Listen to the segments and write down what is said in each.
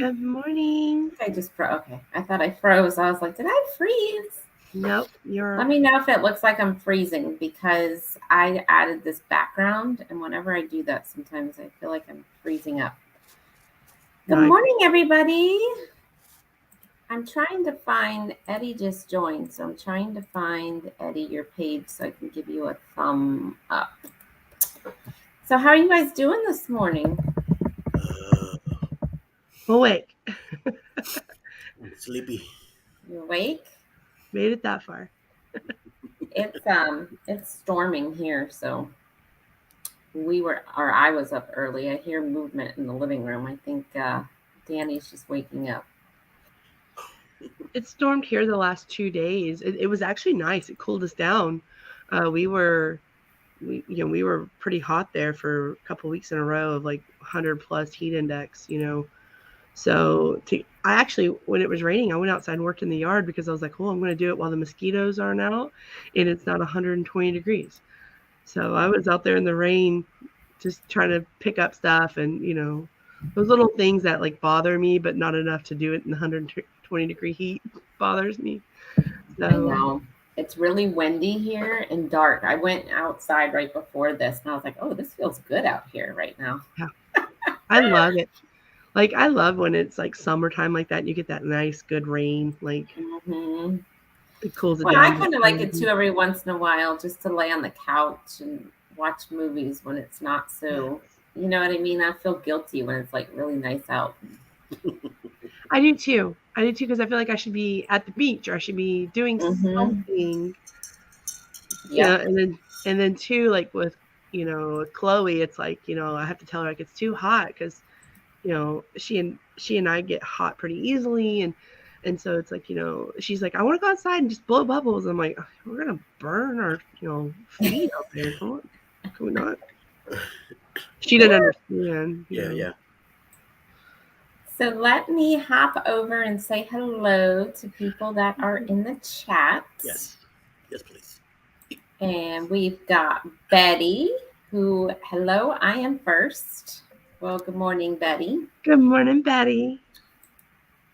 Good morning. I just froze. Okay, I thought I froze. I was like, did I freeze? Nope, Let me know if it looks like I'm freezing because I added this background, and whenever I do that, sometimes I feel like I'm freezing up. Good morning, everybody. I'm trying to find Eddie just joined, so I'm trying to find Eddie your page so I can give you a thumb up. So how are you guys doing this morning? Awake. I'm sleepy. You awake? Made it that far. It's storming here, so I was up early. I hear movement in the living room. I think Danny's just waking up. It stormed here the last 2 days. It was actually nice. It cooled us down. We were pretty hot there for a couple weeks in a row of like 100 plus heat index. So I actually, when it was raining, I went outside and worked in the yard because I was like, oh, I'm going to do it while the mosquitoes aren't out and it's not 120 degrees. So I was out there in the rain just trying to pick up stuff and, those little things that like bother me, but not enough to do it in the 120 degree heat bothers me. So, I know. It's really windy here and dark. I went outside right before this and I was like, oh, this feels good out here right now. Yeah. I love it. Like, I love when it's like summertime like that and you get that nice, good rain. Like, it cools it down. I kind of like it too every once in a while just to lay on the couch and watch movies when it's not so, you know what I mean? I feel guilty when it's like really nice out. I do too because I feel like I should be at the beach or I should be doing something. Yeah. And then too, like with, Chloe, it's like, I have to tell her like it's too hot because, she and I get hot pretty easily. And so it's like, she's like, I want to go outside and just blow bubbles. I'm like, we're going to burn our, feet out there. Can we not? She didn't understand. Yeah. So let me hop over and say hello to people that are in the chat. Yes, please. And we've got Betty, hello, I am first. Well, good morning, Betty. Good morning, Betty.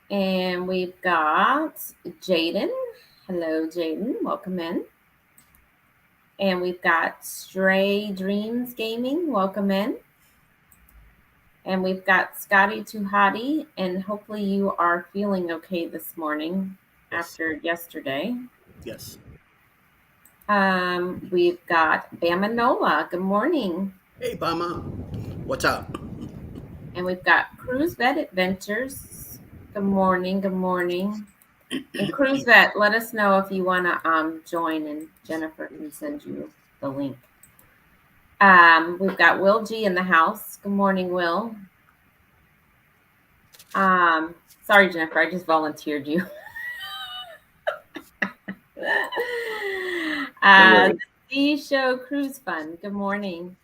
And we've got Jaden. Hello, Jaden. Welcome in. And we've got Stray Dreams Gaming. Welcome in. And we've got Scotty Tuhati. And hopefully you are feeling okay this morning after yesterday. Yes. We've got Bama Nola. Good morning. Hey, Bama. What's up? And we've got Cruise Vet Adventures. Good morning. And Cruise Vet, let us know if you want to join, and Jennifer can send you the link. We've got Will G in the house. Good morning, Will. Sorry, Jennifer, I just volunteered you. The C Show Cruise Fun. Good morning.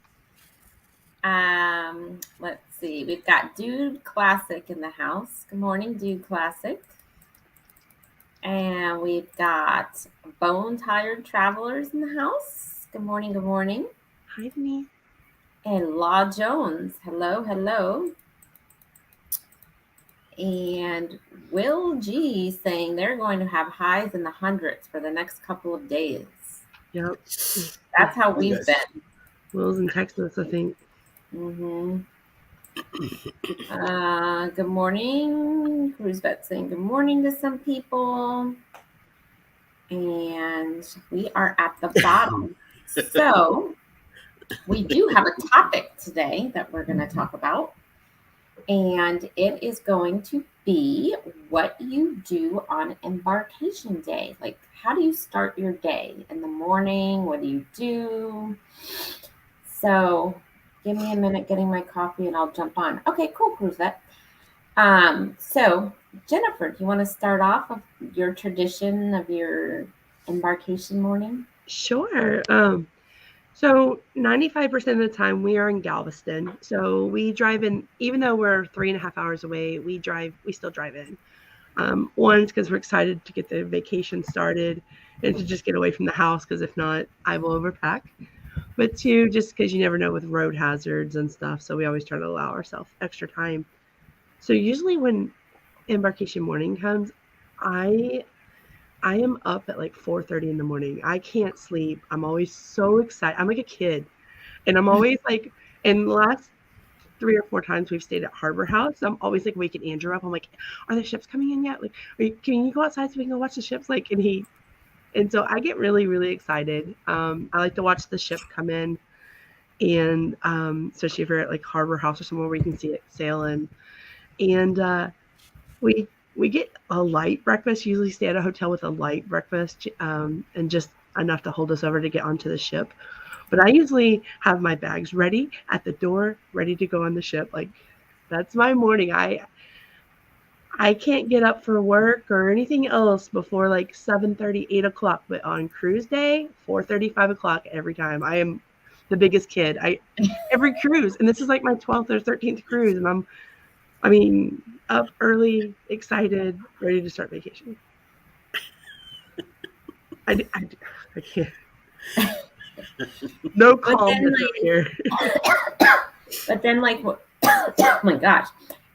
Let's see. We've got Dude Classic in the house. Good morning, Dude Classic. And we've got Bone Tired Travelers in the house. Good morning. Hi, me. And Law Jones. Hello. And Will G saying they're going to have highs in the hundreds for the next couple of days. Yep. That's how we've been. Will's in Texas, I think. Good morning. Cruise Vet saying good morning to some people. And we are at the bottom. So we do have a topic today that we're going to talk about. And it is going to be what you do on embarkation day. Like, how do you start your day in the morning? What do you do? So give me a minute getting my coffee and I'll jump on. Okay, cool, Cruise Vet. So Jennifer, do you want to start off with your tradition of your embarkation morning? Sure. So 95% of the time we are in Galveston. So we drive in, even though we're 3.5 hours away, we still drive in. One is because we're excited to get the vacation started and to just get away from the house, because if not, I will overpack. But two, just because you never know with road hazards and stuff. So we always try to allow ourselves extra time. So usually when embarkation morning comes, I I am up at like 4:30 in the morning. I can't sleep. I'm always so excited. I'm like a kid, and I'm always like. And the last 3 or 4 times we've stayed at Harbor House, I'm always like waking Andrew up. I'm like, "Are the ships coming in yet? Like, can you go outside so we can go watch the ships?" Like, and so I get really, really excited. I like to watch the ship come in, and especially if you're at like Harbor House or somewhere where you can see it sailing. And we we get a light breakfast. Usually stay at a hotel with a light breakfast, and just enough to hold us over to get onto the ship. But I usually have my bags ready at the door, ready to go on the ship. Like that's my morning. I can't get up for work or anything else before like 7:30, 8 o'clock. But on cruise day, 4:30, 5 o'clock every time. I am the biggest kid. I every cruise, and this is like my 12th or 13th cruise, and I mean, up early, excited, ready to start vacation. I can't. No But then, calmness over here. but then, like, oh my gosh!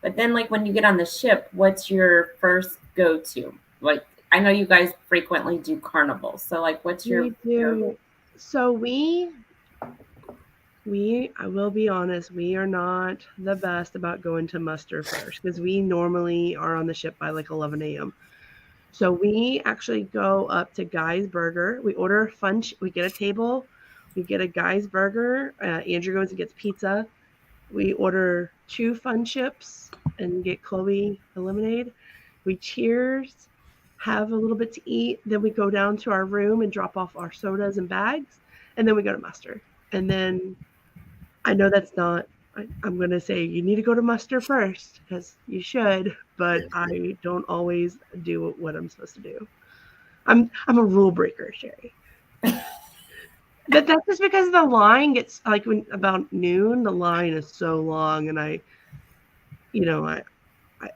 But then, like, when you get on the ship, what's your first go-to? Like, I know you guys frequently do carnival, so like, what's your We do. So I will be honest, we are not the best about going to muster first because we normally are on the ship by like 11 a.m. So we actually go up to Guy's Burger. We order we get a table, we get a Guy's Burger. Andrew goes and gets pizza. We order 2 fun chips and get Chloe a lemonade. We cheers, have a little bit to eat. Then we go down to our room and drop off our sodas and bags. And then we go to muster. And then I know that's not, I'm going to say you need to go to muster first because you should, but Yes. I don't always do what I'm supposed to do. I'm a rule breaker, Sherry. But that's just because the line gets like when about noon, the line is so long, and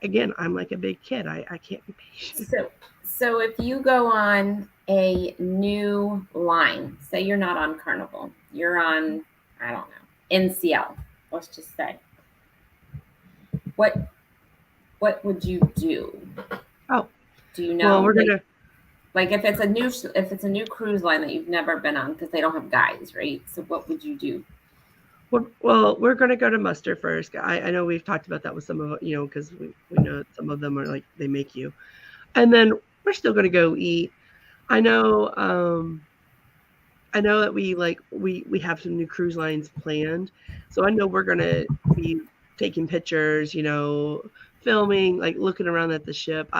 again, I'm like a big kid. I can't be patient. So if you go on a new line, say you're not on Carnival, you're on, I don't know, NCL, let's just say. What would you do? Oh, Do you know? well, we're gonna. Like if it's a new cruise line that you've never been on because they don't have guides, right? So what would you do? Well, we're gonna go to muster first. I know we've talked about that with some of because we know some of them are like they make you, and then we're still gonna go eat. I know that we have some new cruise lines planned, so I know we're gonna be taking pictures, filming, like looking around at the ship.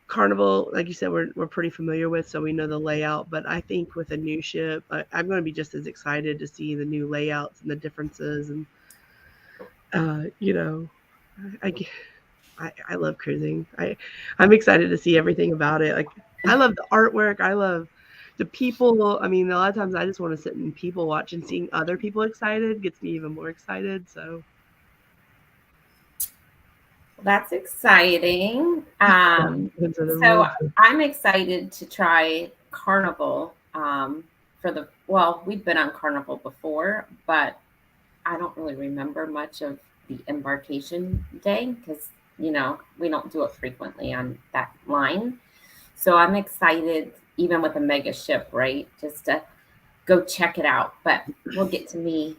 Carnival, like you said, we're pretty familiar with, so we know the layout. But I think with a new ship, I'm going to be just as excited to see the new layouts and the differences, and I, I love cruising. I'm excited to see everything about it. Like I love the artwork. I love the people. I mean, a lot of times I just want to sit and people watch, and seeing other people excited gets me even more excited. So That's exciting. So I'm excited to try Carnival. We've been on Carnival before, but I don't really remember much of the embarkation day because we don't do it frequently on that line. So I'm excited, even with a mega ship, right? Just to go check it out. But we'll get to me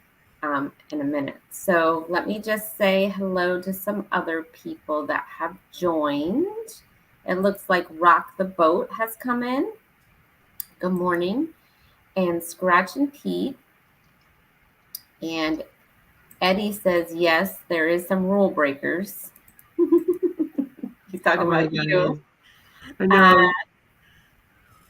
in a minute. So let me just say hello to some other people that have joined. It looks like Rock the Boat has come in. Good morning. And Scratch and Pete. And Eddie says, yes, there is some rule breakers. He's talking about you. I know.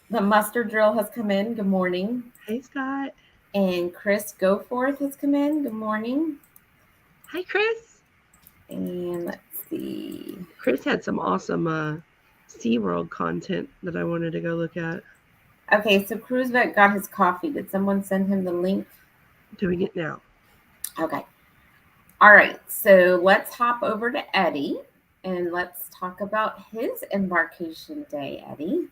The Muster Drill has come in. Good morning. Hey, Scott. And Chris Goforth has come in. Good morning. Hi, Chris. And let's see. Chris had some awesome SeaWorld content that I wanted to go look at. Okay, so Cruise Vet got his coffee. Did someone send him the link? Doing it now. Okay. All right, so let's hop over to Eddie and let's talk about his embarkation day, Eddie.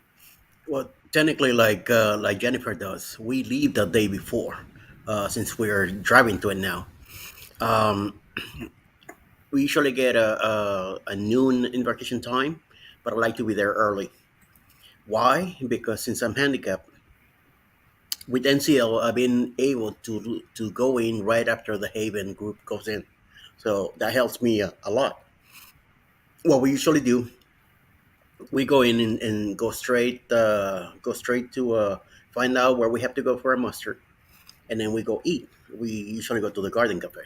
Well, technically, like Jennifer does, we leave the day before, since we're driving to it now. Um, We usually get a noon embarkation time, but I like to be there early. Why? Because since I'm handicapped, with NCL, I've been able to go in right after the Haven group goes in, so that helps me a lot. What we usually do, we go in and go straight to find out where we have to go for a muster, and then we go eat. We usually go to the Garden Cafe,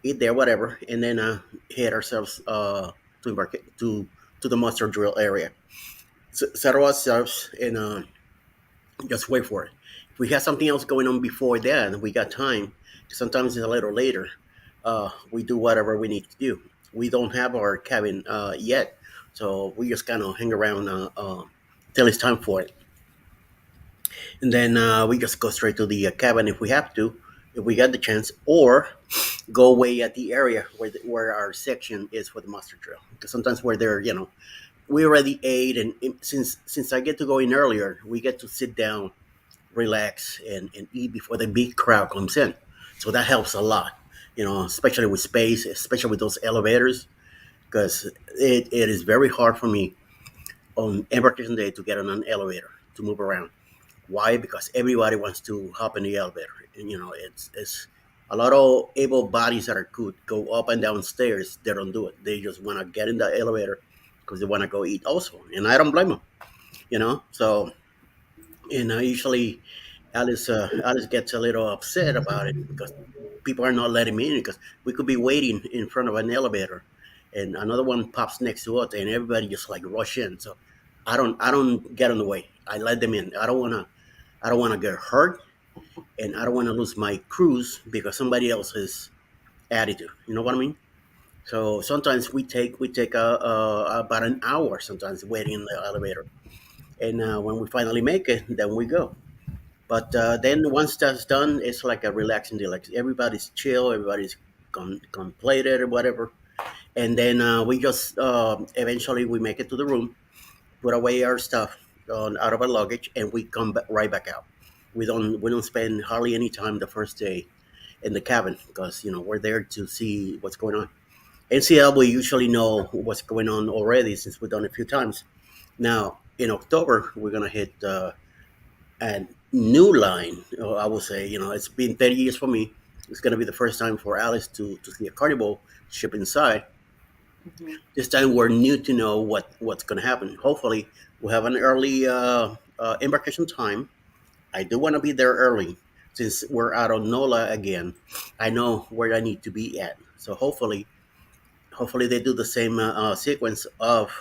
eat there, whatever, and then head ourselves to embark to the muster drill area. Settle ourselves and just wait for it. If we have something else going on before that, we got time. Sometimes it's a little later. We do whatever we need to do. We don't have our cabin yet, so we just kind of hang around till it's time for it, and then we just go straight to the cabin if we have to, if we get the chance, or go away at the area where our section is for the muster drill. Because sometimes we're there, we already ate, and since I get to go in earlier, we get to sit down, relax, and eat before the big crowd comes in. So that helps a lot, especially with space, especially with those elevators, because it is very hard for me on embarkation day to get on an elevator to move around. Why? Because everybody wants to hop in the elevator, and it's a lot of able bodies that are could go up and down stairs. They don't do it. They just want to get in the elevator because they want to go eat also, and I don't blame them. So and usually Alice gets a little upset about it because people are not letting me in because we could be waiting in front of an elevator, and another one pops next to us, and everybody just like rush in. So I don't get in the way. I let them in. I don't want to get hurt, and I don't want to lose my cruise because somebody else's attitude. You know what I mean? So sometimes we take about an hour sometimes waiting in the elevator, and when we finally make it, then we go. But then once that's done, it's like a relaxing day. Like everybody's chill, everybody's completed or whatever, and then we just eventually we make it to the room, put away our stuff out of our luggage, and we come right back out. We don't spend hardly any time the first day in the cabin because we're there to see what's going on. NCL, we usually know what's going on already since we've done it a few times. Now in October we're gonna hit a new line. I will say, it's been 30 years for me. It's gonna be the first time for Alice to see a carnival ship inside. Mhm. This time we're new to know what's going to happen. Hopefully, we'll have an early embarkation time. I do want to be there early since we're out of NOLA again. I know where I need to be at. So hopefully they do the same sequence of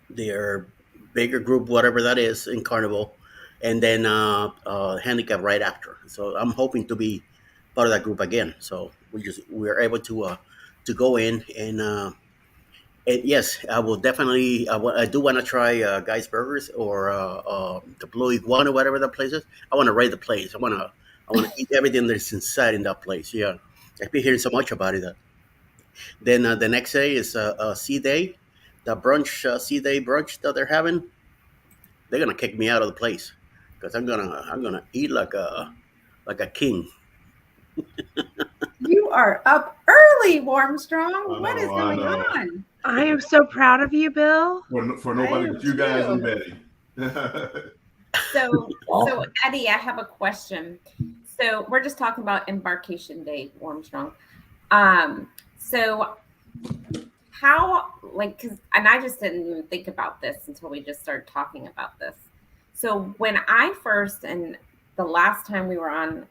their bigger group, whatever that is, in Carnival, and then handicap right after. So I'm hoping to be part of that group again. So we're able to go in and yes, I will definitely. I do want to try Guy's Burgers or the Blue Iguana, whatever that place is. I want to rate the place. I want to eat everything that's inside in that place. Yeah, I've been hearing so much about it. Then the next day is Sea Day, the brunch Sea Day brunch that they're having. They're gonna kick me out of the place because I'm gonna eat like a king. You are up early, Warmstrong. I What is know, I going know. on? I am so proud of you, Bill. For I nobody am but you guys and too. Betty. So Eddie, I have a question. So we're just talking about embarkation day, Warmstrong. So how, like, cause, and I just didn't even think about this until we just started talking about this. So when I first, and the last time we were on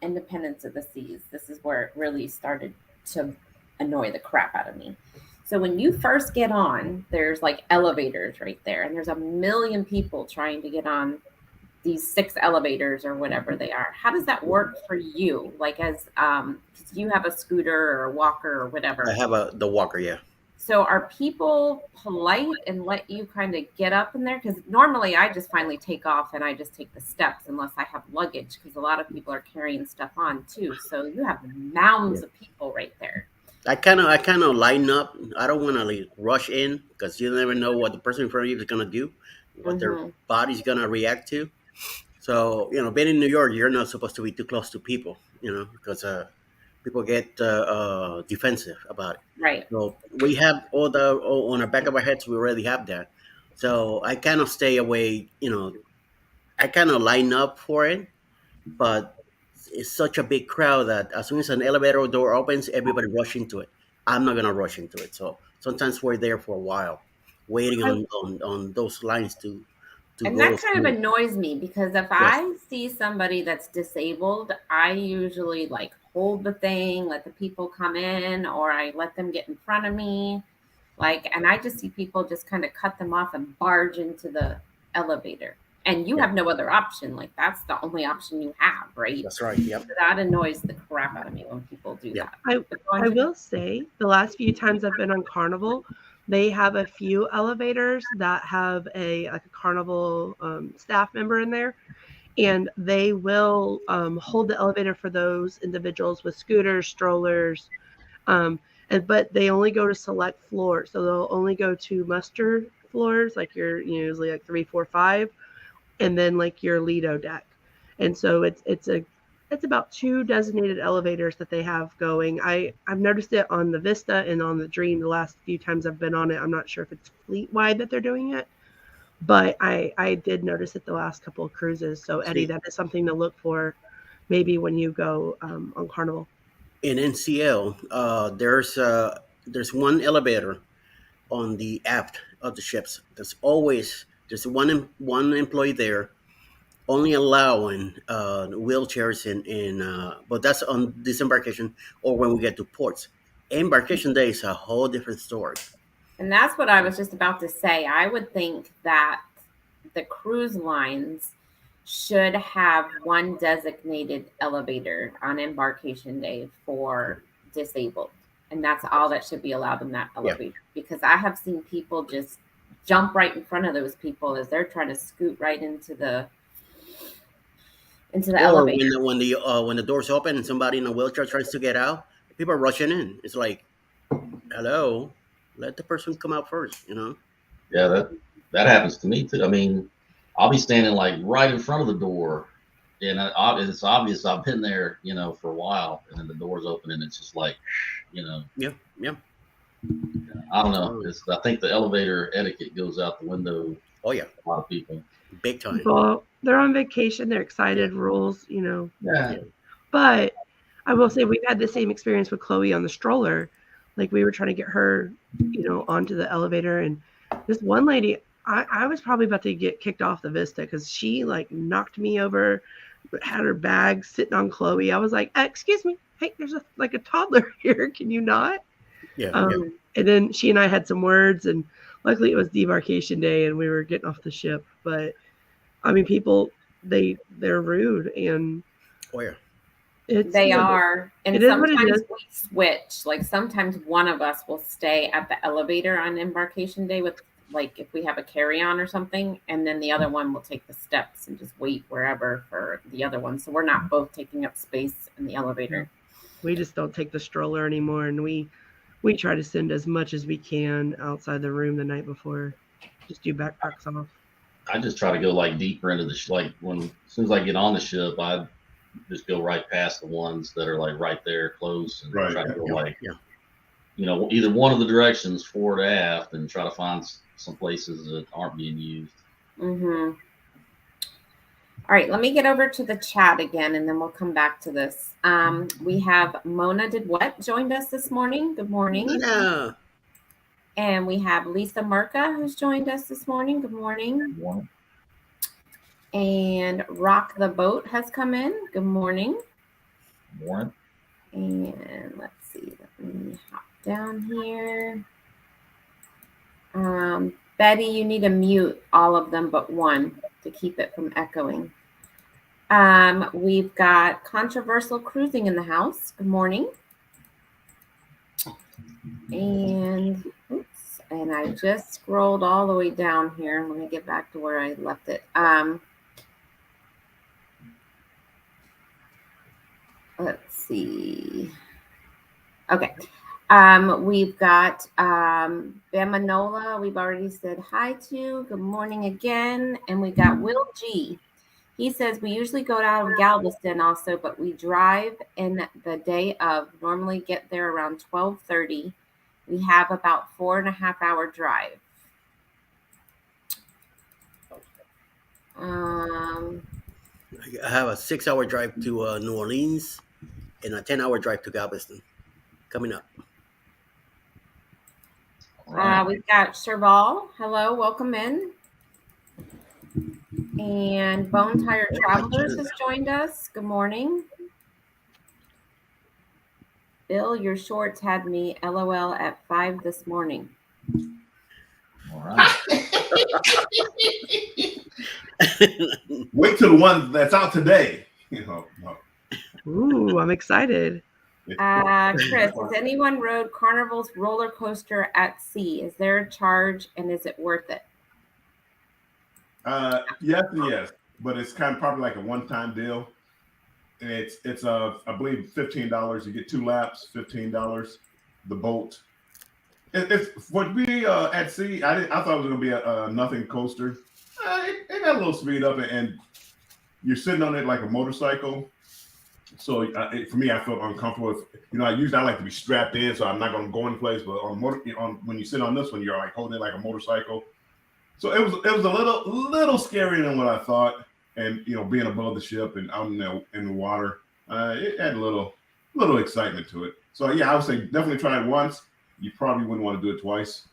Independence of the Seas, this is where it really started to annoy the crap out of me. So when you first get on, there's like elevators right there, and there's a million people trying to get on these six elevators or whatever they are. How does that work for you? Like as 'cause you have a scooter or a walker or I whatever. have the walker, yeah. So are people polite and let you kind of get up in there? Because normally I just finally take off and I just take the steps unless I have luggage because a lot of people are carrying stuff on too. So you have mounds of people right there. I kind of line up. I don't want to like rush in because you never know what the person in front of you is gonna do, what their Hmm. body's gonna react to. So being in New York, you're not supposed to be too close to people, because people get defensive about it. Right. So we have on the back of our heads. We already have that. So I kind of stay away. I kind of line up for it, but it's such a big crowd that as soon as an elevator door opens, everybody rush into it. I'm not gonna rush into it. So sometimes we're there for a while, waiting I, on those lines to And go that kind of smooth. annoys me because if Yes, I see somebody that's disabled, I usually like hold the thing, let the people come in, or I let them get in front of me. Like, and I just see people just kind of cut them off and barge into the elevator. And you yeah, have no other option. Like, that's the only option you have, right? that's right. Yep, So that annoys the crap out of me when people do yeah. that. I But go on, I Jen. will say the last few times I've been on Carnival, they have a few elevators that have a Carnival staff member in there, and they will hold the elevator for those individuals with scooters, strollers, um, but they only go to select floors, so they'll only go to muster floors, like your usually like 3, 4, 5, and then like your Lido deck. And so it's about two designated elevators that they have going. I've noticed it on the Vista and on the Dream the last few times I've been on it. I'm not sure if it's fleet wide that they're doing it, but I did notice it the last couple of cruises. So Eddie, See, that is something to look for maybe when you go on Carnival. in NCL, there's one elevator on the aft of the ships. There's one employee there, only allowing wheelchairs but that's on disembarkation or when we get to ports. Embarkation day is a whole different story. And that's what I was just about to say. I would think that the cruise lines should have one designated elevator on embarkation day for disabled. And that's all that should be allowed in that Yeah. elevator. Because I have seen people just jump right in front of those people as they're trying to scoot right into the Or elevator. when the doors open and somebody in a wheelchair tries to get out, people are rushing in. It's like, hello, let the person come out first. Yeah, that happens to me too. I mean, I'll be standing like right in front of the door, and it's obvious I've been there, for a while, and then the door's open, and it's just like, you know, Yeah, yeah. I don't know. Oh, I think the elevator etiquette goes out the window. oh yeah, A lot of people. big time. People, they're on vacation, they're Yeah, excited, rules. Yeah, yeah. But I will say we've had the same experience with Chloe on the stroller. Like we were trying to get her onto the elevator, and this one lady, I was probably about to get kicked off the Vista because she like knocked me over, had her bag sitting on Chloe. I was like, "Excuse me, hey, there's a toddler here. Can you not?" Yeah, yeah. And then she and I had some words, and luckily it was debarkation day, and we were getting off the ship. But I mean, people they're rude, and Oh yeah. it's They are. it And is what it sometimes is. we switch. Like sometimes one of us will stay at the elevator on embarkation day with like if we have a carry-on or something, and then the other one will take the steps and just wait wherever for the other one. So we're not both taking up space in the elevator. We just don't take the stroller anymore, and we try to send as much as we can outside the room the night before. Just do backpacks off. I just try to go like deeper into like as soon as I get on the ship, I just go right past the ones that are like right there close and Right. try to go Yeah, like, yeah. either one of the directions forward, aft, and try to find some places that aren't being used. Mm-hmm. All right, let me get over to the chat again and then we'll come back to this. We have Mona Did What joined us this morning. Good morning. No. And we have Lisa Merca who's joined us this morning. Good morning. One. And Rock the Boat has come in. Good morning. Warren. And let's see, let me hop down here. Betty, you need to mute all of them but one to keep it from echoing. We've got Controversial Cruising in the house. Good morning. And oops, and I just scrolled all the way down here. Let me get back to where I left it. Let's see. Okay. We've got Bamanola. We've already said hi to. Good morning again. And we got Will G. He says we usually go out of Galveston also, but we drive in the day of. Normally get there around 12:30. We have about 4.5 hour drive. Um, I have a 6 hour drive to New Orleans and a 10 hour drive to Galveston coming up. All right. we've got Serval. Hello, welcome in. And Bone Tire Travelers has joined us. Good morning. Bill, your shorts had me LOL at 5 this morning. All right. Wait till the one that's out today. No. Ooh, I'm excited. Chris, has anyone rode Carnival's roller coaster at sea? Is there a charge and is it worth it? Yes and yes, but it's kind of probably like a one-time deal. And it's I believe $15. You get 2 laps, $15. The boat. It's for me at sea. I thought it was gonna be a nothing coaster. It got a little speed up, and you're sitting on it like a motorcycle. So for me, I felt uncomfortable. I like to be strapped in, so I'm not going to go in place. But when you sit on this one, you're like holding it like a motorcycle. So it was a little scarier than what I thought. And being above the ship and out in the water, it had a little excitement to it. So yeah, I would say definitely try it once. You probably wouldn't want to do it twice.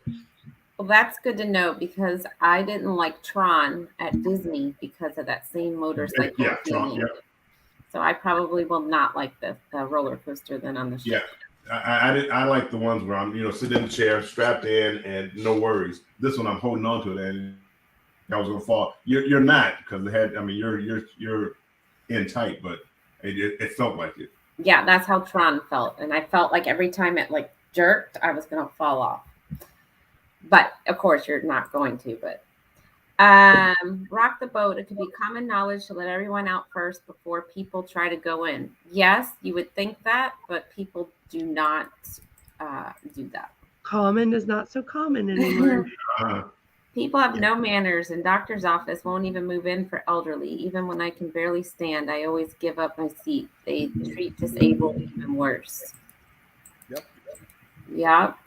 Well, that's good to know because I didn't like Tron at Disney because of that same motorcycle. Yeah, Tron. Yeah. So I probably will not like the roller coaster then on the ship. Yeah, I like the ones where I'm sitting in the chair, strapped in, and no worries. This one I'm holding on to it, and I was gonna fall. You're not because the head. I mean, you're in tight, but it felt like it. Yeah, that's how Tron felt, and I felt like every time it like jerked, I was gonna fall off. But of course, you're not going to. But rock the boat. It could be common knowledge to let everyone out first before people try to go in. Yes, you would think that, but people do not do that. Common is not so common anymore. People have no manners, and doctor's office won't even move in for elderly. Even when I can barely stand, I always give up my seat. They treat disabled even worse. Yep.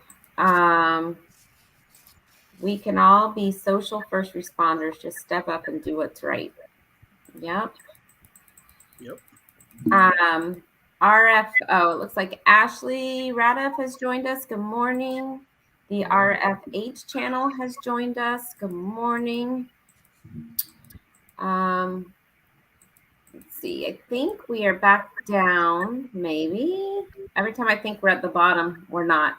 We can all be social first responders. Just step up and do what's right. Yep. RF. Oh, it looks like Ashley Radef has joined us. Good morning. The RFH channel has joined us. Good morning. Let's see. I think we are back down. Maybe. Every time I think we're at the bottom, we're not.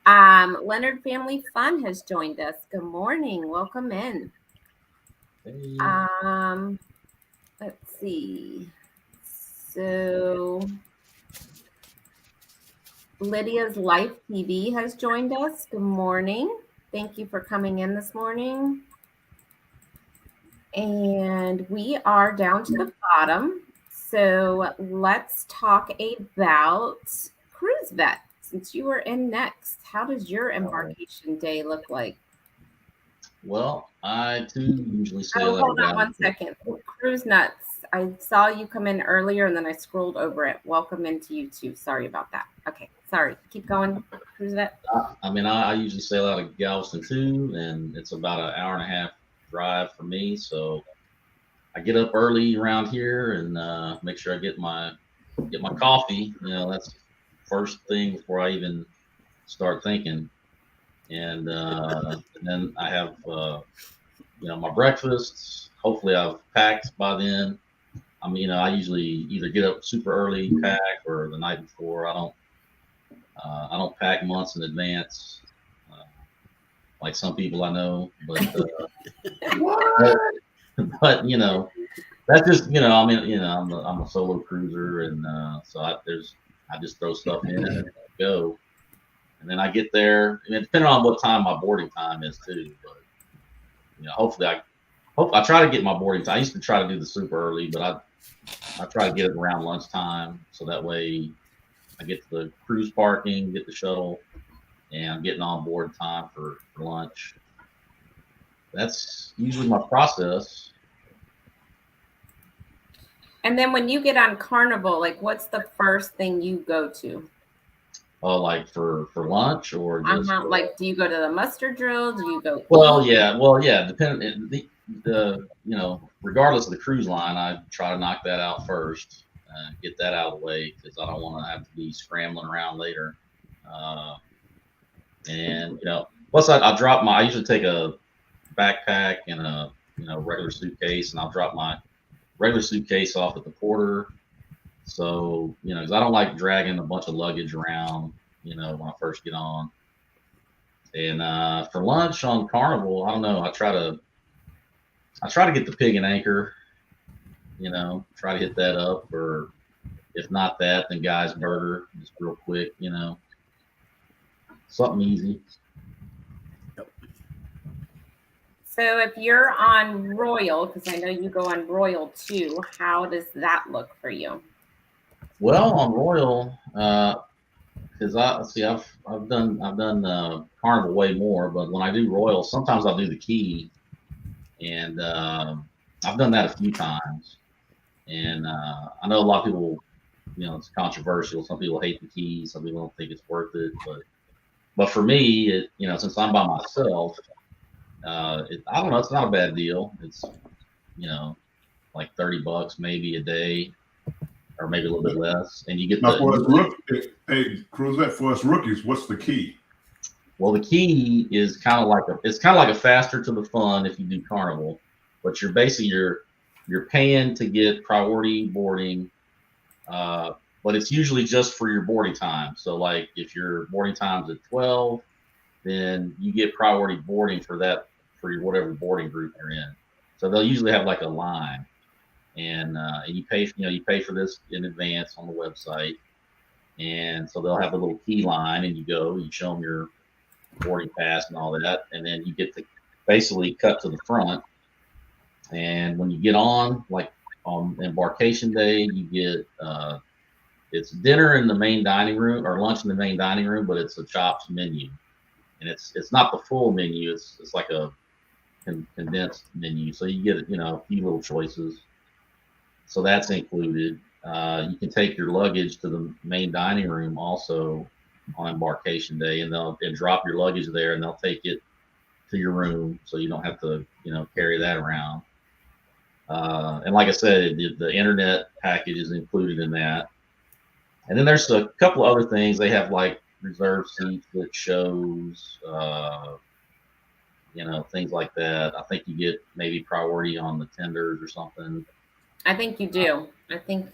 Leonard Family Fun has joined us. Good morning. Welcome in. Hey. Let's see. So Lydia's Life TV has joined us. Good morning. Thank you for coming in this morning. And we are down to the bottom. So let's talk about Cruise Vet. Since you were in next, how does your embarkation day look like? Well, I too usually say hold on 1 second. Cruise Nuts. I saw you come in earlier and then I scrolled over it. Welcome into you too. Sorry about that. Okay, sorry. Keep going, Cruise Vet. I usually sail out of Galveston too, and it's about an hour and a half drive for me. So I get up early around here and make sure I get my coffee. That's first thing before I even start thinking. And then I have, my breakfast. Hopefully I've packed by then. I usually either get up super early, pack, or the night before. I don't pack months in advance, like some people I know. But that's just I'm a solo cruiser, and so I just throw stuff in and go. And then I get there, depending on what time my boarding time is too. But hopefully I try to get my boarding time. I used to try to do the super early, but I try to get it around lunchtime, so that way I get to the cruise parking, get the shuttle, and I'm getting on board in time for lunch. That's usually my process. And then when you get on Carnival, like what's the first thing you go to? Oh, like for lunch or just Like, do you go to the muster drill? Do you go? well, eat? yeah. Depending the regardless of the cruise line, I try to knock that out first, get that out of the way because I don't want to have to be scrambling around later. Uh, and plus I usually take a backpack and a regular suitcase, and I'll drop my regular suitcase off at the porter. So, because I don't like dragging a bunch of luggage around, when I first get on. And for lunch on Carnival, I don't know. I try to get the pig and anchor, try to hit that up, or if not that, then Guy's Burger, just real quick, something easy. So if you're on Royal, because I know you go on Royal too, how does that look for you? Well, on Royal, because I've done Carnival way more, but when I do Royal, sometimes I'll do the Key, and I've done that a few times. And I know a lot of people, it's controversial. Some people hate the Key, some people don't think it's worth it, but for me, since I'm by myself, I don't know, it's not a bad deal. It's like $30 maybe a day, or maybe a little bit less, and you get now for us Cruzette, for us rookies, what's the key? Well, the Key is kind of like a faster to the fun if you do Carnival, but you're paying to get priority boarding, but it's usually just for your boarding time. So like if your boarding time's at 12, then you get priority boarding for your whatever boarding group you're in. So they'll usually have like a line, and you pay for this in advance on the website, and so they'll have a little Key line, and you show them your boarding pass and all that, and then you get to basically cut to the front. And when you get on, like on embarkation day, you get it's dinner in the main dining room or lunch in the main dining room, but it's a chops menu, and it's not the full menu. It's like a condensed menu, so you get a few little choices. So that's included. You can take your luggage to the main dining room also on embarkation day, and they'll drop your luggage there, and they'll take it to your room, so you don't have to carry that around. And like I said, the internet package is included in that. And then there's a couple of other things. They have like reserved seats that shows, things like that. I think you get maybe priority on the tenders or something. I think you do. I think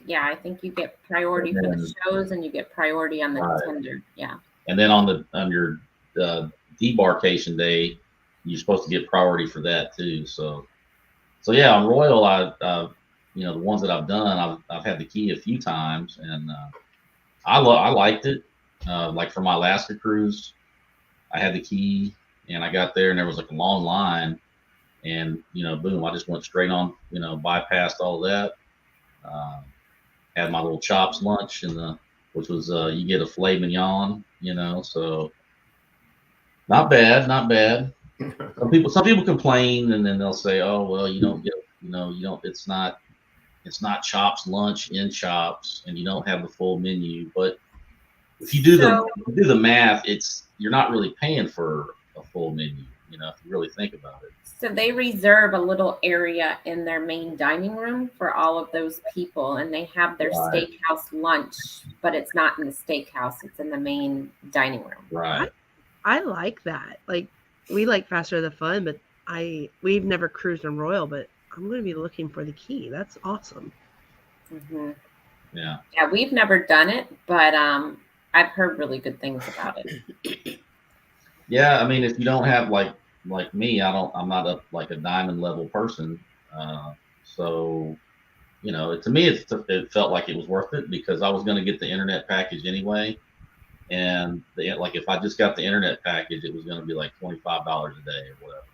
you get priority for the shows, and you get priority on the tender. Yeah. And then on your debarkation day, you're supposed to get priority for that too. So yeah, on Royal, the ones that I've done, I've had the Key a few times, and I liked it. Like for my Alaska cruise, I had the Key, and I got there, and there was like a long line, and boom, I just went straight on, bypassed all that. Had my little chops lunch, which was you get a filet mignon, so not bad. Some people complain, and then they'll say, oh well, you don't get, it's not chops lunch in chops, and you don't have the full menu. But if you do the math, you're not really paying for a full menu, if you really think about it. So they reserve a little area in their main dining room for all of those people, and they have their steakhouse lunch, but it's not in the steakhouse, it's in the main dining room. Right. I like that. Like, we like Faster the Fun, but we've never cruised on Royal, but I'm going to be looking for the Key. That's awesome. Mm-hmm. Yeah. Yeah, we've never done it, but I've heard really good things about it. Yeah, I mean, if you don't have like me, I'm not a diamond level person, so to me it felt like it was worth it because I was going to get the internet package anyway, and if I just got the internet package, it was going to be like $25 a day or whatever,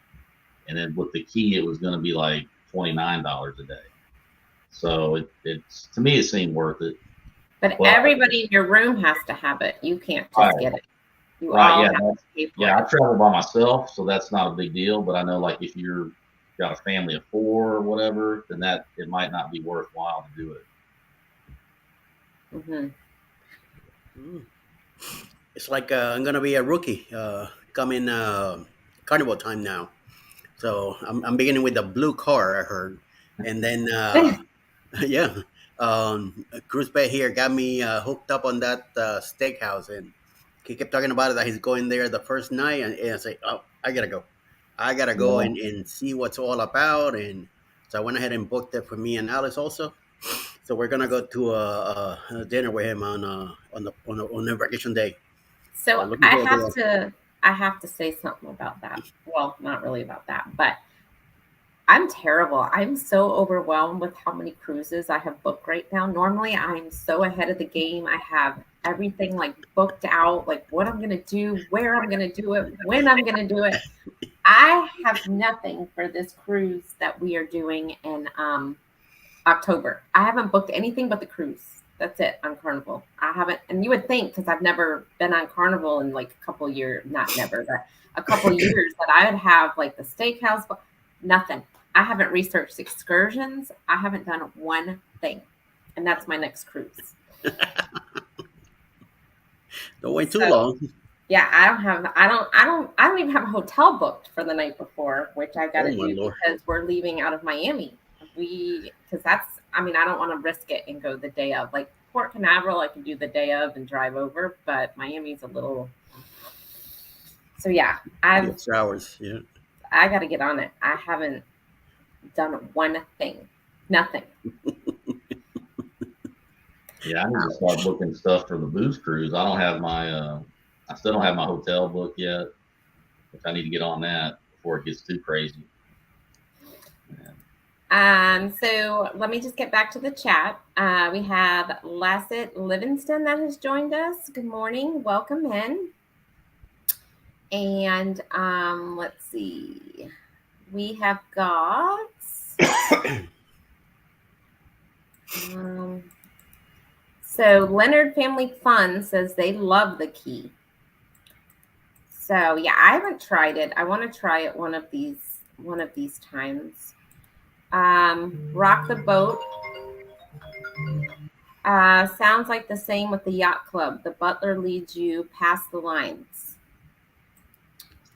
and then with the Key, it was going to be like $29 a day. So it's to me it seemed worth it. But everybody in your room has to have it. You can't just get it. You all have to pay for it. I travel by myself, so that's not a big deal. But I know, like, if you're got a family of 4 or whatever, then that it might not be worthwhile to do it. Hmm. Mm. It's like I'm gonna be a rookie coming carnival time now. So I'm beginning with the blue car, I heard, and then yeah, Cruz Bay here got me hooked up on that steakhouse, and he kept talking about it that he's going there the first night, and I say, oh, I gotta go Yeah. and see what's all about, and so I went ahead and booked it for me and Alice also. So we're gonna go to a dinner with him on a vacation day. So So looking forward to that. I have to say something about that. Well, not really about that, but I'm terrible. I'm so overwhelmed with how many cruises I have booked right now. Normally, I'm so ahead of the game. I have everything like booked out, like what I'm going to do, where I'm going to do it, when I'm going to do it. I have nothing for this cruise that we are doing in October. I haven't booked anything but the cruise. That's it on Carnival. I haven't, and you would think because I've never been on Carnival in like a couple years, not never, but a couple years that I would have like the steakhouse, but nothing. I haven't researched excursions. I haven't done one thing, and that's my next cruise. Don't wait too So long. yeah, I don't even have a hotel booked for the night before, which I got Oh to my do lord. because we're leaving out of Miami. Because that's, I mean, I don't want to risk it and go the day of. Like Port Canaveral, I can do the day of and drive over, but Miami's a little. So yeah, The extra hours. Yeah. I got to get on it. I haven't done one thing, nothing. Yeah, I need to start booking stuff for the booze cruise. I don't have my I still don't have my hotel booked yet, which I need to get on that before it gets too crazy. So let me just get back to the chat. We have Lassett Livingston that has joined us. Good morning. Welcome in. And let's see. We have got so Leonard Family Fun says they love the key. So yeah, I haven't tried it. I want to try it one of these times. Rock the Boat. Sounds like the same with the yacht club. The butler leads you past the lines.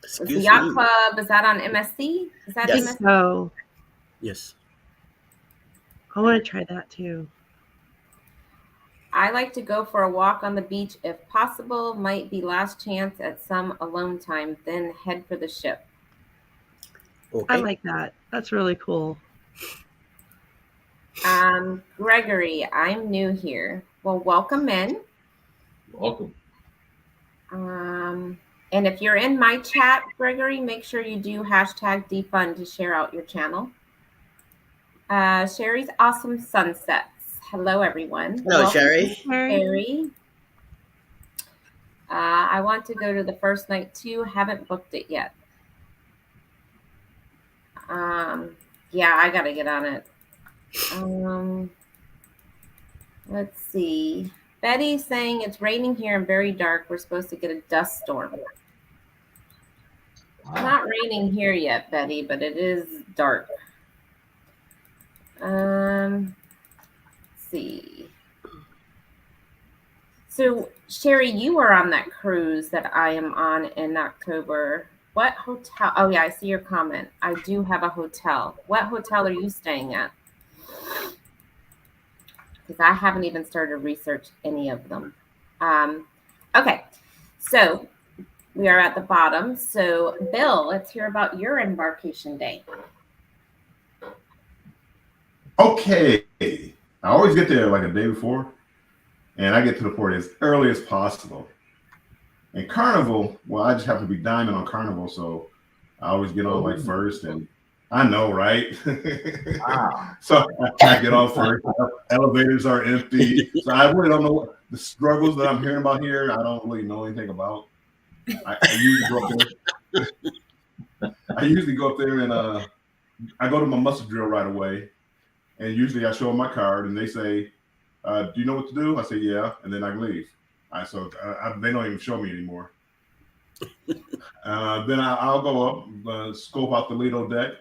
Was the Excuse yacht me. club, is that on MSC? Is that I think Yes. MSC? so. Yes. I want to try that too. I like to go for a walk on the beach if possible. Might be last chance at some alone time, then head for the ship. I Okay. like that. That's really cool. Gregory, I'm new here. Well, welcome in. Welcome. And if you're in my chat, Gregory, make sure you do hashtag defund to share out your channel. Sherry's Awesome Sunsets. Hello, everyone. Hello, Welcome, Sherry. Sherry. I want to go to the first night too. Haven't booked it yet. Yeah, I gotta get on it. Let's see. Betty's saying it's raining here and very dark. We're supposed to get a dust storm. It's not raining here yet, Betty, but it is dark. Let's see. So, Sherry, you were on that cruise that I am on in October. What hotel? Oh, yeah, I see your comment. I do have a hotel. What hotel are you staying at? Because I haven't even started to research any of them. Okay, so we are at the bottom. So, Bill, let's hear about your embarkation day. Okay. I always get there like a day before, and I get to the port as early as possible. And Carnival, well, I just have to be diamond on Carnival, so I always get on like first, and I know, right? Wow. So I get off first. Elevators are empty, so I really don't know what the struggles that I'm hearing about here. I don't really know anything about. I usually go up there. I usually go up there and I go to my muscle drill right away, and usually I show them my card, and they say, "Do you know what to do?" I say, "Yeah," and then I leave. They don't even show me anymore. Then I'll go up, scope out the Lido deck,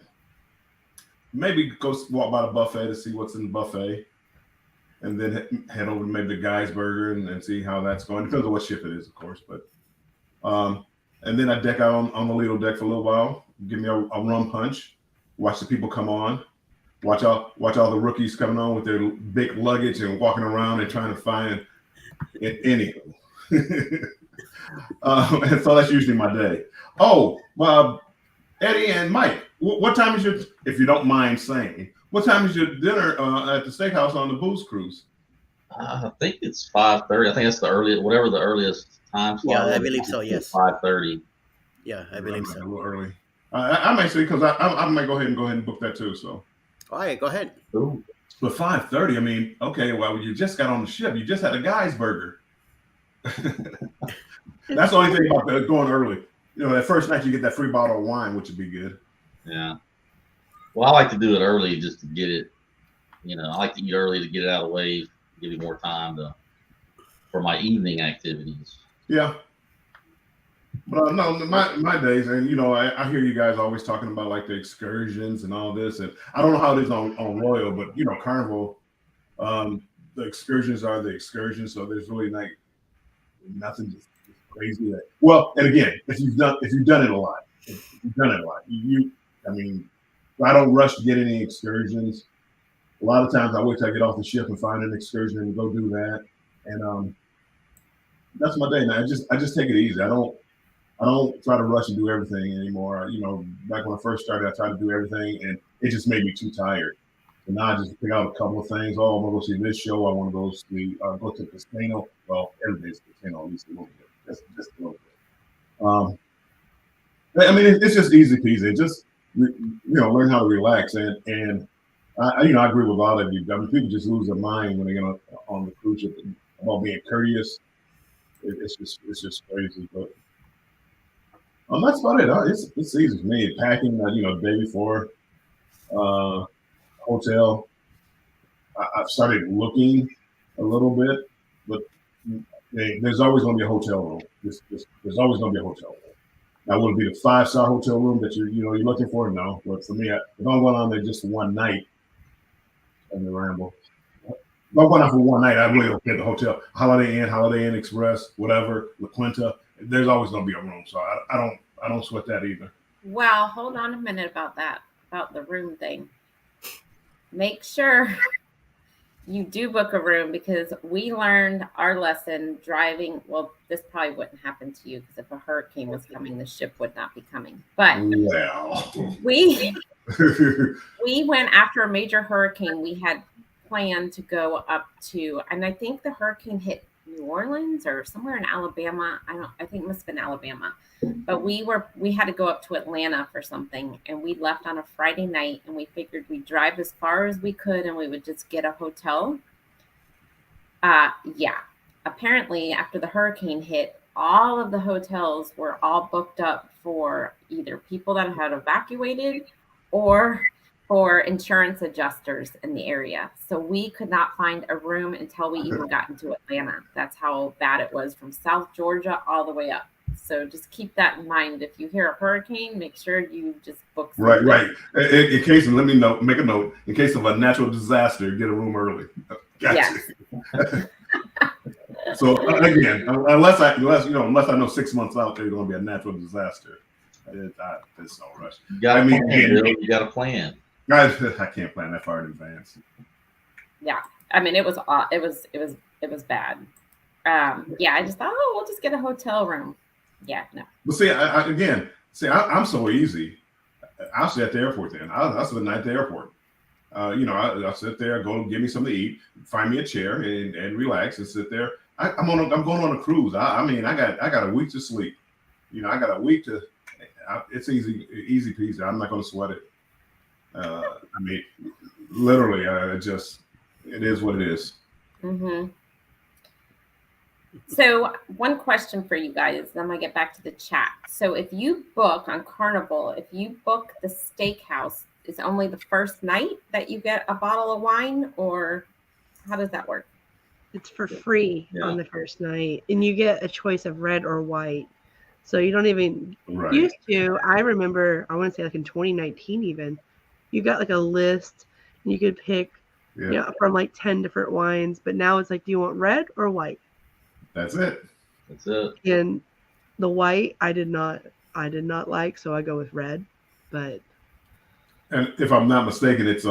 maybe go walk by the buffet to see what's in the buffet, and then head over to maybe the Guy's Burger and see how that's going. Depends on what shift it is, of course. But and then I deck out on the Lido deck for a little while. Give me a rum punch. Watch the people come on. Watch all the rookies coming on with their big luggage and walking around and trying to find anything. And so that's usually my day. Oh, Eddie and Mike, what time is your, if you don't mind saying, what time is your dinner at the steakhouse on the booze cruise? I think it's 5:30. I think that's the earliest, whatever the earliest time slot. Yeah, I believe so. Yes. 5:30. Yeah, I believe so. A little early. I might say because I might go ahead and book that too. So. All right, go ahead. Ooh. But 5:30. I mean, okay. Well, you just got on the ship. You just had a Guy's Burger. That's the only thing about going early. You know, that first night you get that free bottle of wine, which would be good. Yeah. Well, I like to do it early just to get it. You know, I like to eat early to get it out of the way, give you more time for my evening activities. Yeah. But no, my days, and you know, I hear you guys always talking about like the excursions and all this, and I don't know how it is on Royal, but you know, Carnival, the excursions are the excursions, so there's really like nothing just crazy. Well, and again, if you've done it a lot, I mean, I don't rush to get any excursions. A lot of times I wait till I get off the ship and find an excursion and go do that, and that's my day now. I just take it easy. I don't try to rush and do everything anymore. You know, back when I first started, I tried to do everything, and it just made me too tired. So now I just pick out a couple of things. Oh, I'm gonna go see this show. I want to go see go to the casino. Well, every day's casino, at least a little bit. Just a little bit. I mean, it's just easy peasy. Just you know, learn how to relax, and I agree with a lot of you. I mean, people just lose their mind when they get on the cruise ship about being courteous. It's just crazy, but. That's about it. It's easy for me. Packing, you know, the day before, hotel. I've started looking a little bit, but there's always going to be a hotel room. There's always going to be a hotel room. Now, would it be the 5-star hotel room that you're looking for? No, but for me, if I'm going on there just one night, and the ramble. If I'm going out for one night, I really don't get the hotel. Holiday Inn Express, whatever, La Quinta. There's always going to be a room, so I don't sweat that either. Well, hold on a minute about the room thing. Make sure you do book a room, because we learned our lesson driving. Well, this probably wouldn't happen to you, because if a hurricane was coming, the ship would not be coming. But well, we went after a major hurricane. We had planned to go up to, and I think the hurricane hit New Orleans or somewhere in Alabama. I think it must have been Alabama. But we had to go up to Atlanta for something, and we left on a Friday night, and we figured we'd drive as far as we could and we would just get a hotel. Yeah. Apparently after the hurricane hit, all of the hotels were all booked up for either people that had evacuated or for insurance adjusters in the area. So we could not find a room until we even got into Atlanta. That's how bad it was from South Georgia all the way up. So just keep that in mind. If you hear a hurricane, make sure you just book something. Right. In case, let me make a note. In case of a natural disaster, get a room early. Gotcha. Yes. So again, unless I know 6 months out there's going to be a natural disaster, it's no rush. You got you got a plan. I can't plan that far in advance. Yeah, I mean it was bad. Yeah, I just thought, we'll just get a hotel room. Yeah, no. But see, I'm so easy. I'll stay at the airport then. I'll spend the night at the airport. I'll sit there, go give me something to eat, find me a chair, and relax and sit there. I'm going on a cruise. I got a week to sleep. I got a week to. It's easy peasy. I'm not going to sweat it. Literally, it is what it is. Mm-hmm. So one question for you guys, then I'm going to get back to the chat. So if you book on Carnival, if you book the steakhouse, is only the first night that you get a bottle of wine, or how does that work? It's for free on the first night, and you get a choice of red or white. So you don't even used to. I remember, I want to say like in 2019 even, you got like a list and you could pick Yeah, from like 10 different wines. But now it's like, do you want red or white? that's it. That's it. And the white I did not like, so I go with red. But And if I'm not mistaken, it's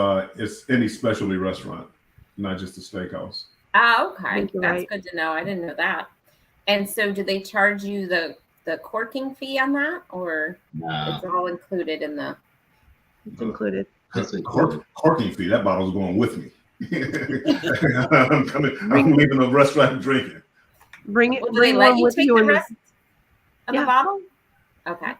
any specialty restaurant, not just a steakhouse. Oh, I okay. think you're That's right. good to know. I didn't know that. And so do they charge you the corking fee on that, or No, it's all included in the It's included. that's included. Corking fee. That bottle's going with me. I'm leaving the restaurant drinking. Bring it. Well, do they Bring let one you with take you the in rest of Yeah. the bottle? Okay.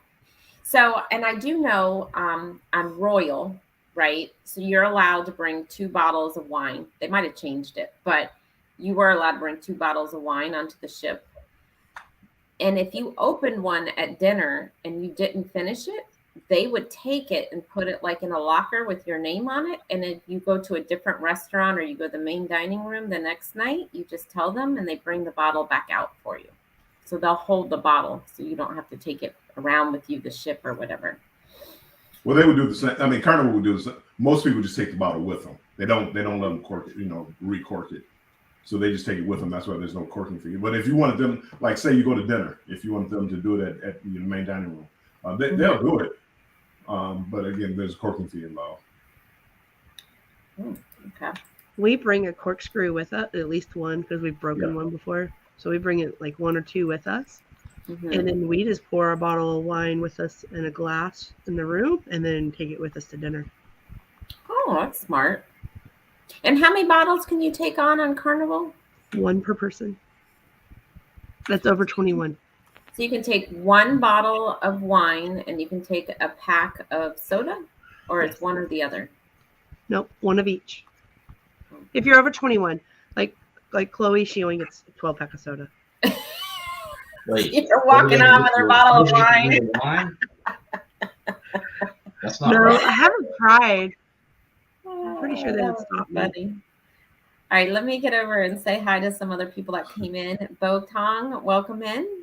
So, and I do know on Royal, right? So you're allowed to bring 2 bottles of wine. They might have changed it, but you were allowed to bring 2 bottles of wine onto the ship. And if you opened one at dinner and you didn't finish it, they would take it and put it like in a locker with your name on it. And if you go to a different restaurant or you go to the main dining room the next night, you just tell them and they bring the bottle back out for you. So they'll hold the bottle so you don't have to take it around with you, the ship or whatever. Well, they would do the same. I mean, Carnival would do the same. Most people just take the bottle with them. They don't let them cork it, recork it. So they just take it with them. That's why there's no corking fee. But if you wanted them, like say you go to dinner, if you want them to do it at the main dining room, they'll do it. But again, there's a corking fee involved. Okay. We bring a corkscrew with us, at least one, because we've broken one before. So we bring it like 1 or 2 with us. Mm-hmm. And then we just pour a bottle of wine with us in a glass in the room and then take it with us to dinner. Oh, that's smart. And how many bottles can you take on Carnival? 1 per person. That's over 21. So you can take 1 bottle of wine and you can take a pack of soda, or it's one or the other? Nope, 1 of each. If you're over 21, like Chloe, she only gets a 12-pack of soda. Wait, You're walking on with her bottle of wine. That's not No, right. I haven't tried. I'm pretty sure they would stop me. Funny. All right, let me get over and say hi to some other people that came in. Bo Tong, welcome in.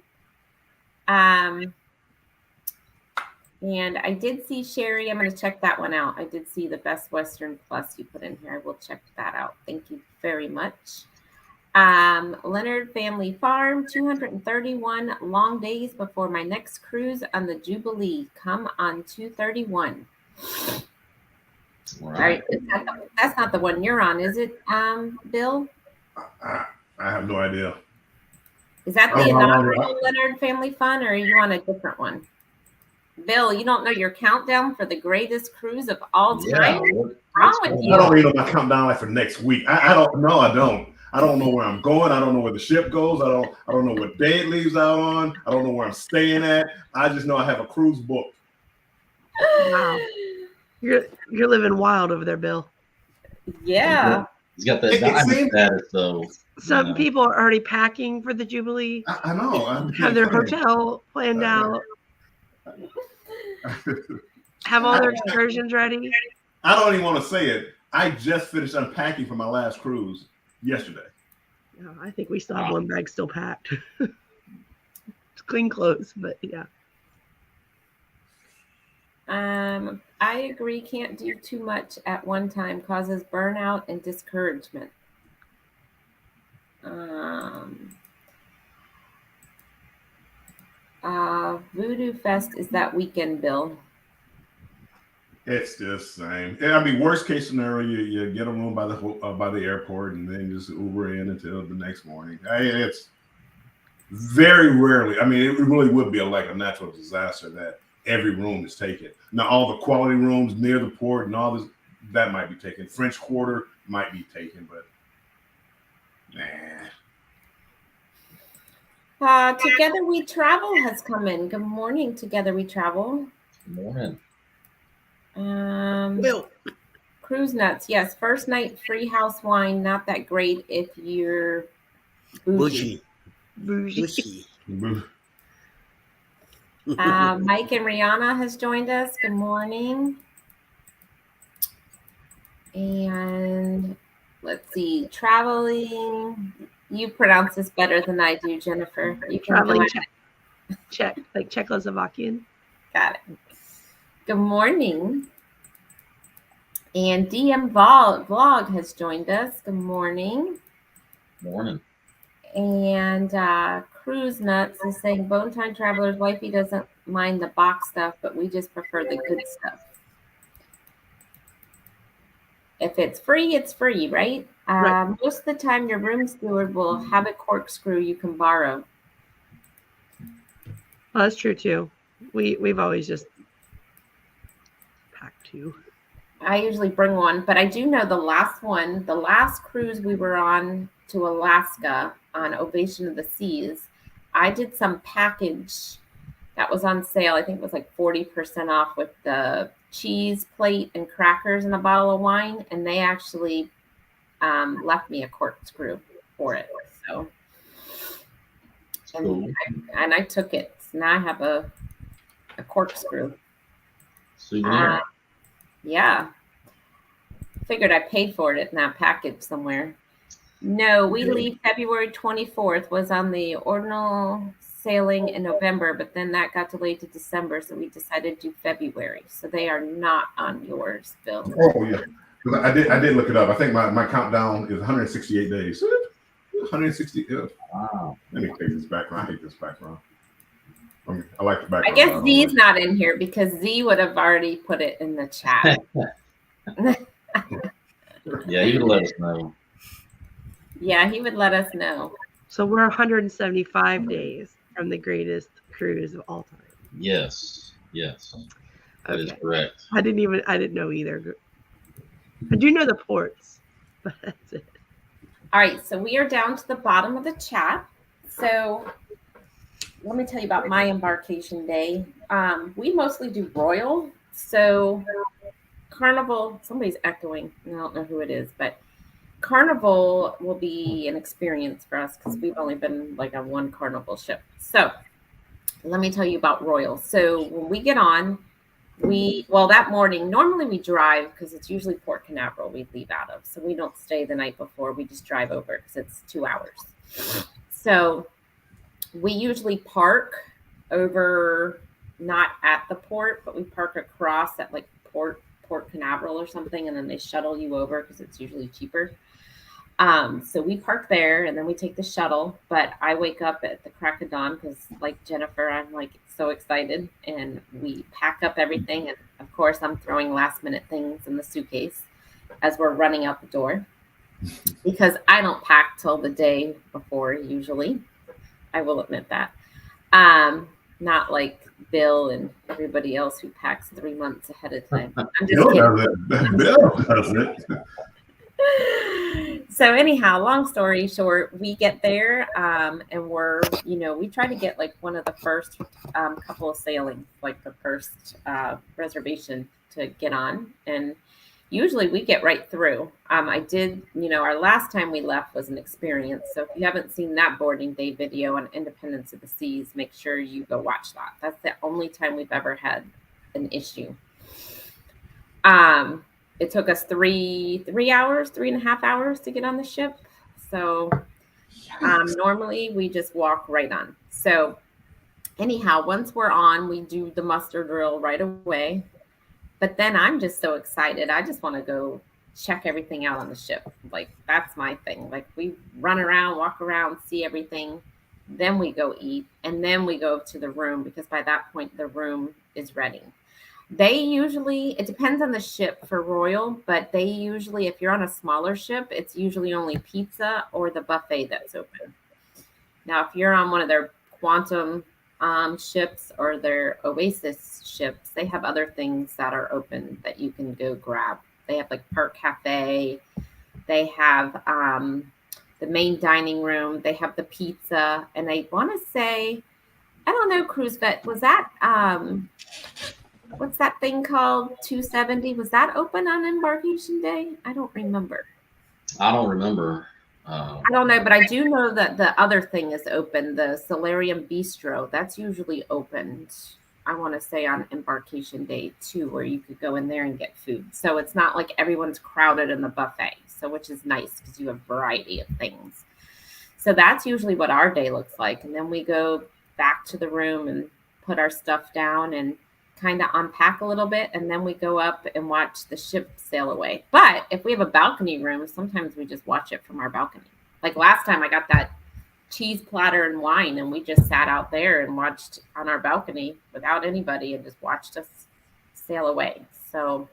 And I did see Sherry. I'm going to check that one out. I did see the Best Western Plus you put in here. I will check that out. Thank you very much. Leonard Family Farm, 231 long days before my next cruise on the Jubilee. Come on 231. All All right, that's not the one you're on, is it, Bill? I have no idea. Is that the inaugural Leonard Family Fun, or are you on a different one? Bill, you don't know your countdown for the greatest cruise of all time? What's wrong with you? I don't even know my countdown like for next week. I don't know. I don't know where I'm going. I don't know where the ship goes. I don't know what day it leaves out on. I don't know where I'm staying at. I just know I have a cruise booked. Wow. You're living wild over there, Bill. Yeah. He's got that diamond status, though. Some people are already packing for the Jubilee. I know. Have their hotel planned out. Have all their excursions ready. I don't even want to say it. I just finished unpacking for my last cruise yesterday. Yeah, I think we still have 1 bag still packed. It's clean clothes, but yeah. I agree. Can't do too much at one time. Causes burnout and discouragement. Voodoo Fest is that weekend, Bill. It's just the same. I mean, worst case scenario, you get a room by the airport and then just Uber in until the next morning. It's very rarely. I mean, it really would be like a natural disaster that every room is taken. Now, all the quality rooms near the port and all this, that might be taken. French Quarter might be taken, but nah. Together We Travel has come in. Good morning, Together We Travel. Good morning. Well, Cruise Nuts. Yes, first night free house wine. Not that great if you're bougie. Bougie. Mike and Rihanna has joined us. Good morning. And let's see, traveling. You pronounce this better than I do, Jennifer. You can Traveling Czech, like Czechoslovakian. Got it. Good morning. And Vlog has joined us. Good morning. Morning. And Cruise Nuts is saying Bone Time Traveler's wifey doesn't mind the box stuff, but we just prefer the good stuff. If it's free, it's free, right? Right. Most of the time, your room steward will have a corkscrew you can borrow. Well, that's true too. We've always just packed two. I usually bring one, but I do know the last cruise we were on to Alaska on Ovation of the Seas, I did some package that was on sale. I think it was like 40% off with the cheese plate and crackers and a bottle of wine, and they actually left me a corkscrew for it. So, Cool. and I took it. So now I have a corkscrew. Souvenir. Yeah. Figured I paid for it in that package somewhere. No, we leave February 24th, was on the ordinal sailing in November, but then that got delayed to December, so we decided to do February. So they are not on yours, Bill. Oh yeah, I did look it up. I think my countdown is 168 days. 160. Wow. Let me take this background. I hate this background. I like the background. I guess Z's not in here because Z would have already put it in the chat. Yeah, you can let us know. Yeah, he would let us know. So we're 175 days from the greatest cruise of all time. Yes, that is correct. I didn't know either. I do know the ports, but that's it. All right, so we are down to the bottom of the chat. So let me tell you about my embarkation day. We mostly do Royal. So Carnival, somebody's echoing. I don't know who it is, but Carnival will be an experience for us because we've only been like on one Carnival ship. So let me tell you about Royal. So when we get on, that morning, normally we drive because it's usually Port Canaveral we leave out of. So we don't stay the night before. We just drive over because it's 2 hours. So we usually park over, not at the port, but we park across at like Port Canaveral or something, and then they shuttle you over because it's usually cheaper. So we park there and then we take the shuttle, but I wake up at the crack of dawn because like Jennifer, I'm like so excited, and we pack up everything. And of course I'm throwing last minute things in the suitcase as we're running out the door because I don't pack till the day before usually. I will admit that. Not like Bill and everybody else who packs 3 months ahead of time. I'm just kidding. Bill does it. So anyhow, long story short, we get there and we're, we try to get like one of the first couple of sailings, like the first reservation to get on. And usually we get right through. I did, our last time we left was an experience. So if you haven't seen that boarding day video on Independence of the Seas, make sure you go watch that. That's the only time we've ever had an issue. It took us 3.5 hours to get on the ship. So normally we just walk right on. So anyhow, once we're on, we do the muster drill right away. But then I'm just so excited. I just want to go check everything out on the ship. Like, that's my thing. Like, we run around, walk around, see everything. Then we go eat. And then we go to the room because by that point, the room is ready. They usually, it depends on the ship for Royal, but they usually, if you're on a smaller ship, it's usually only pizza or the buffet that's open. Now, if you're on one of their Quantum ships or their Oasis ships, they have other things that are open that you can go grab. They have like Park Cafe. They have the main dining room. They have the pizza. And I want to say, I don't know, Cruise Vet, was that, what's that thing called? 270? Was that open on embarkation day? I don't remember. I don't remember. I don't know, but I do know that the other thing is open, the Solarium Bistro. That's usually opened, I want to say, on embarkation day too, where you could go in there and get food. So it's not like everyone's crowded in the buffet, so which is nice because you have variety of things. So that's usually what our day looks like. And then we go back to the room and put our stuff down. And kind of unpack a little bit, and then we go up and watch the ship sail away. But if we have a balcony room, sometimes we just watch it from our balcony. Like last time, I got that cheese platter and wine, and we just sat out there and watched on our balcony without anybody and just watched us sail away. So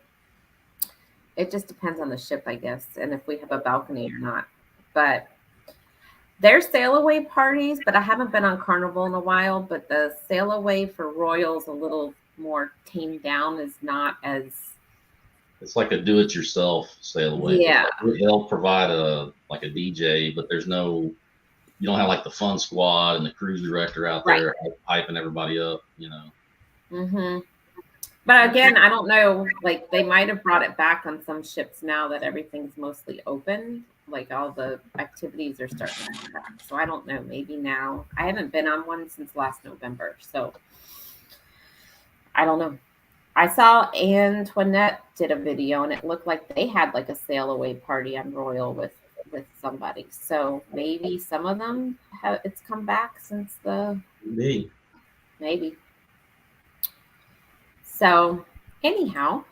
it just depends on the ship, I guess, and if we have a balcony or not. But there's sail away parties, but I haven't been on Carnival in a while. But the sail away for Royals a little more tamed down, is not as It's like a do-it-yourself sail away. Yeah. Like, they'll provide a DJ, but there's no, you don't have like the fun squad and the cruise director out there hyping everybody up, you know. Mm-hmm. But again, I don't know. Like they might have brought it back on some ships now that everything's mostly open. Like all the activities are starting to come back. So I don't know. Maybe now. I haven't been on one since last November, so I don't know. I saw Antoinette did a video, and it looked like they had like a sail away party on Royal with somebody. So maybe some of them have it's come back since the maybe. So anyhow,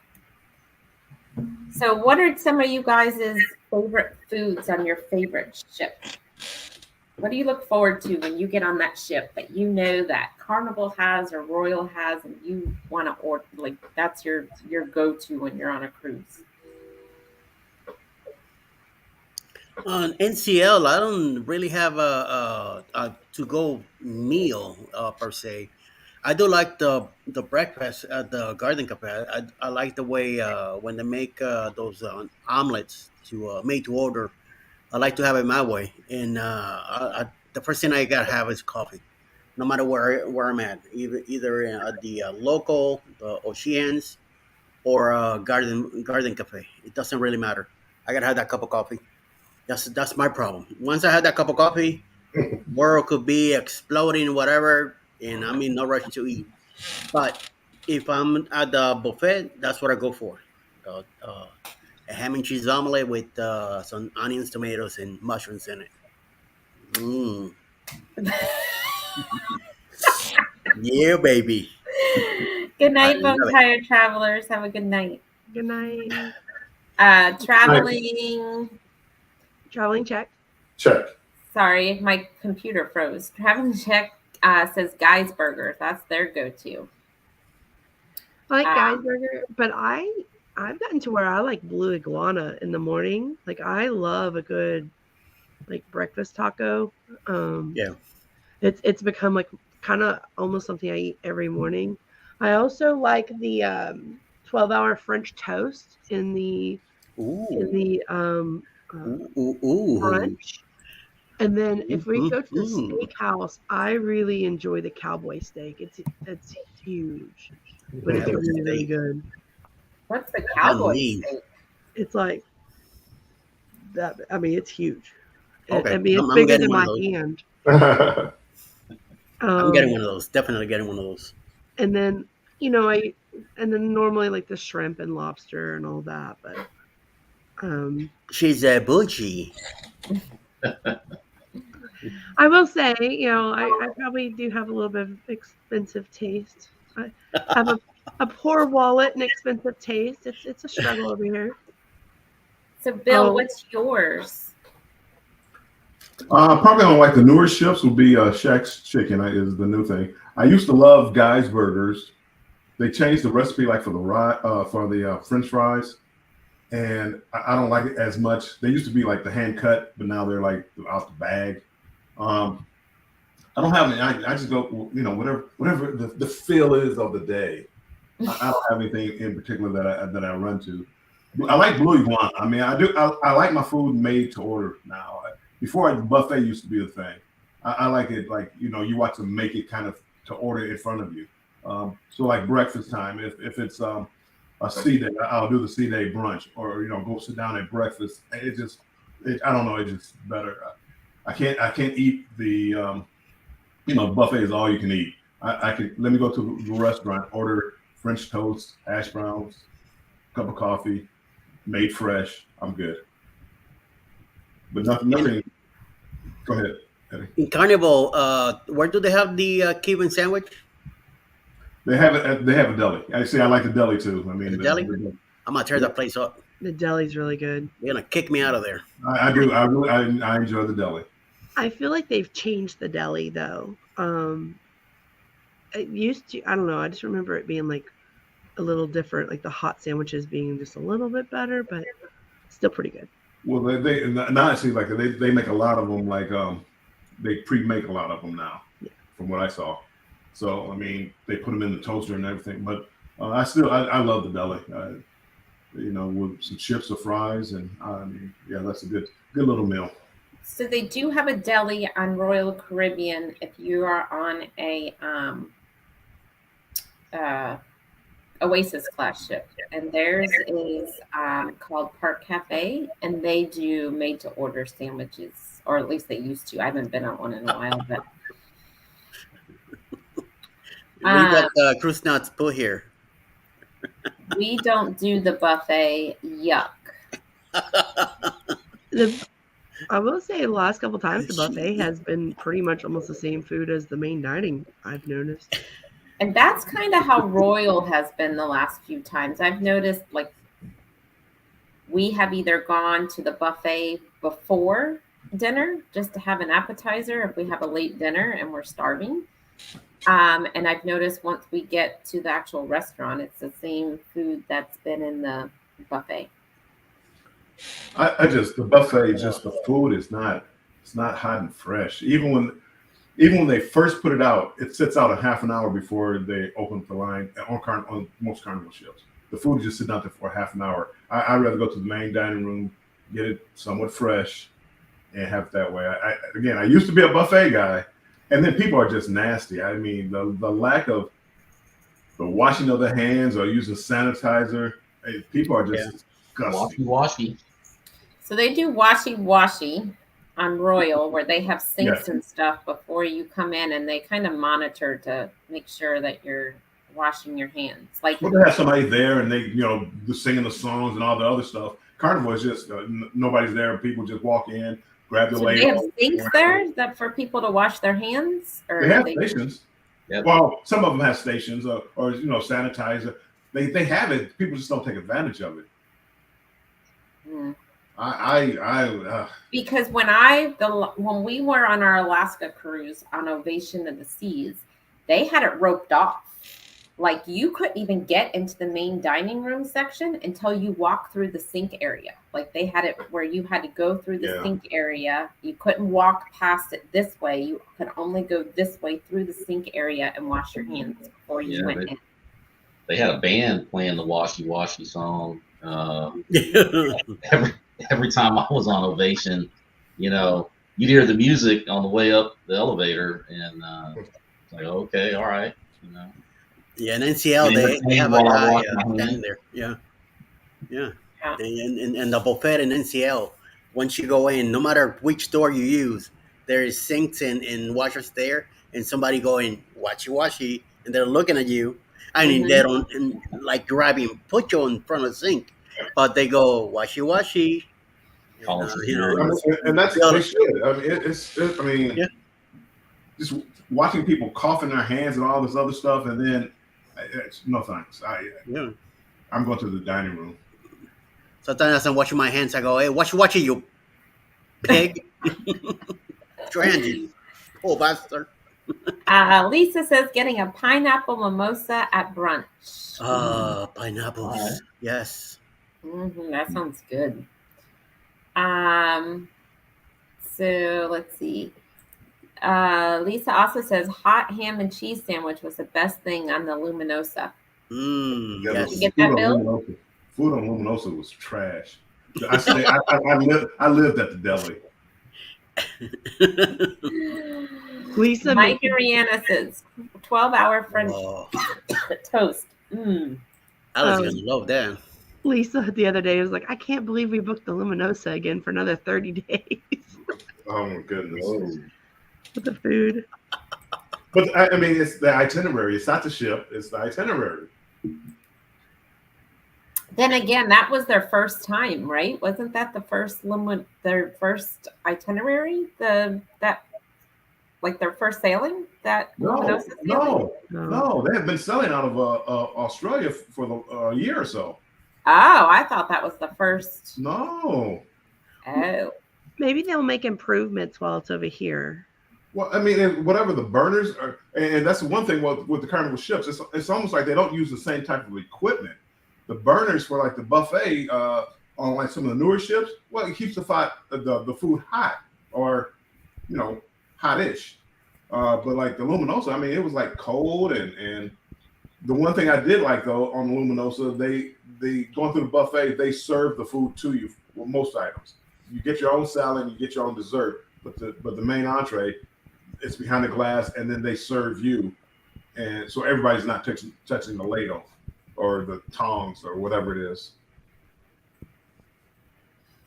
so what are some of you guys' favorite foods on your favorite ship? What do you look forward to when you get on that ship that you know that Carnival has or Royal has, and you want to order, like that's your go-to when you're on a cruise? On NCL, I don't really have a to-go meal per se. I do like the breakfast at the Garden Cafe. I like the way when they make those omelets to made to order. I like to have it my way, and the first thing I gotta have is coffee, no matter where I'm at, either at the local, the Oceans, or Garden Cafe. It doesn't really matter. I gotta have that cup of coffee. That's my problem. Once I have that cup of coffee, world could be exploding, whatever, and I'm in no rush to eat. But if I'm at the buffet, that's what I go for. Uh, uh, a ham and cheese omelet with some onions, tomatoes, and mushrooms in it. Mm. Yeah, baby. Good I night, love it. Bonfire Travelers. Have a good night. Good night. Traveling check. Sorry, my computer froze. Traveling check says Guy's Burger. That's their go-to. I like Guy's Burger, but I've gotten to where I like Blue Iguana in the morning. Like I love a good like breakfast taco. Yeah. It's become like kind of almost something I eat every morning. I also like the 12-hour French toast in the brunch. And then if we go to the steakhouse, I really enjoy the cowboy steak. It's huge, but it's really, really good. What's the cowboy steak? It's like that. I mean, it's huge. Okay. I mean, it's bigger than my hand. I'm getting one of those. Definitely getting one of those. And then normally like the shrimp and lobster and all that, but she's a bougie. I will say, I probably do have a little bit of expensive taste. I have a poor wallet and expensive taste. It's a struggle over here. So, Bill, what's yours? Probably on like the newer ships would be Shaq's Chicken is the new thing. I used to love Guy's Burgers. They changed the recipe like for the French fries, and I don't like it as much. They used to be like the hand cut, but now they're like out the bag. I don't have any. I just go, whatever the feel is of the day. I don't have anything in particular that I run to. I like Blue Iguana. I mean, I do. I like my food made to order now. Before the buffet used to be the thing. I like it like you watch them make it kind of to order in front of you. So like breakfast time, if it's a sea day, I'll do the sea day brunch, or go sit down at breakfast. I don't know, it's just better. I can't eat the buffet is all you can eat. I could let me go to the restaurant, order French toast, hash browns, cup of coffee, made fresh. I'm good. But nothing. Go ahead, Eddie. In Carnival, where do they have the Cuban sandwich? They have it. They have a deli. Actually, I like the deli too. I mean, The deli? I'm gonna tear that place up. The deli's really good. They're gonna kick me out of there. I do. I enjoy the deli. I feel like they've changed the deli though. It used to. I don't know. I just remember it being like a little different, like the hot sandwiches being just a little bit better, but still pretty good. Well, they now it seems like they make a lot of them. Like they pre-make a lot of them now, Yeah. from what I saw. So I mean, they put them in the toaster and everything. But I love the deli. With some chips or fries, and I mean, yeah, that's a good little meal. So they do have a deli on Royal Caribbean if you are on a Oasis class ship, and theirs is called Park Cafe, and they do made to order sandwiches, or at least they used to. I haven't been on one in a while, but We got cruise nuts put here. we don't do the buffet. Yuck. I will say the last couple times the buffet has been pretty much almost the same food as the main dining, I've noticed. And that's kind of how Royal has been the last few times. I've noticed, like, we have either gone to the buffet before dinner just to have an appetizer if we have a late dinner and we're starving. And I've noticed once we get to the actual restaurant, it's the same food that's been in the buffet. The buffet, just the food is it's not hot and fresh. Even when they first put it out, it sits out a half an hour before they open the line on most Carnival ships. The food is just sitting out there for a half an hour. I'd rather go to the main dining room, get it somewhat fresh, and have it that way. I used to be a buffet guy, and then people are just nasty. I mean, the lack of the washing of the hands or using sanitizer, people are just disgusting. Washy. So they do washy on Royal, where they have sinks and stuff before you come in, and they kind of monitor to make sure that you're washing your hands. Like, well, they have somebody there, and they singing the songs and all the other stuff. Carnival is just nobody's there. People just walk in, grab their they have sinks there that for people to wash their hands, or they have stations. Yep. Well, some of them have stations or sanitizer. They have it. People just don't take advantage of it. Hmm. Because when we were on our Alaska cruise on Ovation of the Seas, they had it roped off. Like, you couldn't even get into the main dining room section until you walk through the sink area. Like, they had it where you had to go through the sink area. You couldn't walk past it this way. You could only go this way through the sink area and wash your hands before you went in. They had a band playing the Washy Washy song. Every time I was on Ovation, you'd hear the music on the way up the elevator, and it's like, okay, all right, Yeah, and NCL they have a guy standing there. Yeah. And the buffet in NCL, once you go in, no matter which door you use, there is sinks and washers there, and somebody going washy, and they're looking at you. I mean, they don't like grabbing, put you in front of the sink, but they go washy. And that's they should. I mean, just watching people coughing their hands and all this other stuff, and then no thanks. I'm going to the dining room. Sometimes as I'm washing my hands, I go, "Hey, washy, you pig! Your hands, you poor bastard." Lisa says getting a pineapple mimosa at brunch. Pineapples. Yes. That sounds good. So let's see. Lisa also says hot ham and cheese sandwich was the best thing on the Luminosa. Yes. Did you get that, Bill? Food on Luminosa was trash. I lived at the deli. Lisa Mike and Rihanna says 12-hour French toast. I was gonna love that. Lisa the other day was like, I can't believe we booked the Luminosa again for another 30 days. Oh my goodness. With the food. But I mean, it's the itinerary. It's not the ship. It's the itinerary. Then again, that was their first time, right? Wasn't that their first itinerary? like their first sailing? That No, Luminosa sailing? no. They have been selling out of Australia for a year or so. Oh, I thought that was the first. No. Oh. Maybe they'll make improvements while it's over here. Well, I mean, whatever the burners are, and that's the one thing with the Carnival ships. It's almost like they don't use the same type of equipment. The burners for like the buffet on like some of the newer ships, well, it keeps the food hot or hot-ish. But like the Luminosa, I mean, it was like cold and the one thing I did like though on the Luminosa, they going through the buffet, they serve the food to you with most items. You get your own salad, you get your own dessert, but the main entree, it's behind the glass, and then they serve you, and so everybody's not touching the ladle or the tongs or whatever it is.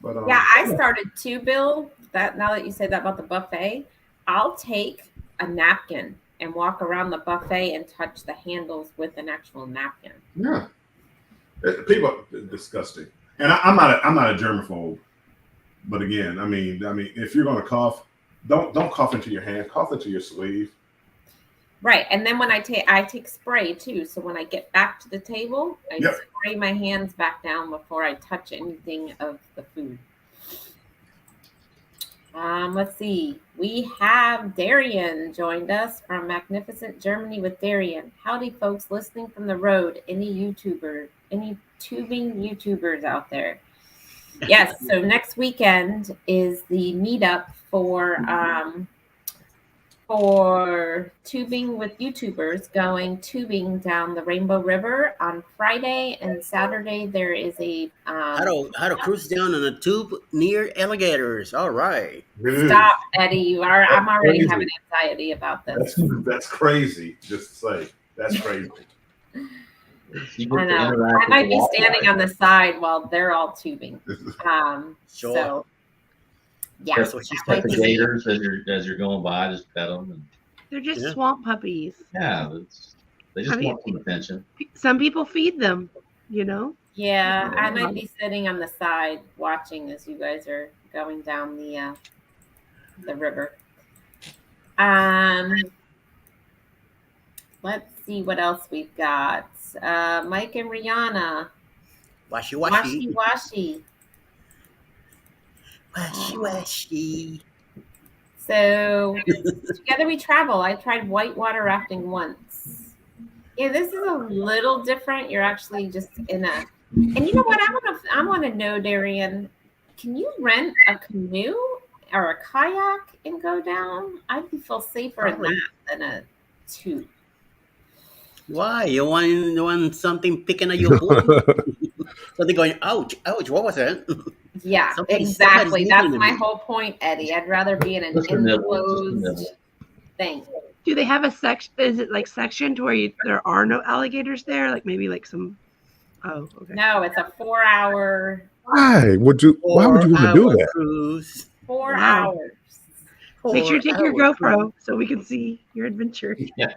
But yeah, I started to, Bill. That now that you say that about the buffet, I'll take a napkin and walk around the buffet and touch the handles with an actual napkin. Yeah, people disgusting, and I'm not a germaphobe, but again, I mean, if you're gonna cough, don't cough into your hand, cough into your sleeve. Right, and then when I take spray too, so when I get back to the table, I spray my hands back down before I touch anything of the food. Let's see. We have Darian joined us from Magnificent Germany with Darian. Howdy, folks listening from the road. Any tubing YouTubers out there? Yes. So next weekend is the meetup for tubing with YouTubers, going tubing down the Rainbow River on Friday, and Saturday there is a how to cruise down on a tube near alligators. All right. Stop, Eddie. I'm already having anxiety about this. That's crazy. Just to say, that's crazy. I know. I might be standing on the side while they're all tubing. Sure. So, yeah. That's what she's pet the gators as you're going by. Just pet them. And, they're just swamp puppies. Yeah, they just want some attention. Some people feed them, you know. Yeah, I might be sitting on the side watching as you guys are going down the river. Let's see what else we've got. Mike and Rihanna. Washi. Washi. Washi. So together we travel. I tried whitewater rafting once. Yeah, this is a little different. You're actually just in a, and you know what? I want to know, Darian, can you rent a canoe or a kayak and go down? I'd feel safer in that than a tube. Why? You want something picking at your butt? Something going, ouch, what was that? Yeah, exactly. That's my whole point, Eddie. I'd rather be in an enclosed thing. Do they have a section? Is it like sectioned where there are no alligators there? Like maybe like some. Oh, okay. No, it's a 4-hour. Why would you want to do that? Cruise. 4 hours. Make sure you take your GoPro so we can see your adventure. Yeah.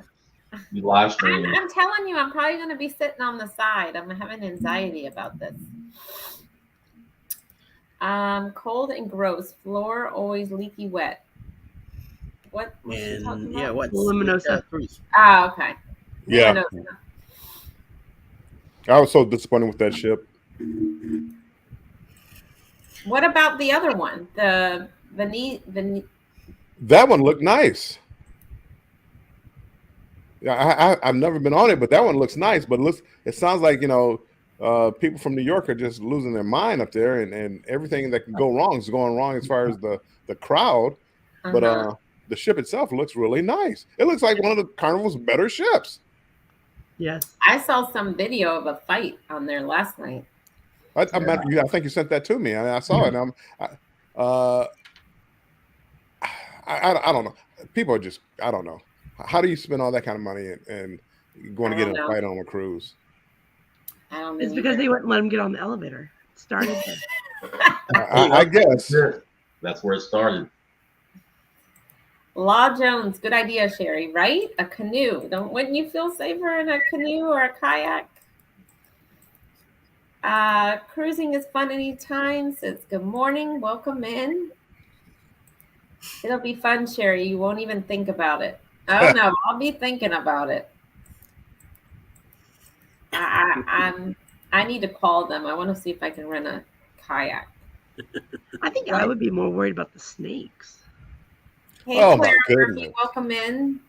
You live stream. I'm telling you, I'm probably going to be sitting on the side. I'm having anxiety about this. Cold and gross. Floor always leaky wet. What? And yeah, what's Luminosa cruise? Oh, okay. Yeah. Luminosa. I was so disappointed with that ship. What about the other one? The That one looked nice. Yeah, I've never been on it, but that one looks nice. But it sounds like people from New York are just losing their mind up there, and everything that can go wrong is going wrong as far as the crowd. Uh-huh. But the ship itself looks really nice. It looks like one of the Carnival's better ships. Yes. I saw some video of a fight on there last night. I think you sent that to me. I saw it. I don't know. People are just, I don't know. How do you spend all that kind of money and going to get in a fight on a cruise? I don't know. It's because they wouldn't let them get on the elevator. It started there. I guess. That's where it started. Law Jones, good idea, Sherry, right? A canoe. Wouldn't you feel safer in a canoe or a kayak? Cruising is fun anytime. Says good morning. Welcome in. It'll be fun, Sherry. You won't even think about it. Oh no, I'll be thinking about it. I need to call them. I want to see if I can rent a kayak. I think What? I would be more worried about the snakes. Hey, Oh, Claire my Murphy, goodness. welcome in.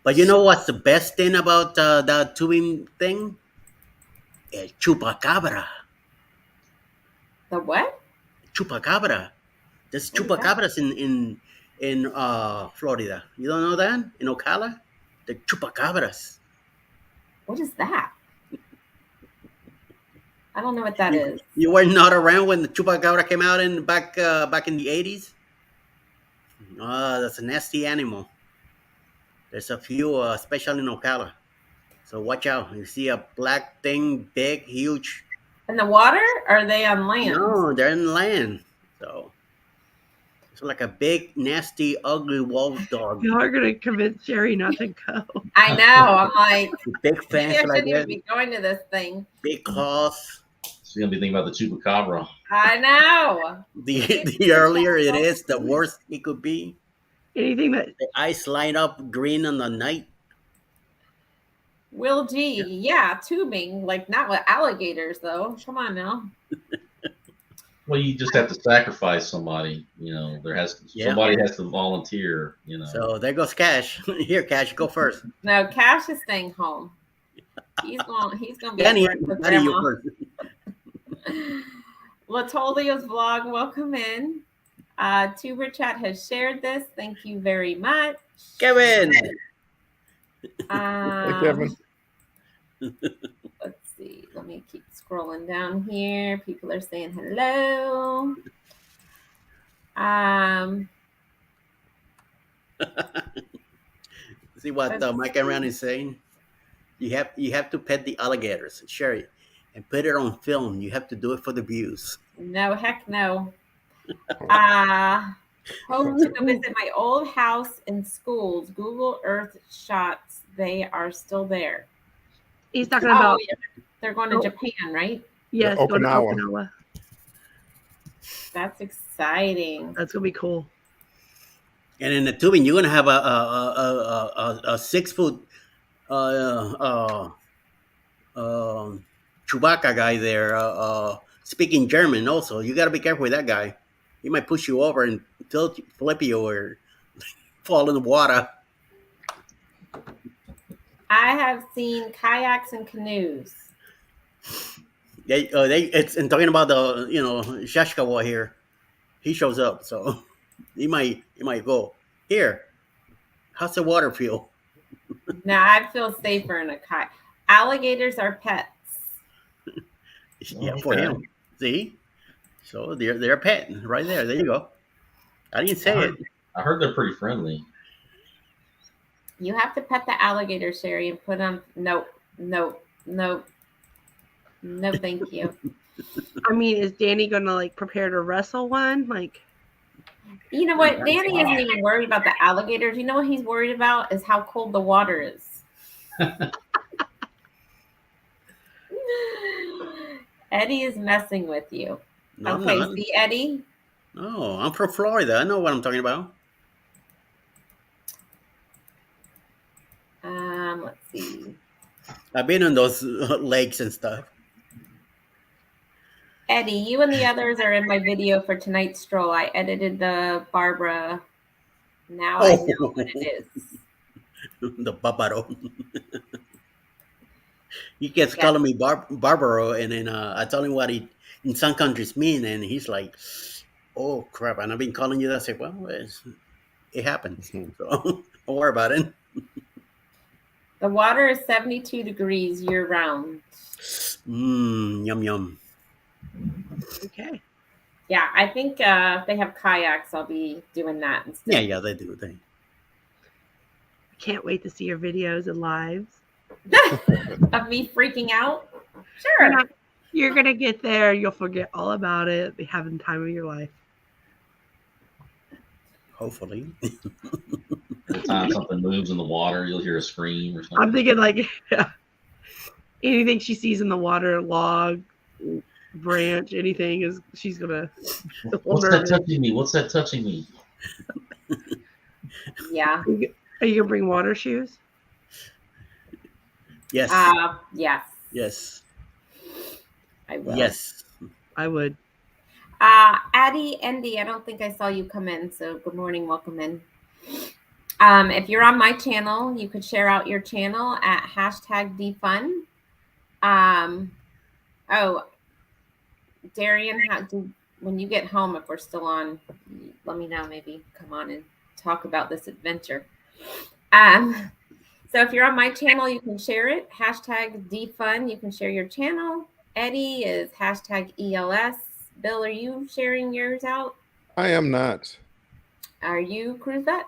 But you know what's the best thing about the tubing thing? El chupacabra. The what? Chupacabra. There's What is that? chupacabras in Florida. You don't know that? In Ocala? The chupacabras. What is that? I don't know what that is. You were not around when the chupacabra came out back in the 80s? That's a nasty animal. There's a few, especially in Ocala. So watch out. You see a black thing, big, huge. In the water? Or are they on land? No, they're in land. So it's like a big, nasty, ugly wolf dog. You are gonna convince Sherry not to go. I know. I'm like, Big maybe I fence like shouldn't even that. be going to this thing. Big claws. She's gonna be thinking about the chupacabra. I know. The earlier it is, the worse it could be. Anything that The eyes light up green on the night. Will G, yeah, tubing, like not with alligators though. Come on now. Well, you just have to sacrifice somebody. Somebody has to volunteer. So there goes Cash. Here, Cash, go first. No, Cash is staying home. He's going to be Danny, at work with Danny, you grandma. first. Latolia's vlog, welcome in. Tuber Chat has shared this. Thank you very much. Kevin. Hey, Kevin. Let's see. Let me keep scrolling down here. People are saying hello. See what Mike and Rand is saying? You have to pet the alligators, Sherry, and put it on film. You have to do it for the views. No, heck no. Home to go visit my old house and schools. Google Earth shots. They are still there. he's talking about. Yeah. They're going to Japan, right? Yes, Yeah, going to Okinawa. Okinawa. That's exciting. That's gonna be cool. And in the tubing, you're gonna have a 6 foot Chewbacca guy there speaking German. Also, you got to be careful with that guy. He might push you over and flip you or fall in the water. I have seen kayaks and canoes. It's and talking about the Shashkawa here. He shows up, so he might go here. How's the water feel? Now I feel safer in a kayak. Alligators are pets. Yeah, for Okay. him. See, so they're a pet right there. There you go. I didn't say it. I heard they're pretty friendly. You have to pet the alligator, Sherry, and put on. No, thank you. I mean, is Danny gonna like prepare to wrestle one? Like, You know what? Danny isn't even worried about the alligators. You know what he's worried about is how cold the water is. Eddie is messing with you. No, I'm Okay, not. see, Eddie? No, I'm from Florida. I know what I'm talking about. Let's see. I've been on those lakes and stuff. Eddie, you and the others are in my video for tonight's stroll. I edited the Barbara. Now I know what it is. The Barbaro. He keeps calling me Barbaro, and then I told him what he in some countries mean, and he's like, "Oh crap!" And I've been calling you that. I say, "Well, it happens, so don't worry about it." The water is 72 degrees year round. Yum yum. okay. Yeah, I think if they have kayaks, I'll be doing that instead. Yeah, they do. They. Can't wait to see your videos and lives. Of me freaking out? You're, Sure. not, you're gonna get there. You'll forget all about it. Be having the time of your life. Hopefully. Every time something moves in the water, you'll hear a scream or something. I'm thinking like anything she sees in the water, log, branch, anything is she's gonna feel What's that nervous. touching me? What's that touching me? Yeah. Are you gonna bring water shoes? Yes. Yes. Yes. I will. Yes. I would. Addie, Andy, I don't think I saw you come in. So good morning. Welcome in. If you're on my channel, you could share out your channel at #defun. Oh, Darian, when you get home, if we're still on, let me know. Maybe come on and talk about this adventure. So if you're on my channel, you can share it. #defun. You can share your channel. Eddie is #ELS. Bill, are you sharing yours out? I am not. Are you, Cruise Vet?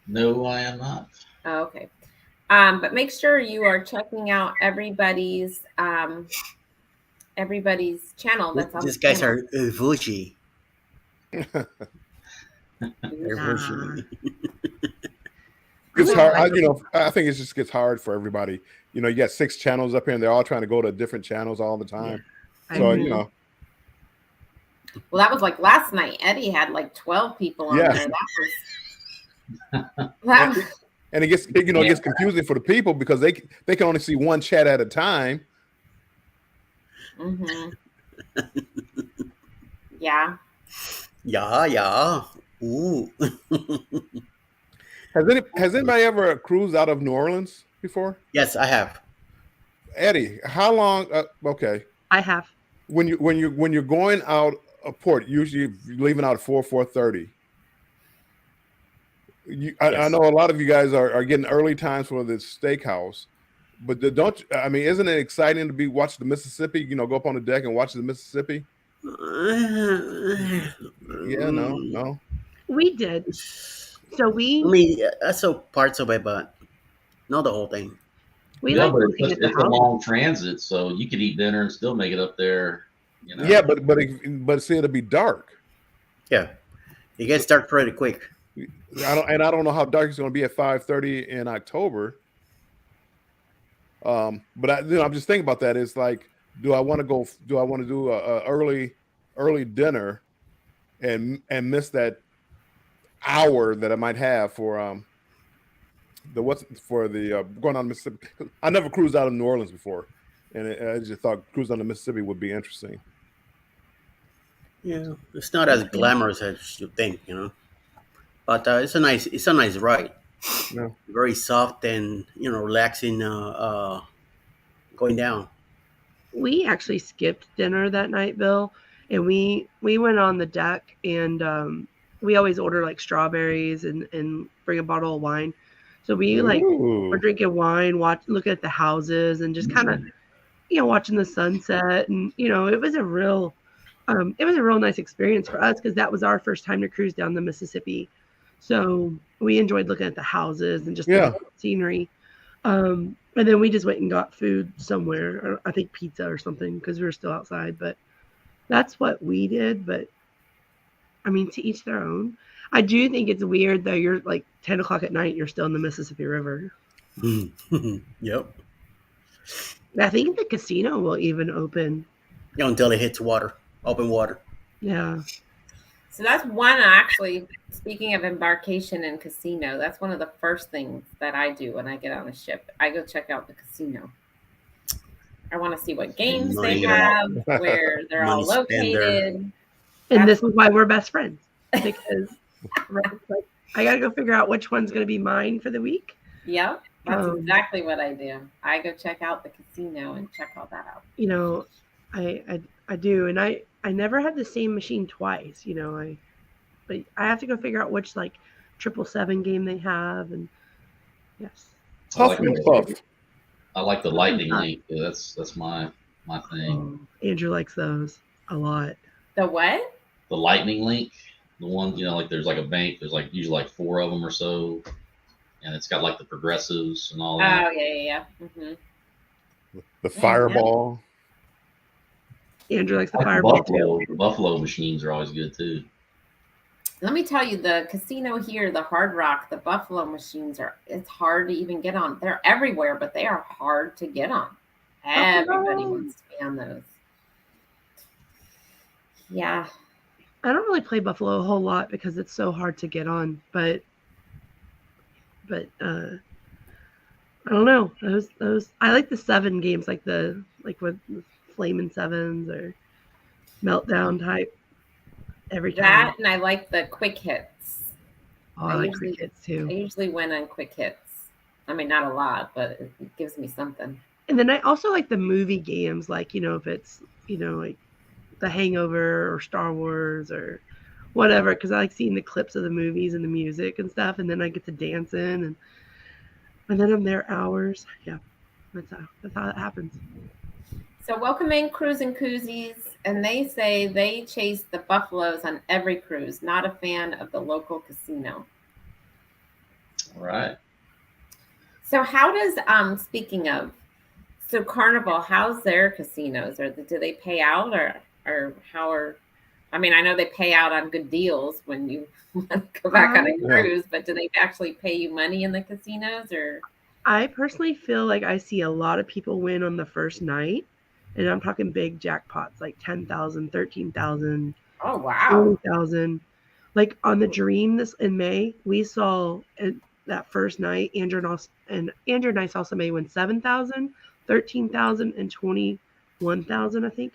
No, I am not. Oh, okay. But make sure you are checking out everybody's channel that's on These the guys channel. are bougie. They're Nah. bougie. It's Yeah, hard. like- I think it just gets hard for everybody. You got 6 channels up here, and they're all trying to go to different channels all the time. I So agree. Well, that was like last night. Eddie had like 12 people on Yeah. there. That was And it gets it gets confusing for the people because they can only see one chat at a time. Mm-hmm. Yeah. Yeah. Ooh. Has anybody ever cruised out of New Orleans before? Yes, I have. Eddie, how long? Okay, I have. when you're going out a port, usually you're leaving out at 4:30. I Yes. know a lot of you guys are getting early times for the steakhouse, but isn't it exciting to watch the Mississippi? Go up on the deck and watch the Mississippi. Yeah, no. We did. So I mean, I saw parts of it, but not the whole thing. we Yeah, like but looking at the it's a houses. long transit, so you could eat dinner and still make it up there. Yeah, but see, it'll be dark. Yeah, it gets dark pretty quick. I don't know how dark it's going to be at 5:30 in October. But I'm just thinking about that. It's like, do I want to do a early dinner and miss that hour that I might have for going on Mississippi? I never cruised out of New Orleans before, and I just thought cruising on the Mississippi would be interesting. Yeah, it's not as glamorous as you think, but it's a nice ride. Yeah. Very soft and relaxing. Going down. We actually skipped dinner that night, Bill, and we went on the deck, and we always order like strawberries and bring a bottle of wine. So we we're drinking wine, looking at the houses, and just kind of watching the sunset, and it was a real nice experience for us because that was our first time to cruise down the Mississippi. So we enjoyed looking at the houses and just the scenery. And then we just went and got food somewhere, I think pizza or something, because we were still outside. But that's what we did. But I mean, to each their own. I do think it's weird though. You're like 10 o'clock at night. You're still in the Mississippi River. Yep. I think the casino will even open. Yeah, until it hits open water. Yeah. So that's one, actually, speaking of embarkation and casino, that's one of the first things that I do when I get on a ship. I go check out the casino. I want to see what games they have, where they're all located. And this is why we're best friends, because I got to go figure out which one's going to be mine for the week. Yep. That's exactly what I do. I go check out the casino and check all that out. I do, and I never have the same machine twice. But I have to go figure out which 777 game they have, and yes. Puff. I like the lightning link. That's my thing. Andrew likes those a lot. The what? The lightning link, the one there's like a bank. There's usually 4 of them or so, and it's got the progressives and all that. Oh yeah. Mm-hmm. The Fireball. Andrew likes the Fireball too. The Buffalo machines are always good too. Let me tell you, the casino here, the Hard Rock, the Buffalo machines it's hard to even get on. They're everywhere, but they are hard to get on. Everybody wants to be on those. Yeah. I don't really play Buffalo a whole lot because it's so hard to get on, but I don't know. Those I like the 7 games, like with Flamin' Sevens or Meltdown type every time. That, and I like the quick hits. Oh, I like quick hits I too. usually win on quick hits. I mean, not a lot, but it gives me something. And then I also like the movie games, like, if it's, like The Hangover or Star Wars or whatever, because I like seeing the clips of the movies and the music and stuff, and then I get to dance in, and then I'm there hours. Yeah, that's how it happens. So welcome in Cruise and Koozies, and they say they chase the buffaloes on every cruise. Not a fan of the local casino. All right. So how does speaking of, so Carnival, how's their casinos? Or do they pay out, or how are? I mean, I know they pay out on good deals when you go back on a cruise, but do they actually pay you money in the casinos, or? I personally feel like I see a lot of people win on the first night, and I'm talking big jackpots, like 10,000, 13,000. Oh wow! 20,000. Like on the Dream this in May, we saw that first night, Andrew and I saw somebody win 7,000, 13,000, and 21,000, I think,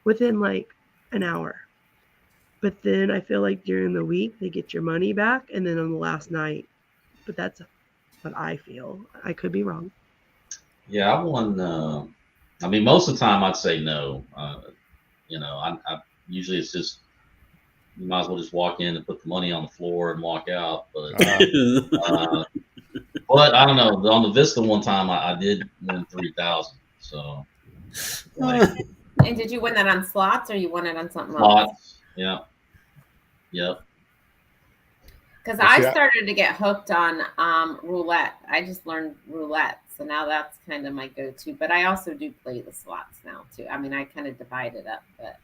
within like an hour. But then I feel like during the week they get your money back, and then on the last night. But that's what I feel. I could be wrong. Yeah, I won. I mean, most of the time I'd say no. I usually it's just you might as well just walk in and put the money on the floor and walk out. But but I don't know. On the Vista one time I did win 3,000. So like, and did you win that on slots or you won it on something slots? else? Yeah. Yep. Because I started to get hooked on roulette. I just learned roulette, so now that's kind of my go-to. But I also do play the slots now too. I mean, I kind of divide it up, but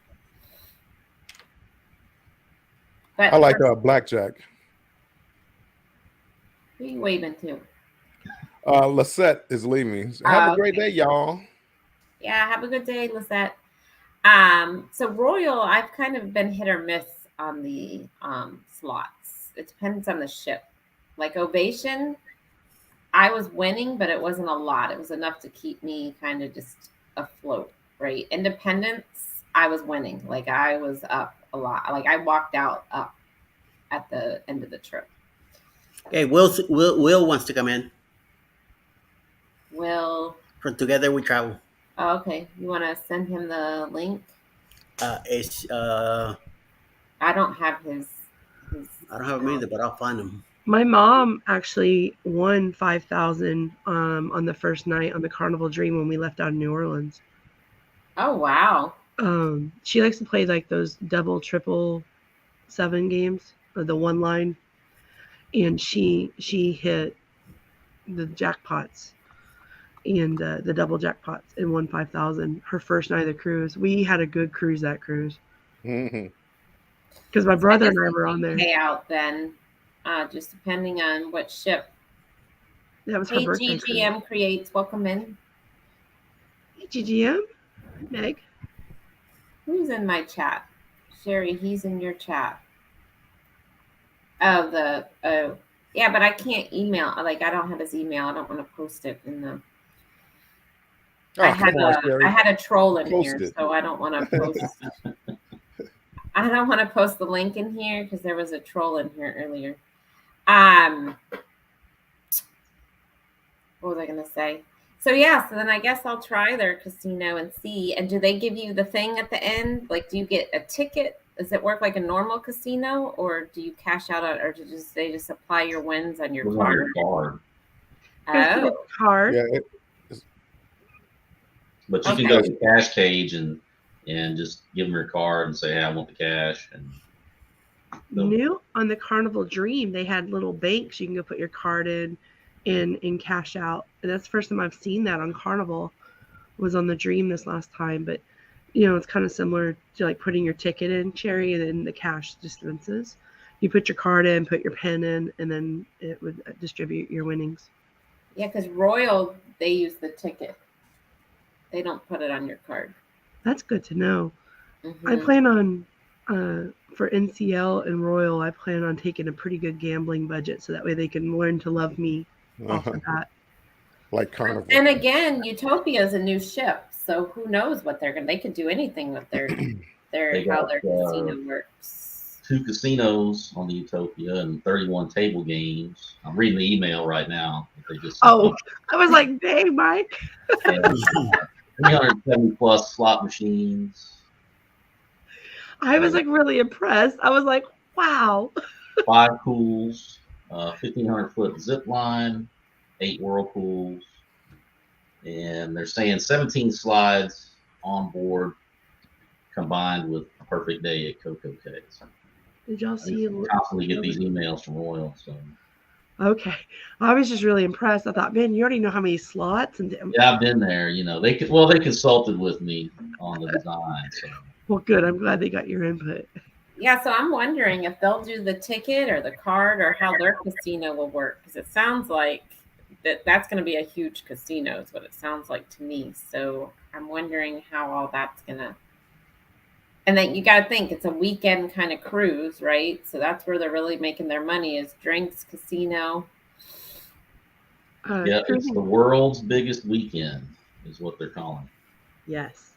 I like blackjack. Who are you waving to? Lisette is leaving. Have a great day, y'all. Yeah, have a good day, Lisette. So Royal, I've kind of been hit or miss on the slots. It depends on the ship. Like Ovation, I was winning, but it wasn't a lot. It was enough to keep me kind of just afloat, right? Independence, I was winning. Like I was up a lot. Like I walked out up at the end of the trip. Okay, Will wants to come in. Will. From Together We Travel. Oh, okay. You want to send him the link? I don't have his. I don't have him either, but I'll find him. My mom actually won 5,000 on the first night on the Carnival Dream when we left out of New Orleans. Oh wow! She likes to play like those double, triple, 7 games or the one line, and she hit the jackpots and the double jackpots and won 5,000 her first night of the cruise. We had a good cruise that cruise because my brother and I were on there. Pay out then. Just depending on what ship. That was her birthday. GGM creates. Welcome in. Hey, GGM. Meg. Who's in my chat? Sherry, he's in your chat. Oh, yeah, but I can't email. Like, I don't have his email. I don't want to post it in the. I had a troll in here, so I don't want to post. I don't want to post the link in here because there was a troll in here earlier. What was I going to say? So yeah, so then I guess I'll try their casino and see. And do they give you the thing at the end? Like, do you get a ticket? Does it work like a normal casino, or do you cash out on, or they just apply your wins on your card? Oh, card. Yeah, but you can go to the cash cage and just give them your card and say, "Hey, I want the cash." And new on the Carnival Dream, they had little banks you can go put your card in and cash out. And that's the first time I've seen that on Carnival. Was on the Dream this last time, but it's kind of similar to like putting your ticket in, Cherry, and then the cash dispenses. You put your card in, put your pen in, and then it would distribute your winnings. Yeah, because Royal, they use the ticket. They don't put it on your card. That's good to know. I plan on for NCL and Royal, I plan on taking a pretty good gambling budget so that way they can learn to love me off the bat. Like Carnival. And again, Utopia is a new ship, so who knows what they could do anything with their how their casino works. 2 casinos on the Utopia and 31 table games. I'm reading the email right now. They just I was like, dang, Mike. 370 plus slot machines. I was like really impressed. I was like, wow. 5 pools, 1,500-foot zip line, 8 whirlpools, and they're saying 17 slides on board, combined with a perfect day at Coco Cay's. Did y'all see? I constantly get these emails from Royal. So okay, I was just really impressed. I thought, man, you already know how many slots and. Yeah, I've been there. They consulted with me on the design. So. Well, good. I'm glad they got your input. Yeah, so I'm wondering if they'll do the ticket or the card or how their casino will work, because it sounds like that's going to be a huge casino is what it sounds like to me. So I'm wondering how all that's going to. And then you got to think it's a weekend kind of cruise, right? So that's where they're really making their money is drinks, casino. Yeah, it's the world's biggest weekend is what they're calling. Yes.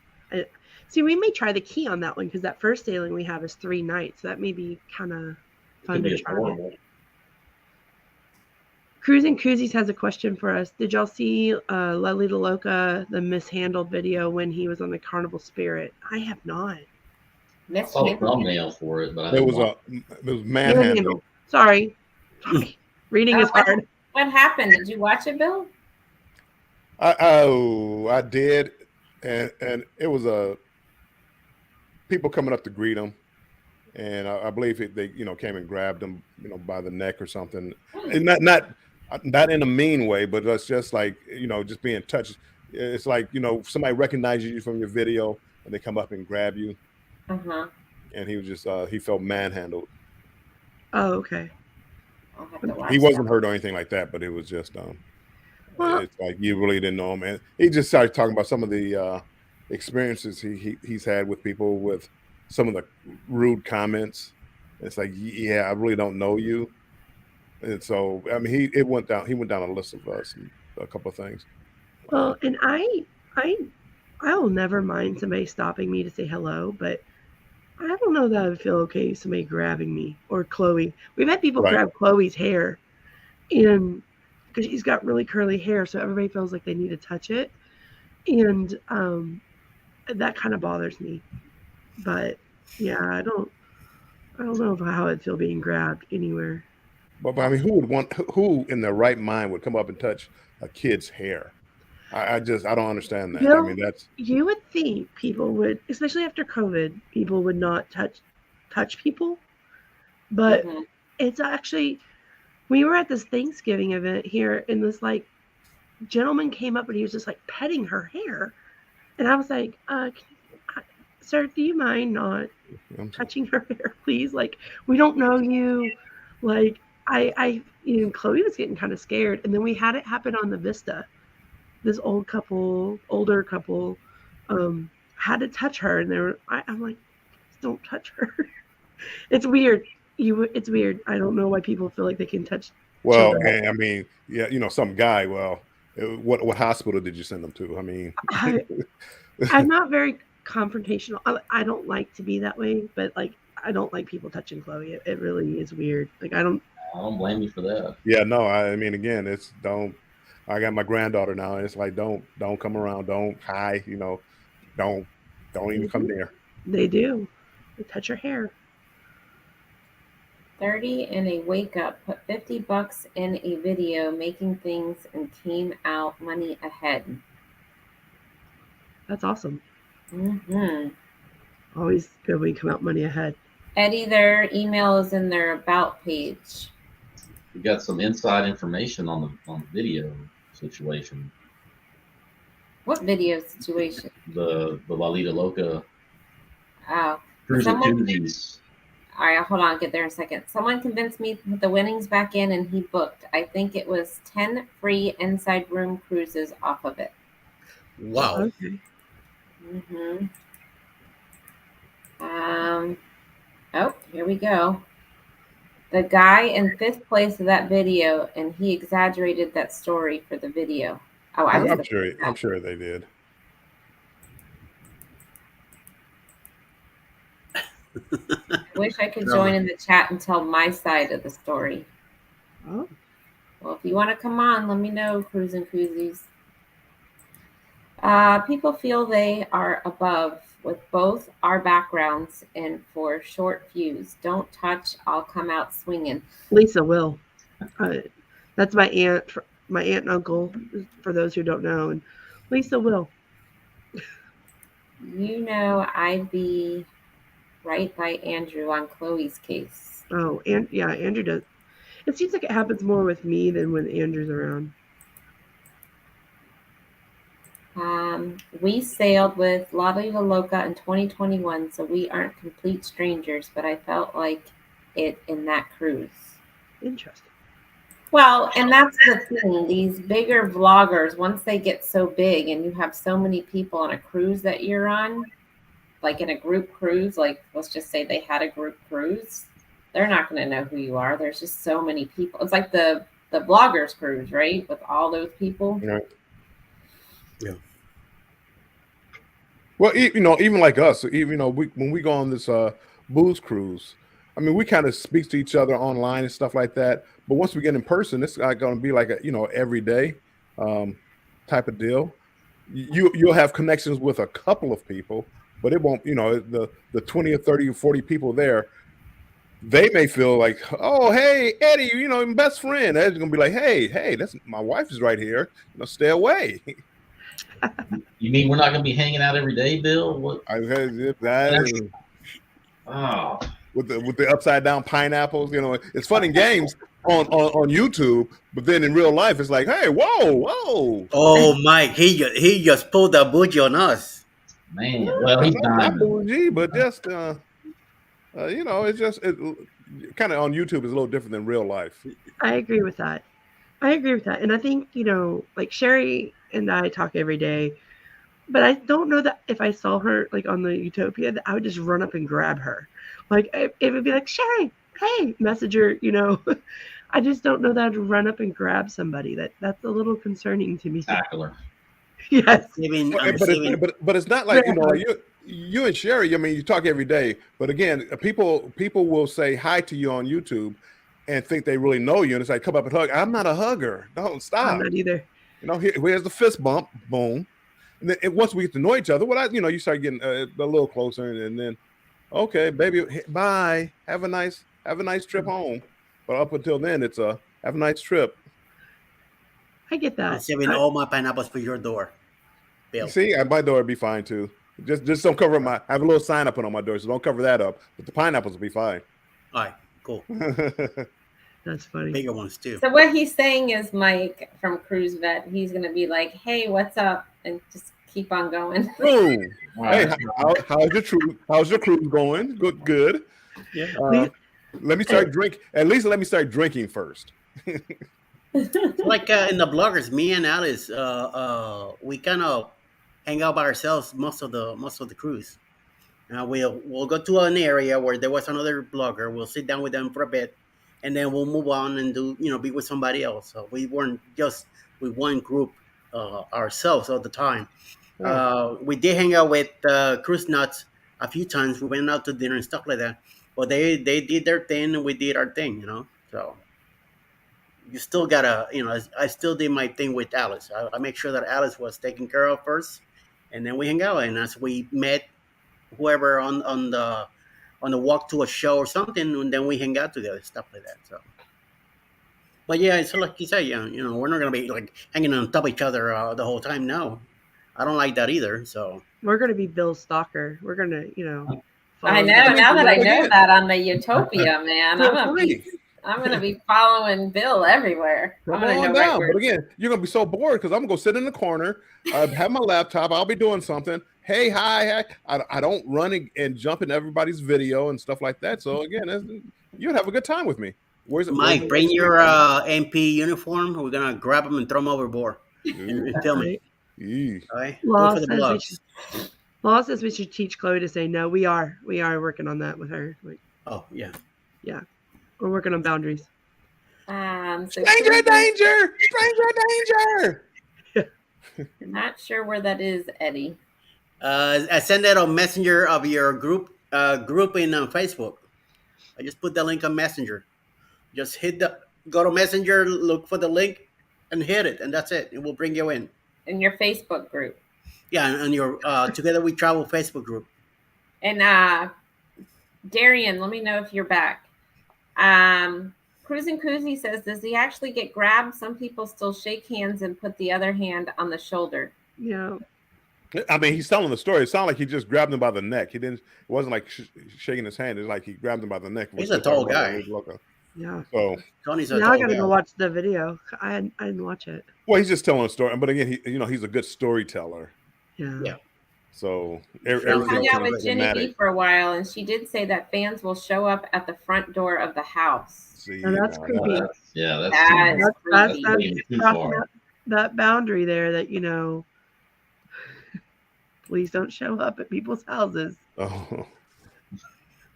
See, we may try the key on that one because that first sailing we have is 3 nights. So that may be kind of fun to try. Cruising Koozies has a question for us. Did y'all see Ludley the Loca, the mishandled video when he was on the Carnival Spirit? I have not. I saw a thumbnail for it, but it was manhandled. Sorry. Reading is hard. What happened? Did you watch it, Bill? I did, and it was people coming up to greet him, and I believe they came and grabbed him by the neck or something, and not in a mean way, but it's just like just being touched. It's like somebody recognizes you from your video and they come up and grab you. And he was just he felt manhandled. Oh, okay. He wasn't hurt or anything like that, but it was just it's like you really didn't know him, and he just started talking about some of the experiences he's had with people with some of the rude comments. It's like, yeah, I really don't know you, and so I mean he went down a list of a couple of things. Well, and I will never mind somebody stopping me to say hello, but I don't know that I would feel okay with somebody grabbing me or Chloe. We've had people grab Chloe's hair, and because she's got really curly hair, so everybody feels like they need to touch it, and that kind of bothers me. But yeah, I don't know how I'd feel being grabbed anywhere. But I mean, who in their right mind would come up and touch a kid's hair? I don't understand that. I mean, you would think people would, especially after COVID, people would not touch people. But it's actually, we were at this Thanksgiving event here, and this gentleman came up and he was just petting her hair, and I was like, "Sir, do you mind not touching her hair, please? We don't know you." Chloe was getting kind of scared, and then we had it happen on the Vista. This older couple, had to touch her, and I'm like, don't touch her. It's weird. It's weird. I don't know why people feel like they can touch. Well, I mean, yeah, some guy. Well, what hospital did you send them to? I mean, I'm not very confrontational. I don't like to be that way, but I don't like people touching Chloe. It really is weird. I don't blame you for that. Yeah, no, I mean, again, I got my granddaughter now, and it's like, don't come around, don't hi, don't even come near. They do. They touch your hair. 30 in a wake up, put $50 in a video making things and came out money ahead. That's awesome. Always good when you come out money ahead. Eddie, their email is in their about page. We got some inside information on the video situation. What video situation? The Lalita Loca. Oh. Cruising Koozies. All right, hold on. I'll get there in a second. Someone convinced me to put the winnings back in, and he booked. I think it was 10 free inside room cruises off of it. Wow. Okay. Oh, here we go. The guy in 5th place of that video, and he exaggerated that story for the video. Oh, I was I'm the sure. first I'm guy. sure they did. Wish I could Drama. join in the chat and tell my side of the story. Oh, Well, if you want to come on, let me know, Cruise and Koozies. People feel they are above with both our backgrounds and for short fuse. Don't touch, I'll come out swinging. Lisa will. That's my aunt. My aunt and uncle, for those who don't know, and Lisa will. You know, I'd be right by Andrew on Chloe's case. Oh, and yeah, Andrew does. It seems like it happens more with me than when Andrew's around. We sailed with La Viva Loca in 2021, so we aren't complete strangers, but I felt like it in that cruise. Interesting. Well, and that's the thing. These bigger vloggers, once they get so big and you have so many people on a cruise that you're on, like in a group cruise, like let's just say they had a group cruise, they're not going to know who you are. There's just so many people. It's like the bloggers cruise, right? With all those people. Right. Yeah. Well, even like us, even when we go on this booze cruise, I mean, we kind of speak to each other online and stuff like that. But once we get in person, it's going to be like a everyday type of deal. You'll have connections with a couple of people, but it won't. The 20 or 30 or 40 people there, they may feel like, oh, hey, Eddie, my best friend. Eddie's gonna be like, hey, that's my wife is right here. Stay away. You mean we're not going to be hanging out every day, Bill? What? That Oh, with the upside down pineapples. It's fun in games on YouTube, but then in real life, it's like, hey, whoa. Oh, Mike, he just pulled a bougie on us. man. Well, he's Not diamond. bougie, but just it's just kind of on YouTube is a little different than real life. I agree with that. And I think, like Sherry and I talk every day, but I don't know that if I saw her like on the Utopia, that I would just run up and grab her. Like it would be like, Sherry, hey, messenger, I just don't know that I'd run up and grab somebody. That's a little concerning to me. Spectacular. Yes. But it's not like, you and Sherry, I mean, you talk every day, but again, people will say hi to you on YouTube and think they really know you, and it's like, come up and hug. I'm not a hugger. Don't stop. I'm not either. Here's the fist bump, boom. And then once we get to know each other, you start getting a little closer, and then, okay, baby, bye. Have a nice trip home. But up until then, it's have a nice trip. I get I'm that. saving all my pineapples for your door, Bill. See, my door would be fine too. Just don't cover I have a little sign up on my door, so don't cover that up. But the pineapples will be fine. All right, cool. That's funny. Bigger ones too. So what he's saying is, Mike from Cruise Vet, he's going to be like, hey, what's up? And just keep on going. Boom. Hey, Right. how's your cruise going? Good. Yeah. Let me start drink. At least let me start drinking first. Like in the bloggers, me and Alice, we kind of hang out by ourselves most of the cruise. We'll go to an area where there was another blogger. We'll sit down with them for a bit, and then we'll move on and be with somebody else. So we weren't just with one group ourselves all the time. We did hang out with cruise nuts a few times. We went out to dinner and stuff like that. But they did their thing and we did our thing, So you still gotta, I still did my thing with Alice. I make sure that Alice was taken care of first, and then we hang out. And as we met whoever on the walk to a show or something, and then we hang out together, stuff like that. So, but yeah, it's like you say, we're not gonna be like hanging on top of each other the whole time. No, I don't like that either. So We're gonna be Bill's stalker. We're gonna, I know. Now that I know that on the Utopia, man, I'm gonna be following Bill everywhere. Come I'm gonna on know right down. where. But again, you're gonna be so bored because I'm gonna go sit in the corner, have my laptop. I'll be doing something. Hey, hi. I don't run and jump in everybody's video and stuff like that. So again, you'd have a good time with me. Mike, bring your MP uniform. We're gonna grab them and throw them overboard and film it. All right. Do it for the blogs. Law says we should teach Chloe to say no. We are working on that with her. Oh yeah. Yeah, we're working on boundaries. So Stranger Cruzen- danger! Stranger danger! not sure where that is, Eddie. I send that on Messenger of your group in Facebook. I just put the link on Messenger. Just go to Messenger, look for the link, and hit it, and that's it. It will bring you in. In your Facebook group. Yeah, and your Together We Travel Facebook group. And Darian, let me know if you're back. Cruising Koozie says, does he actually get grabbed? Some people still shake hands and put the other hand on the shoulder. Yeah. I mean, he's telling the story. It sounded like he just grabbed him by the neck. He didn't. It wasn't like shaking his hand. It's like he grabbed him by the neck. He's a tall guy. Yeah. So Tony's a now I tall gotta guy. go watch the video. I didn't watch it. well, he's just telling a story. But again, he's a good storyteller. Yeah. Yeah. So I everything hung out is with Jenny B dramatic. for a while, and she did say that fans will show up at the front door of the house. See, Oh, that's now, creepy. That's That is That's creepy. taking too crossing far. that boundary there. That please don't show up at people's houses. Oh,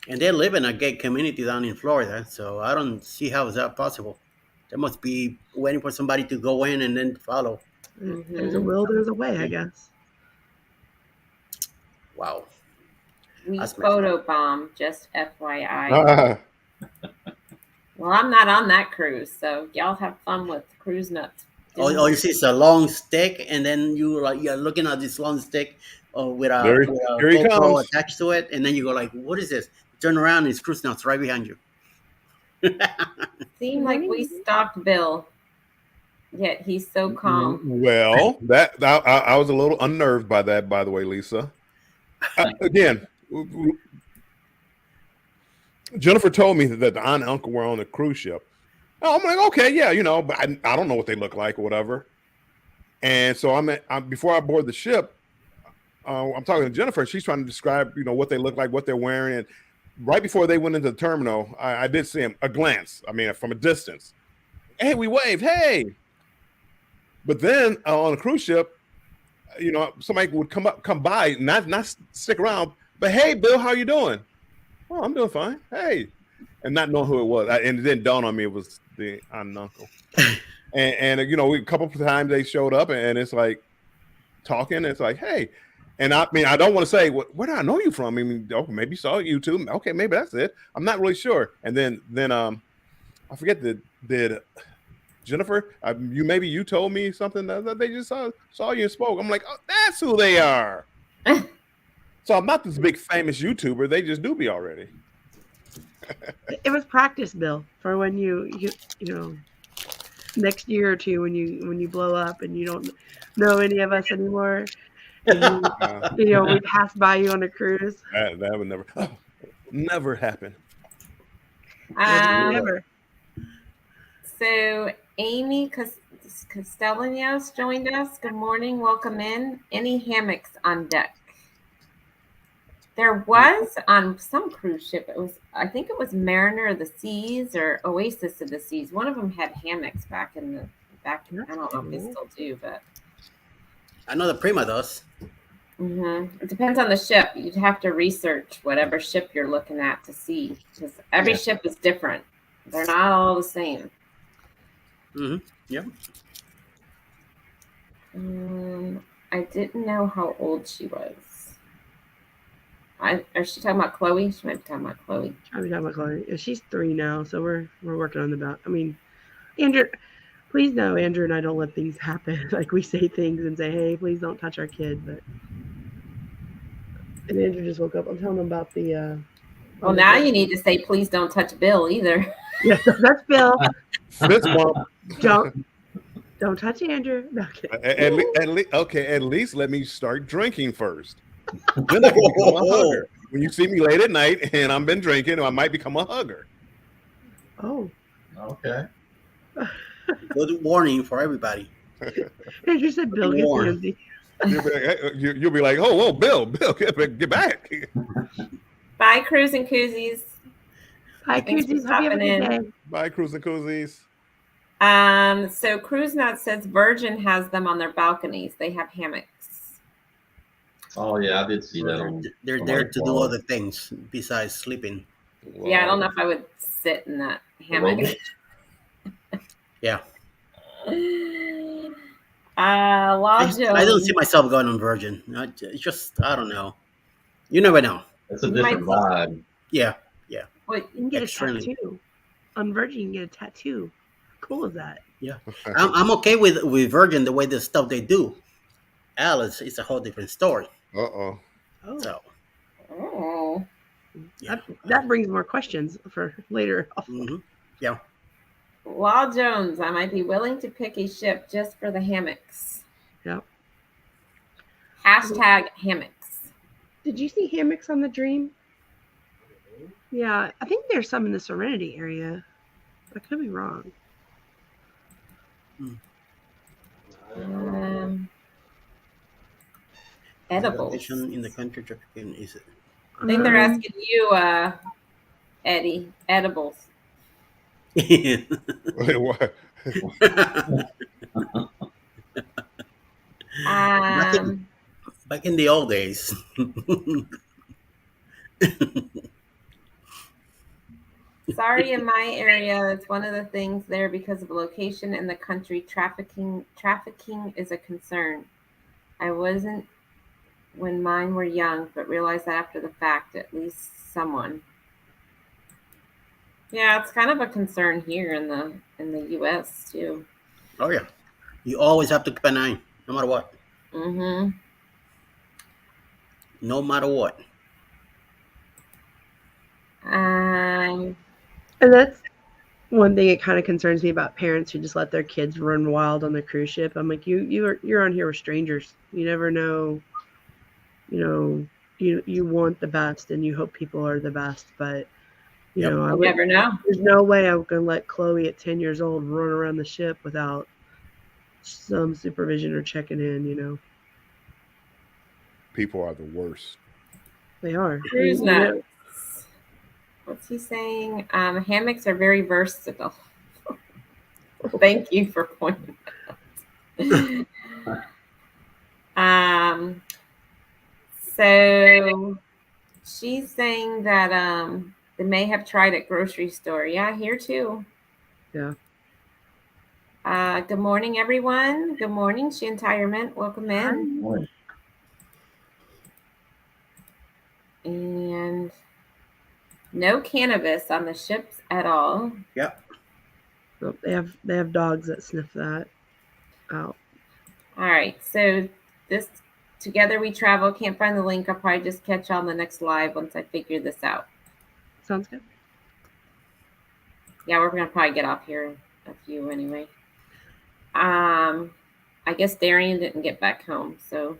And they live in a gay community down in Florida, so I don't see how is that possible. They must be waiting for somebody to go in and then follow. There's a will, there's a way, I guess. Wow. We That's messed photobomb, just FYI. Well, I'm not on that cruise, so y'all have fun with cruise nuts. All you see is a long stick, and then you're looking at this long stick with a Here he GoPro comes. attached to it, and then you go like, "What is this?" You turn around, and it's cruise nuts right behind you. Seemed like we stalked Bill, yet he's so calm. well, that I was a little unnerved by that. By the way, Lisa. Again, Jennifer told me that the aunt and uncle were on a cruise ship. Oh, I'm like, okay, yeah, but I don't know what they look like or whatever. And so before I board the ship, I'm talking to Jennifer, and she's trying to describe, what they look like, what they're wearing. And right before they went into the terminal, I did see him a glance. I mean, from a distance. Hey, we waved, hey. But then on a cruise ship, somebody would come by, not stick around, but hey, Bill, how you doing? Oh, I'm doing fine. Hey. And not knowing who it was. And it didn't dawn on me it was the aunt and uncle. and a couple of times they showed up, and it's like talking. It's like, hey. And I mean, I don't want to say, where do I know you from? I mean, maybe saw YouTube. Okay, maybe that's it. I'm not really sure. And then I forget, did Jennifer, you told me something that they just saw you and spoke. I'm like, oh, that's who they are. So I'm not this big famous YouTuber. They just do me already. It was practice, Bill, for when you next year or two when you blow up and you don't know any of us anymore. And we pass by you on a cruise. That would never happen. Never. So Amy Castellanos joined us. Good morning. Welcome in. Any hammocks on deck? There was on some cruise ship. I think it was Mariner of the Seas or Oasis of the Seas. One of them had hammocks back. I don't know if they still do, but I know the Prima does. It depends on the ship. You'd have to research whatever ship you're looking at to see, because every ship is different. They're not all the same. Yep. I didn't know how old she was. Is she talking about Chloe? She might be talking about Chloe. I'm talking about Chloe. Yeah, she's 3 now, so we're working on the I mean, Andrew, please know Andrew and I don't let things happen. Like we say things and say, "Hey, please don't touch our kid," and Andrew just woke up. I'm telling him about the. Well, now you need to say, "Please don't touch Bill" either. Yeah, that's Bill. This one. Don't touch Andrew. No, at least let me start drinking first. Then I can become a hugger. When you see me late at night and I've been drinking, I might become a hugger. Oh. Okay. Good warning for everybody. Andrew said Bill gets handsy. You'll be like, oh, Bill, get back. Bye, Cruise and Koozies. Bye, Koozies. Hope you have a good day. Bye, Cruise and Koozies. So Cruise Nut says Virgin has them on their balconies. They have hammocks. Oh yeah, I did see that. They're there to do other things besides sleeping. Yeah, I don't Wow. know if I would sit in that The hammock. rowboat? Yeah. Law I don't see Jones. myself going on Virgin. It's just, I don't know. You never know. That's a You might different vibe. Yeah. Yeah. Wait, You can get Extremely. a tattoo. On Virgin, you can get a tattoo. How cool is that? Yeah. I'm okay with Virgin the way the stuff they do. Alice is a whole different story. Uh-oh. Oh, So oh. yeah. that brings more questions for later. hmm Yeah. Law Jones, I might be willing to pick a ship just for the hammocks. Yeah. Hashtag hammocks. Did you see hammocks on the Dream? Yeah, I think there's some in the Serenity area. I could be wrong. Edibles. Location in the country is it? I think they're asking you, Eddie. Edibles. Wait, what? Back in the old days. Sorry, in my area, it's one of the things there because of location in the country. Trafficking is a concern. I wasn't when mine were young, but realized that after the fact, at least someone. Yeah, it's kind of a concern here in the U.S. too. Oh yeah. You always have to keep an eye, no matter what. Mm-hmm. No matter what. And that's one thing. It kind of concerns me about parents who just let their kids run wild on the cruise ship. I'm like, you're on here with strangers. You never know. You want the best and you hope people are the best, but you Yep. know, You never know. there's no way I'm gonna let Chloe at 10 years old run around the ship without some supervision or checking in. People are the worst. They are. Cruise You know, nuts. What's he saying? Hammocks are very versatile. Thank you for pointing that out. So she's saying that they may have tried at grocery store. Yeah, here too. Yeah. Good morning, everyone. Good morning, Shantirement. Welcome in. Morning. And no cannabis on the ships at all. Yep. So they have dogs that sniff that out. All right. So this Together We Travel. Can't find the link. I'll probably just catch on the next live once I figure this out. Sounds good. Yeah, we're gonna probably get off here a few anyway. I guess Darian didn't get back home, so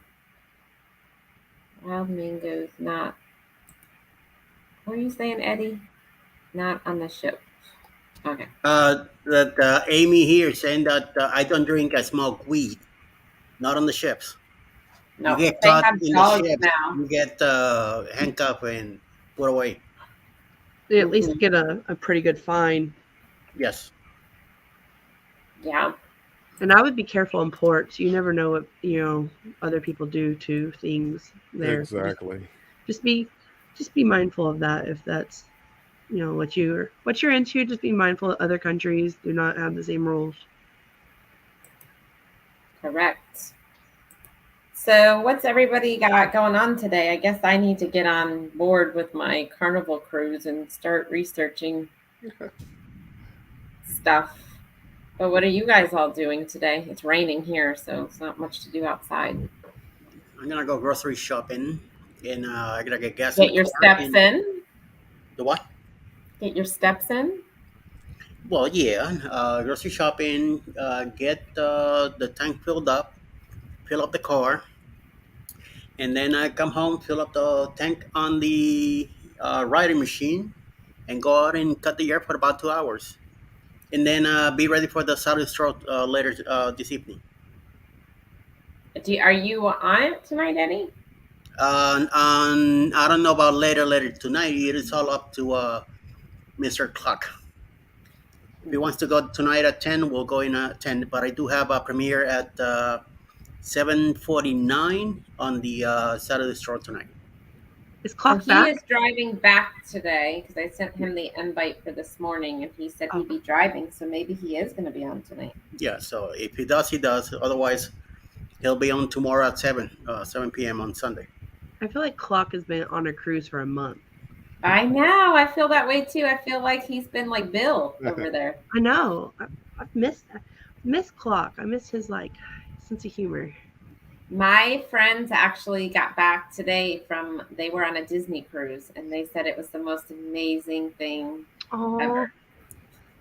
wild mangoes not. What are you saying, Eddie? Not on the ship. Okay. That Amy here saying that I don't drink, I smoke weed. Not on the ships. No, You get they caught have in the dogs ships, now. you get handcuffed and put away. They at least get a pretty good fine. Yes. Yeah. And I would be careful in ports. You never know what other people do to things there. Exactly. Just be mindful of that. If that's what you're into, just be mindful that other countries do not have the same rules. Correct. So what's everybody got going on today? I guess I need to get on board with my Carnival cruise and start researching stuff. But what are you guys all doing today? It's raining here, so it's not much to do outside. I'm gonna go grocery shopping and I gotta get gas. Get your steps in. The what? Get your steps in. Well, yeah. Grocery shopping. Get the tank filled up. Fill up the car. And then I come home, fill up the tank on the riding machine, and go out and cut the air for about 2 hours, and then be ready for the Saturday stroll later this evening. Are you on it tonight, Eddie? I don't know about later tonight. It is all up to Mr. Clark. If he wants to go tonight at 10, we'll go in at 10. But I do have a premiere at 7:49 on the Saturday stroll tonight. Is So Clock he back? is driving back today because I sent him the invite for this morning, and he said Oh. he'd be driving. So maybe he is going to be on tonight. Yeah. So if he does, he does. Otherwise, he'll be on tomorrow at 7 p.m. on Sunday. I feel like Clock has been on a cruise for a month. I know. I feel that way too. I feel like he's been like Bill over there. I know. I've missed Clock. I miss his like sense of humor. My friends actually got back today they were on a Disney cruise, and they said it was the most amazing thing Oh, ever.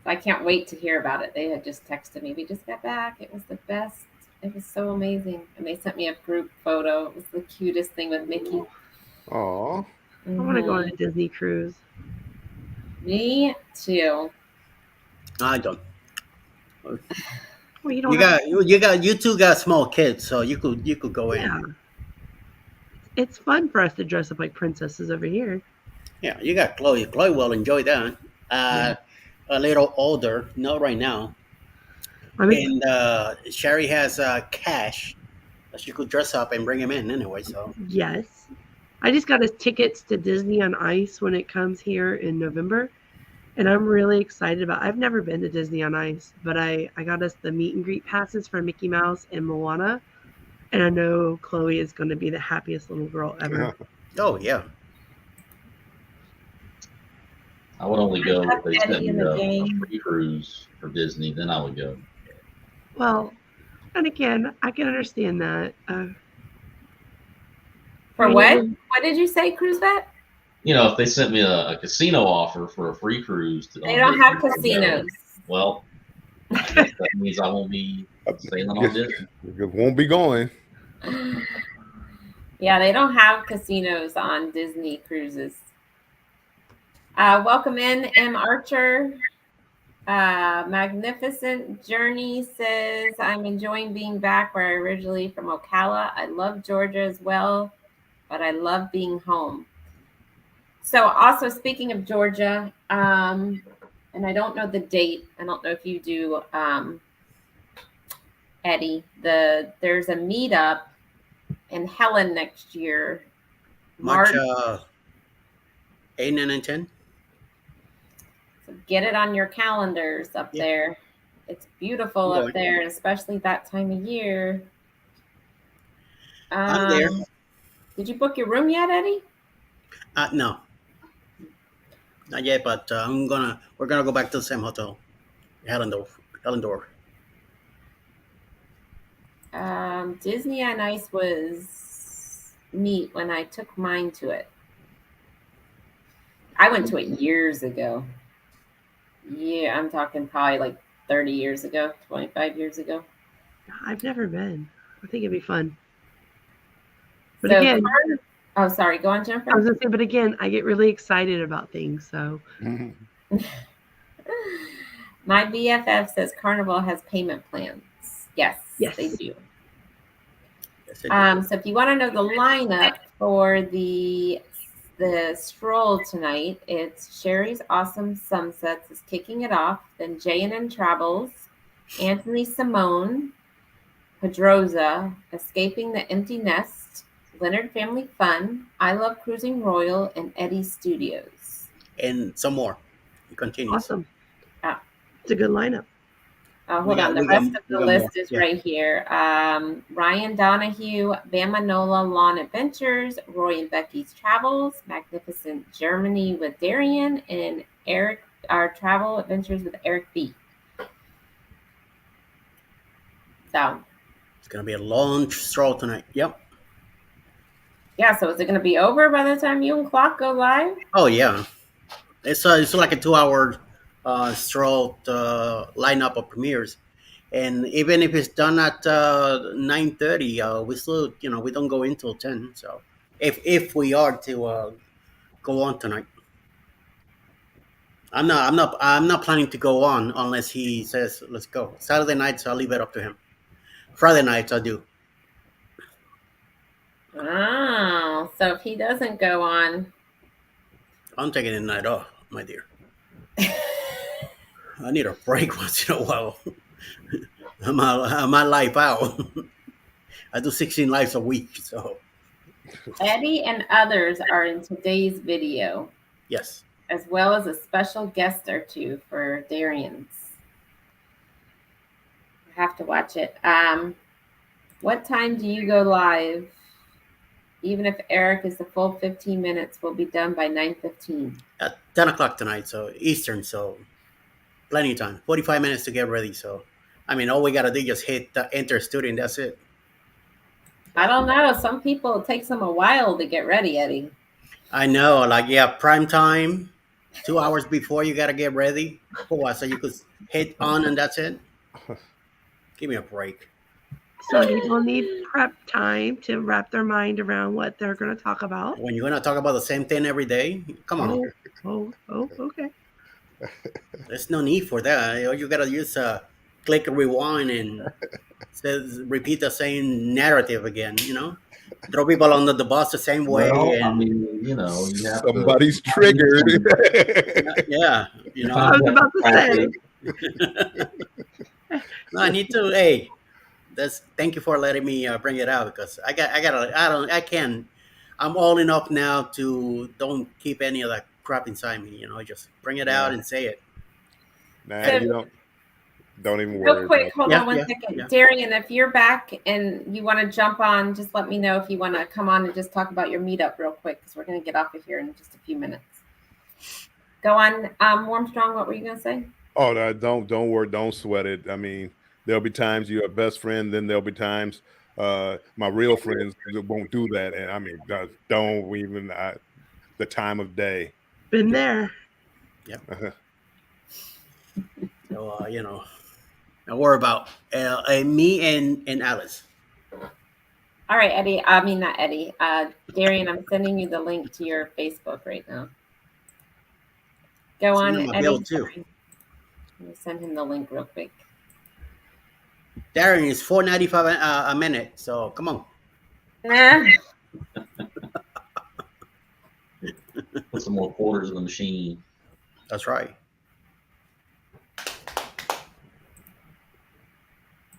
So I can't wait to hear about it. They had just texted me, we just got back. It was the best. It was so amazing. And they sent me a group photo. It was the cutest thing with Mickey. Oh, I want to go on Mhm. a Disney cruise. Me too. I don't. Well, you don't You have. got you two got small kids, so you could go in. Yeah, it's fun for us to dress up like princesses over here. Yeah, you got Chloe. Chloe will enjoy that. Yeah. A little older, not right now. I mean, And Sherry has cash that she could dress up and bring him in anyway. So yes. I just got us tickets to Disney on Ice when it comes here in November. And I'm really excited about. I've never been to Disney on Ice, but I got us the meet and greet passes for Mickey Mouse and Moana, and I know Chloe is going to be the happiest little girl ever. oh yeah, I would only go if they sent Eddie in me the a game. free cruise for Disney. Then I would go. Well, and again, I can understand that. For I what? mean, What did you say, Cruise Vet? You know, if they sent me a casino offer for a free cruise, They don't have Disney, casinos. well, I guess that means I won't be sailing on Disney. it won't be going. Yeah, they don't have casinos on Disney cruises. Welcome in, M. Archer. Magnificent Journey says, I'm enjoying being back where I originally from Ocala. I love Georgia as well, but I love being home. So also speaking of Georgia, and I don't know the date. I don't know if you do, Eddie. There's a meetup in Helen next year. March 8, 9, and 10. So get it on your calendars up there. It's beautiful up there, and especially that time of year. I'm there. Did you book your room yet, Eddie? No, not yet. But we're gonna go back to the same hotel, Hellendorf. Disney on Ice was neat when I took mine to it. I went to it years ago. Yeah, I'm talking probably like 30 years ago, 25 years ago. I've never been. I think it'd be fun. But So, again, oh, sorry. Go on, Jennifer. I was gonna say, but again, I get really excited about things. So my BFF says Carnival has payment plans. Yes, Yes. they do. Yes, I do. So if you want to know the lineup for the stroll tonight, it's Sherry's Awesome Sunsets is kicking it off. Then J&N Travels, Anthony Simone, Pedroza, Escaping the Empty Nest, Leonard Family Fun, I Love Cruising Royal, and Eddie Studios. And some more. It continues. awesome. It's a good lineup. Hold on. The rest of the list is right here. Ryan Donahue, Bamanola Lawn Adventures, Roy and Becky's Travels, Magnificent Germany with Darian, and Eric, our Travel Adventures with Eric B. So It's gonna be a long stroll tonight. Yep. yeah, so is it going to be over by the time you and Clock go live? Oh yeah. It's like a 2 hour stroll lineup of premieres. And even if it's done at 9:30, we still, we don't go in till 10. So if we are to go on tonight, I'm not planning to go on unless he says let's go. Saturday nights I'll leave it up to him. Friday nights I do. Oh, so if he doesn't go on, I'm taking a night off, my dear. I need a break once in a while. I'm my life out. I do 16 lives a week, so Eddie and others are in today's video, Yes. as well as a special guest or two for Darian's. I have to watch it. What time do you go live? Even if Eric is the full 15 minutes, we'll be done by 9:15. At 10 o'clock tonight, so Eastern, so plenty of time. 45 minutes to get ready. So, I mean, all we got to do is just hit enter studio and that's it. I don't know. Some people, it takes them a while to get ready, Eddie. I know, like, yeah, prime time, 2 hours before you got to get ready. For what? So you could hit on and that's it? Give me a break. Some people need prep time to wrap their mind around what they're going to talk about. When you're going to talk about the same thing every day, come on. Okay. There's no need for that. You got to use click rewind and repeat the same narrative again, Throw people under the bus the same way. Well, and, I mean, you have Somebody's triggered. yeah, I was about to say. No, I need to. Hey, thank you for letting me bring it out because I'm old enough now to don't keep any of that crap inside me. Just bring it out and say it. Nah, So- you don't even worry. Real quick, hold Yeah, on one yeah, second. yeah. Darian, if you're back and you want to jump on, just let me know if you want to come on and just talk about your meetup real quick because we're going to get off of here in just a few minutes. Go on, Warmstrong, what were you going to say? Oh, no, don't worry, don't sweat it. I mean, there'll be times you're a best friend, then there'll be times my real friends won't do that, and I mean, don't even the time of day. Been there. So don't worry about me and Alice. All right, Eddie. I mean, not Eddie. Darian, I'm sending you the link to your Facebook right now. Go Send on, him a Eddie. bill, too. Let me send him the link real quick. Darren is $4.95 a minute, so come on. Nah. Put some more quarters in the machine. That's right.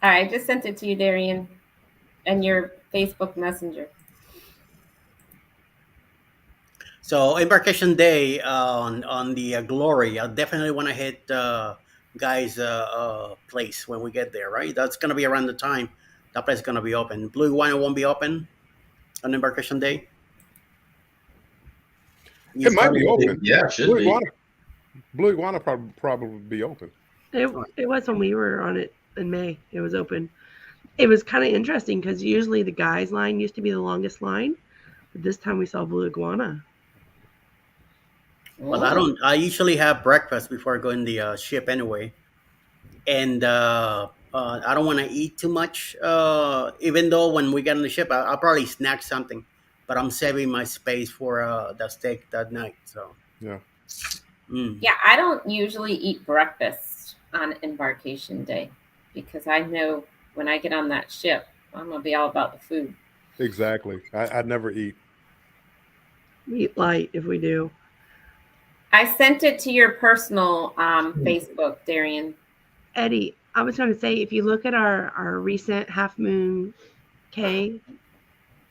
All right, I just sent it to you, Darian, and your Facebook Messenger. So embarkation day on the Glory, I definitely want to hit guys' place when we get there, right? That's gonna be around the time that place is gonna be open. Blue Iguana won't be open on embarkation day. It might be open. Yeah, it should Blue be. Iguana, Blue Iguana probably be open. It was when we were on it in May. It was open. It was kind of interesting because usually the guys' line used to be the longest line, but this time we saw Blue Iguana. Well, I usually have breakfast before I go in the ship anyway, and I don't want to eat too much. Even though when we get on the ship, I'll probably snack something, but I'm saving my space for the steak that night. So Yeah. Yeah, I don't usually eat breakfast on embarkation day because I know when I get on that ship, I'm going to be all about the food. Exactly. I never eat. We eat light if we do. I sent it to your personal Facebook, Darian. Eddie, I was going to say, if you look at our recent Half Moon K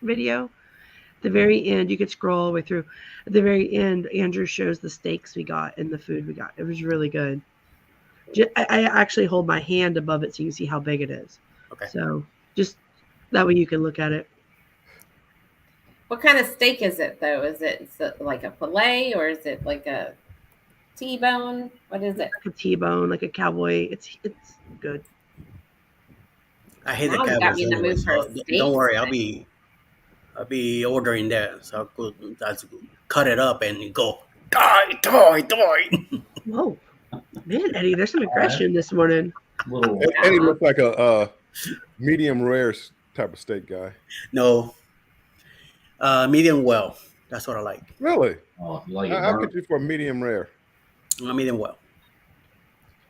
video, at the very end, you could scroll all the way through. At the very end, Andrew shows the steaks we got and the food we got. It was really good. I actually hold my hand above it so you can see how big it is. Okay. So just that way you can look at it. What kind of steak is it, though? Is it like a filet or is it like a T-bone? What is it? Like a T-bone, like a cowboy. It's good. I hate Now the you got Cowboys me in the anyway, mood for so steak don't worry. tonight. I'll be ordering that. So that's cut it up and go die. Whoa. Man, Eddie, there's some aggression this morning. Little Eddie looks like a medium rare type of steak guy. No, medium well. That's what I like. Really? oh, you like it I'll burnt? get you for a medium rare. Medium well.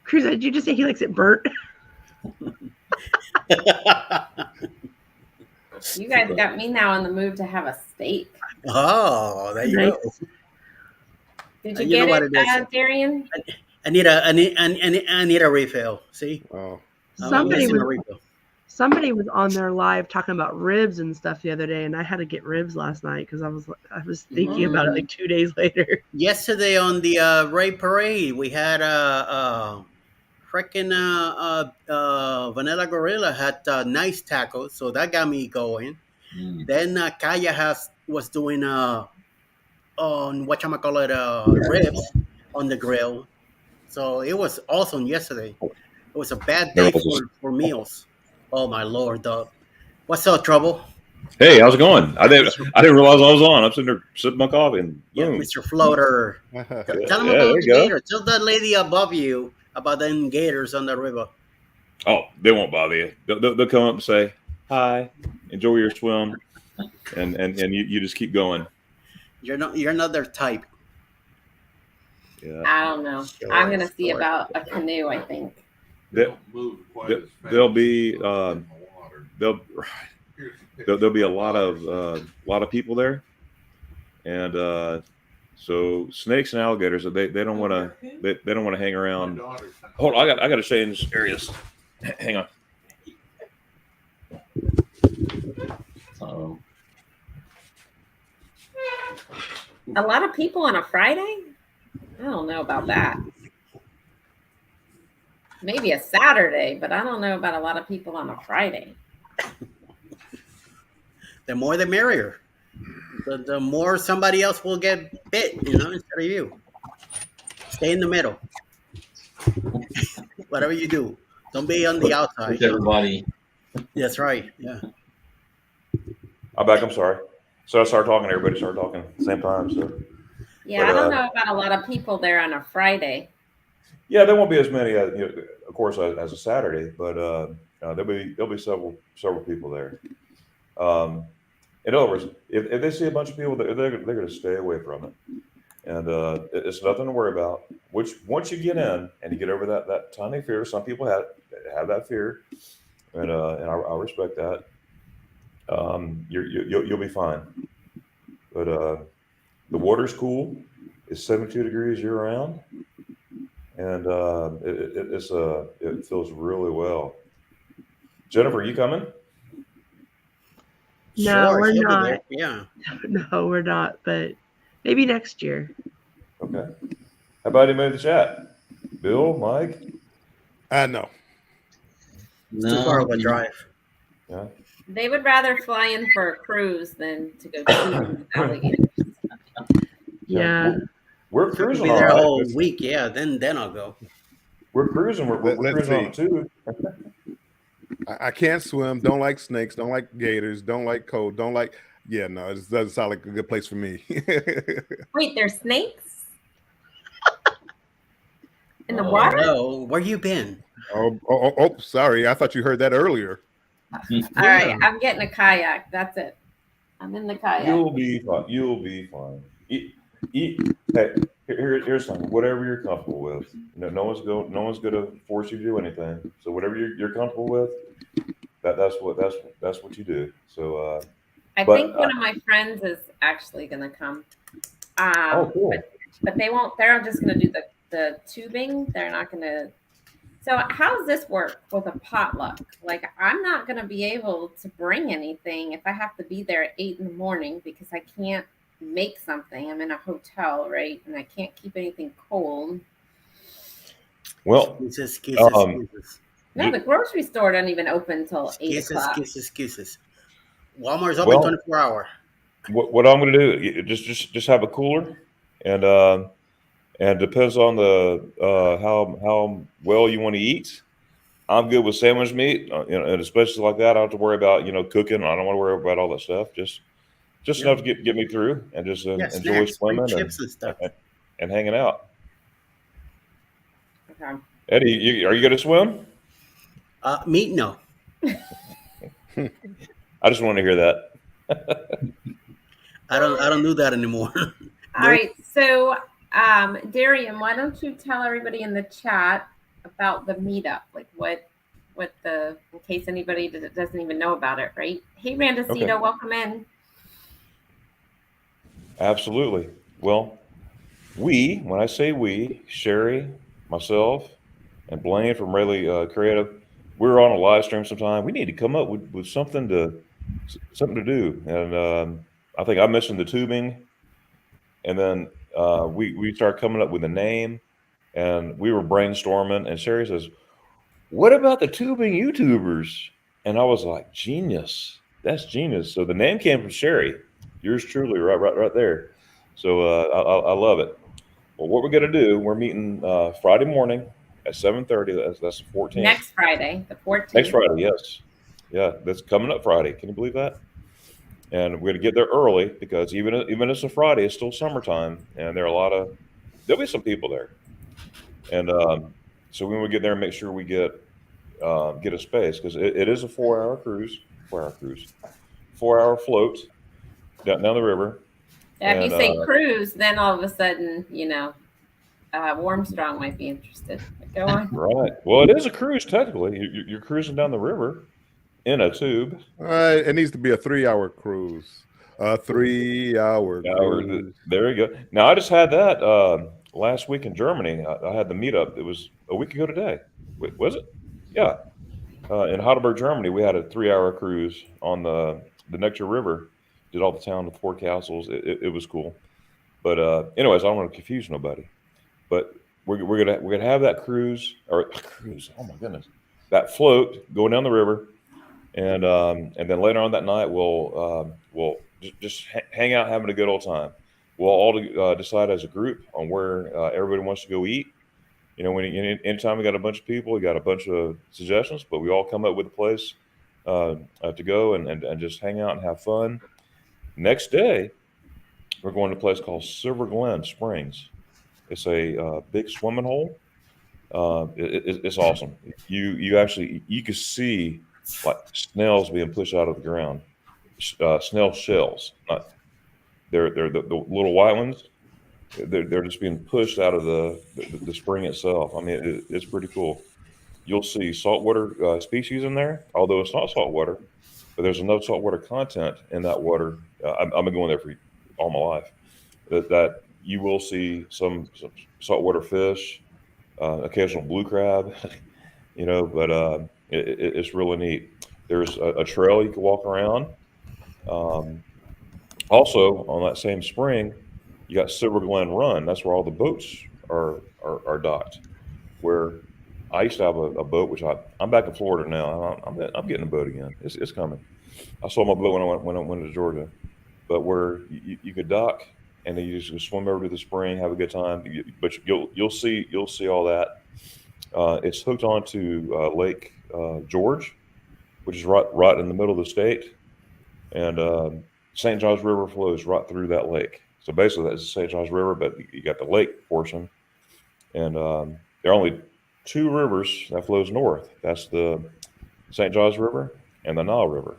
Cruz, did you just say he likes it burnt? You guys got me now in the mood to have a steak. Oh, there you Nice. go. Did You you know get what it, it is. Darian? I need a refill. See, Oh, I'm Somebody missing a was refill. somebody was on their live talking about ribs and stuff the other day, and I had to get ribs last night because I was thinking about it like 2 days later. Yesterday on the Ray Parade, we had freaking Vanilla Gorilla had nice tacos, so that got me going. Mm. Then Kaya was doing on whatchamacallit ribs on the grill. So it was awesome yesterday. It was a bad day for meals. Oh my lord, dog. What's up, Trouble? Hey, how's it going? I didn't realize I was on. I'm sitting there sipping my coffee and Yeah, boom. Mr. Floater. Yeah, Tell him there about you the go. gators. Tell that lady above you about them gators on the river. Oh, they won't bother you. They'll come up and say hi, enjoy your swim, and you just keep going. You're not their type. Yeah, I don't know. Sure, I'm gonna see sure. about a canoe. I think. there'll be there'll be a lot of people there, and so snakes and alligators they don't want to they don't want to hang around. Hold on, I got to change areas. Hang on. So A lot of people on a Friday? I don't know about that. Maybe a Saturday, but I don't know about a lot of people on a Friday. The more the merrier. The more somebody else will get bit, instead of you. Stay in the middle. Whatever you do, don't be on the outside. push everybody. That's right. Yeah. I'm back. I'm sorry. So I started talking. Everybody started talking at the same time. So Yeah, But, I don't know about a lot of people there on a Friday. yeah, there won't be as many, of course, as a Saturday, but there'll be several people there. In other words, if they see a bunch of people, they're going to stay away from it, and it's nothing to worry about. Which once you get in and you get over that tiny fear, some people have that fear, and I respect that. You'll be fine. But the water's cool. It's 72 degrees year round, and it feels really well. Jennifer, you coming? No, Sure, we're she'll be not. there. Yeah. No, we're not. But maybe next year. Okay. How about anybody in the chat? Bill, Mike? No. It's too far of a No, drive. Yeah. They would rather fly in for a cruise than to go tubing with alligators. Yeah. We're If I could cruising be all there a right. whole week, yeah, then I'll go. We're cruising. We're Let's cruising on see. it too. I can't swim. Don't like snakes. Don't like gators. Don't like cold. Don't like. Yeah, no, it doesn't sound like a good place for me. Wait, there's snakes in the Oh. water? Hello, where you been? Sorry. I thought you heard that earlier. All right, I'm getting a kayak. That's it. I'm in the kayak. You'll be fine. You'll be fine. Eat. Hey, here's something. Whatever you're comfortable with. No one's going to force you to do anything. So whatever you're comfortable with, that's what you do. So. I think one of my friends is actually going to come. Cool. But they won't. They're just going to do the tubing. They're not going to. So how does this work with a potluck? Like, I'm not going to be able to bring anything if I have to be there at 8 in the morning because I can't make something. I'm in a hotel, right? And I can't keep anything cold. Well, Excuses. No, the grocery store doesn't even open until 8 o'clock. Excuses. Walmart's open 24 hours. What I'm going to do, just have a cooler, and depends on the how well you want to eat. I'm good with sandwich meat, and especially like that, I don't have to worry about cooking. I don't want to worry about all that stuff. Just enough to get me through, and just enjoy snacks, swimming chips and stuff, and hanging out. Okay. Eddie, are you going to swim? Meat, no. I just want to hear that. I don't do that anymore. All right, so Darian, why don't you tell everybody in the chat about the meetup, like what in case anybody doesn't even know about it, right? Hey, Randacito, Okay. welcome in. Absolutely. Well, when I say we, Sherry, myself, and Blaine from Rayleigh Creative, we're on a live stream sometime. We need to come up with something to do. And I think I mentioned the tubing, and then we started coming up with a name, and we were brainstorming. And Sherry says, "What about the tubing YouTubers?" And I was like, "Genius! That's genius!" So the name came from Sherry, yours truly, right there. So I love it. Well, what we're gonna do? We're meeting Friday morning at 7:30. That's the 14th. Next Friday, the 14th. Next Friday, yes. Yeah, that's coming up Friday. Can you believe that? And we're gonna get there early because even if it's a Friday, it's still summertime, and there'll be some people there. And so when we get there, make sure we get a space because it is a 4-hour cruise, 4-hour float down the river. Now, if you And, say cruise, then all of a sudden, Warmstrong might be interested. Go on. Right. Well, it is a cruise technically. You're cruising down the river in a tube. It needs to be a 3-hour cruise. A 3-hour cruise. There you go. Now I just had that last week in Germany. I had the meetup. It was a week ago today. Wait, was it? Yeah. In Heidelberg, Germany, we had a 3-hour cruise on the Nectar River. Did all the town with 4 castles. It was cool. But anyways, I don't want to confuse nobody. But we're gonna have that cruise. Oh my goodness, that float going down the river, and then later on that night we'll just hang out, having a good old time. We'll all decide as a group on where everybody wants to go eat. Anytime we got a bunch of people, we got a bunch of suggestions, but we all come up with a place to go and just hang out and have fun. Next day, we're going to a place called Silver Glen Springs. It's a big swimming hole. It's awesome. You can see like snails being pushed out of the ground. Snail shells, they're the little white ones. They're just being pushed out of the spring itself. I mean, it's pretty cool. You'll see saltwater species in there, although it's not saltwater, but there's enough saltwater content in that water. I've been going there for all my life. That you will see some saltwater fish, occasional blue crab, but it's really neat. There's a trail you can walk around. Also, on that same spring, you got Silver Glen Run. That's where all the boats are docked. Where I used to have a boat, which I'm back in Florida now. I'm getting a boat again. It's coming. I saw my boat when I went to Georgia, but where you could dock and then you just swim over to the spring, have a good time. But you'll see all that. It's hooked onto Lake George, which is right in the middle of the state, and St. Johns River flows right through that lake. So basically, that's the St. Johns River, but you got the lake portion, and there are only 2 rivers that flows north. That's the St. Johns River and the Nile River,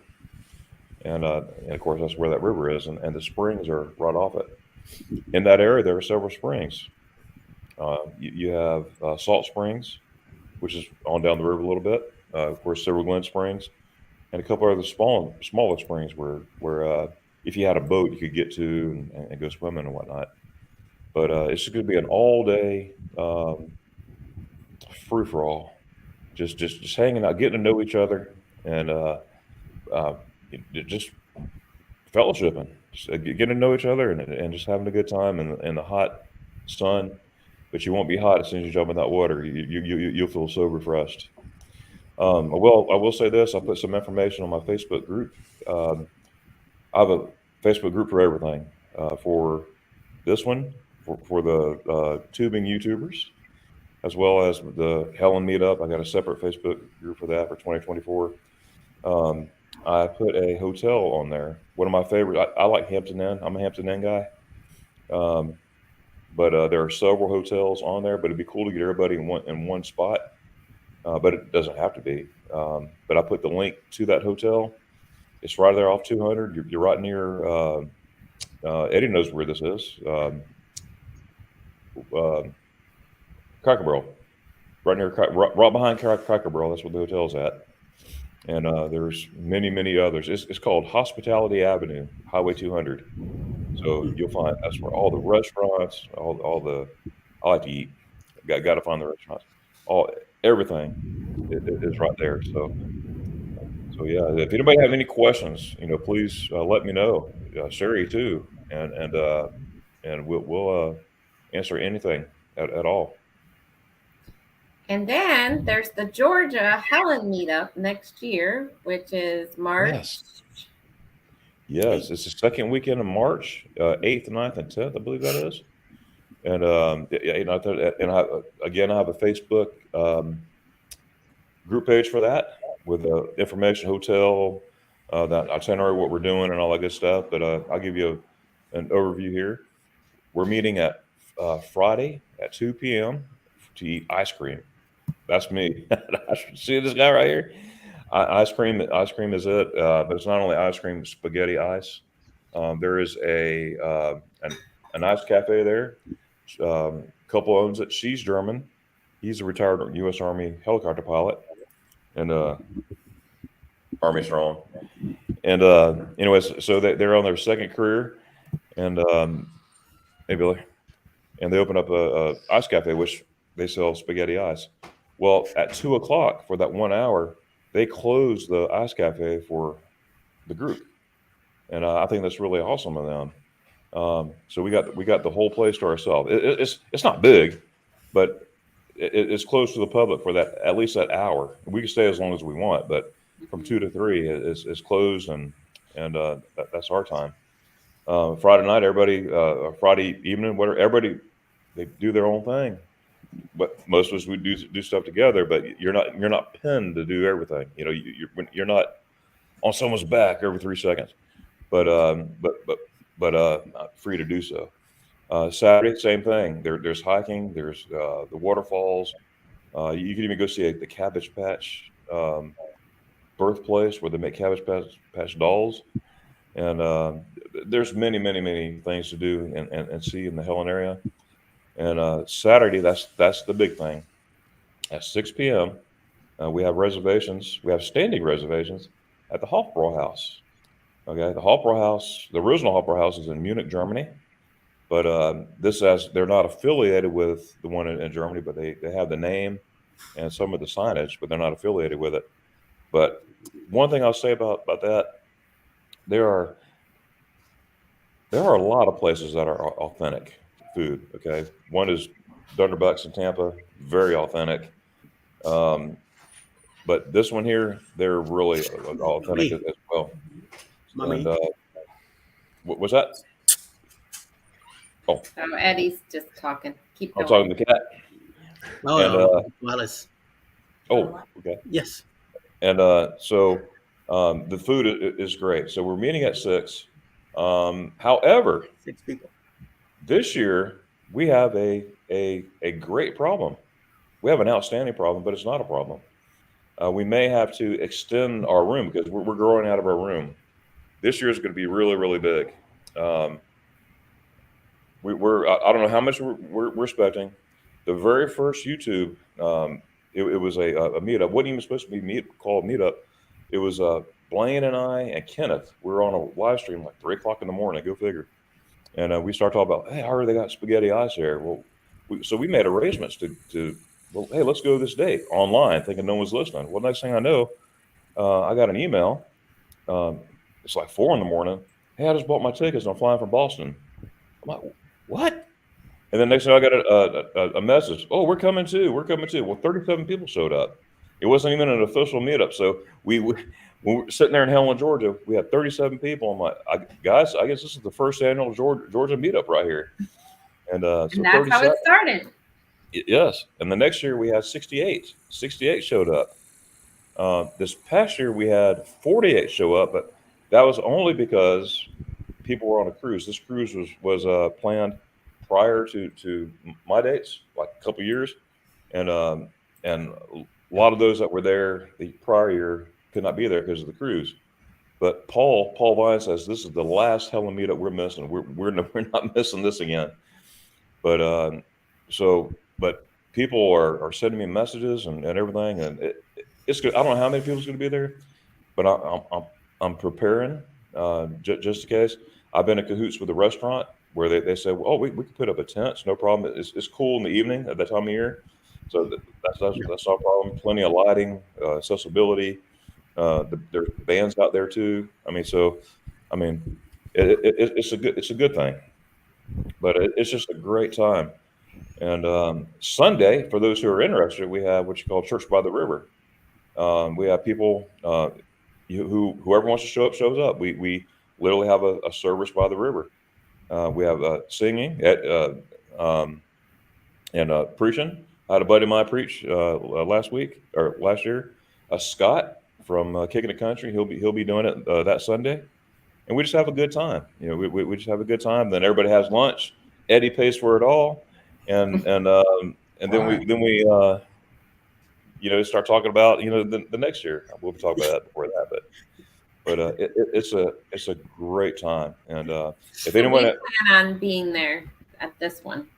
and of course that's where that river is, and the springs are right off it. In that area, there are several springs. You have Salt Springs, which is on down the river a little bit. Of course, Silver Glen Springs, and a couple other smaller springs where if you had a boat, you could get to and go swimming and whatnot. But it's going to be an all-day free for all, just hanging out, getting to know each other, and just fellowshipping, just getting to know each other, and just having a good time in the hot sun. But you won't be hot as soon as you jump in that water. You'll feel so refreshed. I will say this. I put some information on my Facebook group. I have a Facebook group for everything. For this one, for the tubing YouTubers, as well as the Helen meetup. I got a separate Facebook group for that for 2024. I put a hotel on there. One of my favorite. I like Hampton Inn. I'm a Hampton Inn guy. But there are several hotels on there. But it'd be cool to get everybody in one spot. But it doesn't have to be. But I put the link to that hotel. It's right there off 200. You're right near. Eddie knows where this is. Cracker Barrel, right near, right behind Cracker Barrel. That's where the hotel's at. And there's many others. It's called Hospitality Avenue, Highway 200. So you'll find that's where all the restaurants, all the I like to eat. Got to find the restaurants, everything. is right there. So yeah, if anybody have any questions, please let me know. Sherry too, and we'll answer anything at all. And then there's the Georgia Helen meetup next year, which is March. Yes, it's the second weekend of March, 8th, 9th, and 10th, I believe that is. And I have a Facebook group page for that with information, hotel, that itinerary, what we're doing, and all that good stuff. But I'll give you an overview here. We're meeting at Friday at 2 p.m. to eat ice cream. That's me. See this guy right here? Ice cream is it, but it's not only ice cream, spaghetti ice. There is an ice cafe there. Couple owns it. She's German. He's a retired U.S. Army helicopter pilot, and Army strong. And anyways, so they're on their second career, and hey Billy, and they open up a ice cafe, which they sell spaghetti ice. Well, at 2 o'clock for that 1 hour, they close the ice cafe for the group, and I think that's really awesome of them. So we got the whole place to ourselves. It's not big, but it's close to the public for that, at least that hour. We can stay as long as we want, but from 2 to 3 is closed, and that's our time. Friday night, everybody, Friday evening, whatever, everybody, they do their own thing. But most of us we do stuff together. But you're not pinned to do everything. You're not on someone's back every 3 seconds. But free to do so. Saturday, same thing. There's hiking. There's the waterfalls. You can even go see the Cabbage Patch birthplace where they make Cabbage Patch dolls. And there's many things to do and see in the Helen area. And Saturday, that's the big thing. At 6 p.m., we have reservations. We have standing reservations at the Hofbräu House. Okay, the Hofbräu House, the original Hofbräu House is in Munich, Germany. But they're not affiliated with the one in Germany, but they have the name and some of the signage, but they're not affiliated with it. But one thing I'll say about that, there are a lot of places that are authentic food. Okay, one is Dunderbucks in Tampa, very authentic. But this one here, they're really authentic as well. Mommy. And what was that? Oh, Eddie's just talking. Keep going. I'm talking to the cat. Wallace. Oh, okay. Yes. And so the food is great. So we're meeting at 6. However, 6 people. This year we have a great problem. We have an outstanding problem, but it's not a problem. We may have to extend our room because we're growing out of our room. This year is going to be really, really big. I don't know how much we're expecting. The very first YouTube, it was a meetup. Wasn't even supposed to be called meetup. It was Blaine and I and Kenneth. We were on a live stream like 3 o'clock in the morning. Go figure. And we started talking about, hey, how are they got spaghetti ice there? Well, so we made arrangements to well, hey, let's go this date online, thinking no one's listening. Well, next thing I know, I got an email. It's like 4 in the morning. Hey, I just bought my tickets and I'm flying from Boston. I'm like, what? And then next thing I got a message. Oh, we're coming too. We're coming too. Well, 37 people showed up. It wasn't even an official meetup. So when we were sitting there in Helen, Georgia, we had 37 people. I'm like, guys, I guess this is the first annual Georgia meetup right here. And so and that's how it started. Yes. And the next year we had 68. 68 showed up. This past year we had 48 show up, but that was only because people were on a cruise. This cruise was planned prior to my dates, like a couple years, and a lot of those that were there the prior year could not be there because of the cruise. But Paul Vine says this is the last Helen meetup we're missing. We're not missing this again. But but people are sending me messages and everything, and it's good. I don't know how many people's going to be there, but I'm preparing just in case. I've been in cahoots with the restaurant where they said, oh, we can put up a tent. It's no problem. It's cool in the evening at that time of year. So that's not a problem. Plenty of lighting, accessibility. There's bands out there too. I mean, it's a good thing, but it's just a great time. And Sunday, for those who are interested, we have what you call Church by the River. We have people whoever wants to show up shows up. We literally have a service by the river. We have singing um, and preaching. I had a buddy of mine preach last week or last year. Scott from Kicking the Country. He'll be doing it that Sunday, and we just have a good time. We just have a good time. Then everybody has lunch. Eddie pays for it all, and then we start talking about the next year. We'll talk about that before that, but it's a great time. And if So anyone we plan on being there at this one.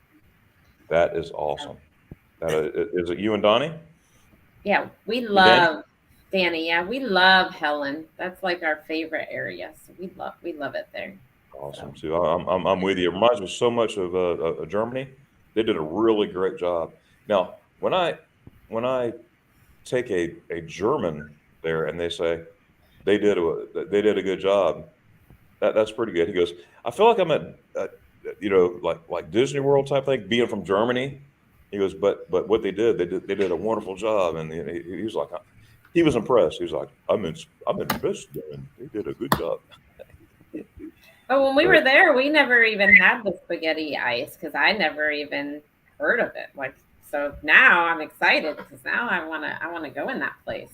that is awesome. Is it you and Donnie? Yeah, we Danny? love Danny. Yeah, we love Helen. That's like our favorite area. So we love it there. Awesome too. I'm with you. It reminds me so much of Germany. They did a really great job. Now, when I take a German there and they say they did a good job, that's pretty good. He goes, I feel like I'm at like Disney World type thing, being from Germany. He goes, but what they did a wonderful job, and he was like, he was impressed. He was like, I'm impressed, and they did a good job. But when we were there, we never even had the spaghetti ice because I never even heard of it. Like, so now I'm excited because now I wanna go in that place.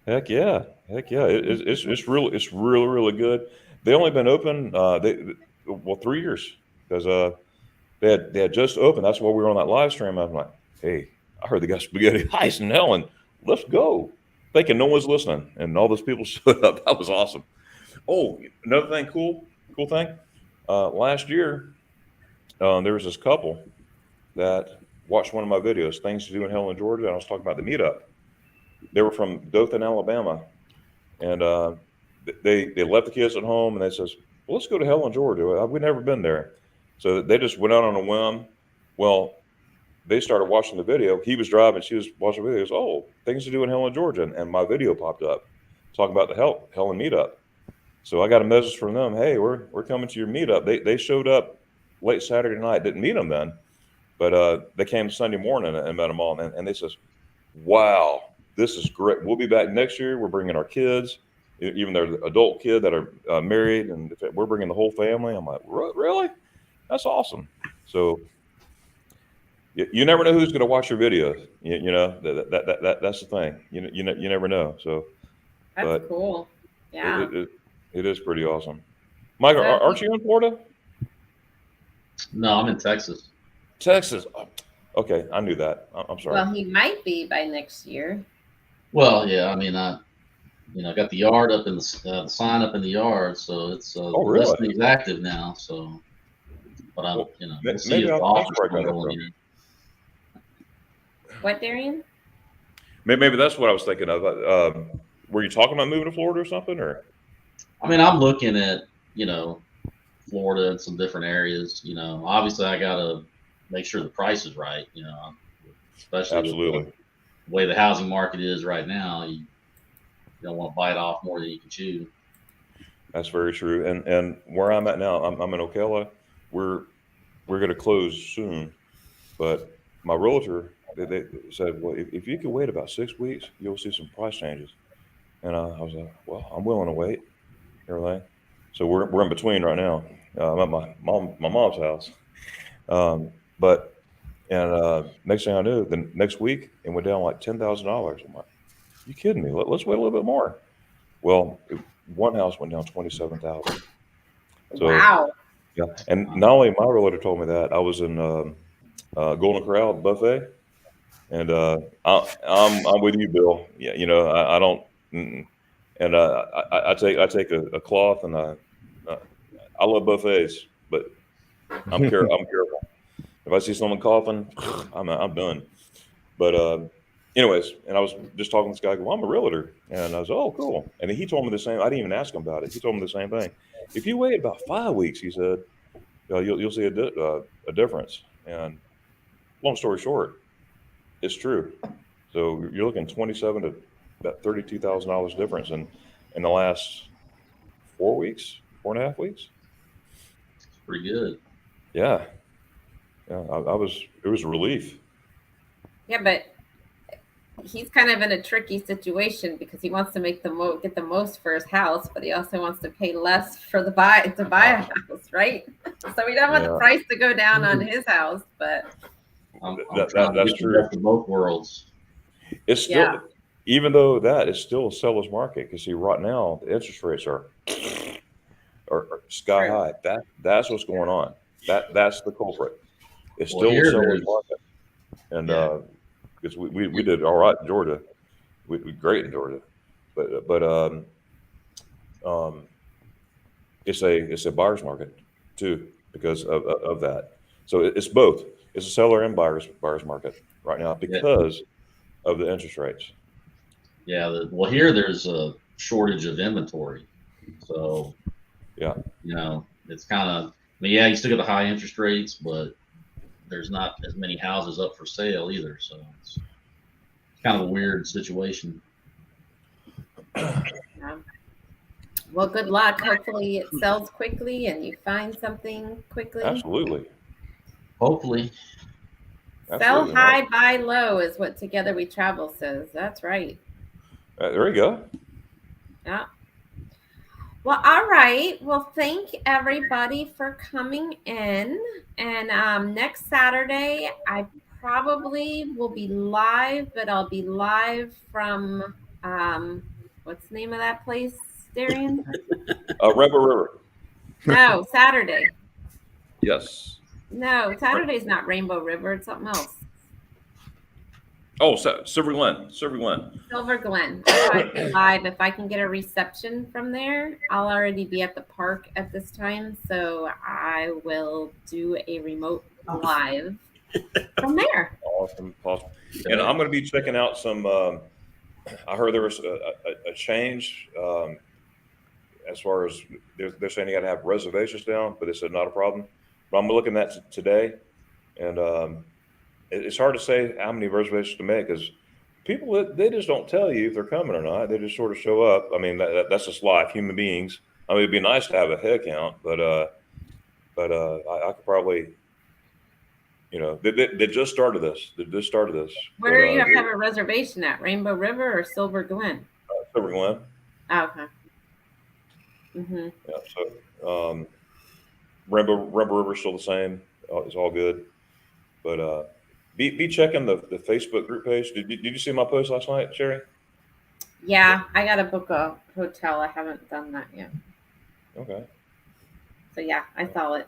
Heck yeah, heck yeah! It's really good. They only been open 3 years because they had just opened. That's why we were on that live stream. I'm like, hey, I heard they got spaghetti ice in Helen. Let's go. Thinking no one's listening, and all those people showed up. That was awesome. Oh, another thing, cool thing. Last year, there was this couple that watched one of my videos, Things to Do in Helen, Georgia, and I was talking about the meetup. They were from Dothan, Alabama, and they left the kids at home, and they says, well, let's go to Helen, Georgia. We've never been there. So they just went out on a whim. Well, they started watching the video. He was driving. She was watching the video. He goes, oh, Things to Do in Helen, Georgia. And my video popped up talking about the Helen meetup. So I got a message from them. Hey, we're coming to your meetup. They showed up late Saturday night. Didn't meet them then, but they came Sunday morning and met them all. And they says, wow, this is great. We'll be back next year. We're bringing our kids, even their adult kid that are married, and we're bringing the whole family. I'm like, really? That's awesome. So you never know who's going to watch your videos. That's the thing. You never know. So That's cool. Yeah. It is pretty awesome. Michael, aren't you in Florida? No, I'm in Texas. Texas. Oh, okay, I knew that. I'm sorry. Well, he might be by next year. Well, yeah, I mean, I got the yard up in the sign up in the yard, so it's Oh, really? listing is active now. So, but I'm, we'll see maybe if the I'll offer's strike going on to go that, in here. What, Darian? Maybe that's what I was thinking of. Were you talking about moving to Florida or something, or? I mean, I'm looking at, Florida and some different areas. Obviously I got to make sure the price is right, especially Absolutely. with the way the housing market is right now. You don't want to bite off more than you can chew. That's very true. And where I'm at now, I'm in Ocala. We're going to close soon, but my realtor, they said, well, if you could wait about 6 weeks, you'll see some price changes. And I was like, well, I'm willing to wait. Everything. So we're in between right now. I'm at my mom's house. But next thing I knew, the next week it went down like $10,000. I'm like, you kidding me? Let's wait a little bit more. Well, one house went down $27,000. So, wow. Yeah, and not only my realtor told me that, I was in Golden Corral buffet, and I'm with you, Bill. Yeah, I don't. Mm-mm. And I take a cloth, and I love buffets, but I'm careful. If I see someone coughing, I'm done. But anyways, and I was just talking to this guy. Well, I'm a realtor, and I was, oh, cool. And then he told me the same. I didn't even ask him about it. He told me the same thing. If you wait about 5 weeks, he said, you'll see a difference. And long story short, It's true. So you're looking 27 to about $32,000 difference in the last 4 weeks, 4.5 weeks. It's pretty good. Yeah, yeah. I was. It was a relief. Yeah, but he's kind of in a tricky situation because he wants to make get the most for his house, but he also wants to pay less for the buy to buy a house, right? So we don't want the Yeah. price to go down on his house, but I'm That, trying to that's get the true. best of both worlds. It's yeah, still, even though that is still a seller's market, because see, right now the interest rates are sky true. high. That's what's going on. That's the culprit. It's Well, still a here seller's there's market, and yeah, because we did all right in Georgia, we great in Georgia, but um, it's a buyer's market too because of that. So it's both. It's a seller and buyer's market right now yeah, because of the interest rates. yeah. Well, here there's a shortage of inventory, so Yeah, it's kind of. I mean, yeah, you still get the high interest rates, but there's not as many houses up for sale either. So it's kind of a weird situation. Yeah. Well, good luck. Hopefully, it sells quickly and you find something quickly. absolutely, Hopefully, Sell absolutely. high, buy low is what Together We Travel says. That's right. There you go. Yeah. Well, all right. Well, thank everybody for coming in. And next Saturday, I probably will be live, but I'll be live from what's the name of that place, Darian? Rainbow River. No, Saturday. Yes. No, Saturday's not Rainbow River. It's something else. Oh, Silver Glen. Silver Glen. Silver Glen. I'll probably be live if I can get a reception from there. I'll already be at the park at this time, so I will do a remote live from there. Awesome. Awesome. And I'm going to be checking out some. I heard there was a change as far as they're saying you got to have reservations down, but they said not a problem. But I'm looking at that today, and it's hard to say how many reservations to make because people they just don't tell you if they're coming or not. They just sort of show up. I mean that's just life, human beings. I mean it'd be nice to have a head count, but I could probably they just started this. They just started this. Where do you have to have a reservation at? Rainbow River or Silver Glen? Silver Glen. Oh, okay. Mm-hmm. Yeah. So Rainbow River's still the same. It's all good, but be checking the Facebook group page. Did you see my post last night, Sherry? Yeah, I got to book a hotel. I haven't done that yet. Okay. So yeah, I saw it.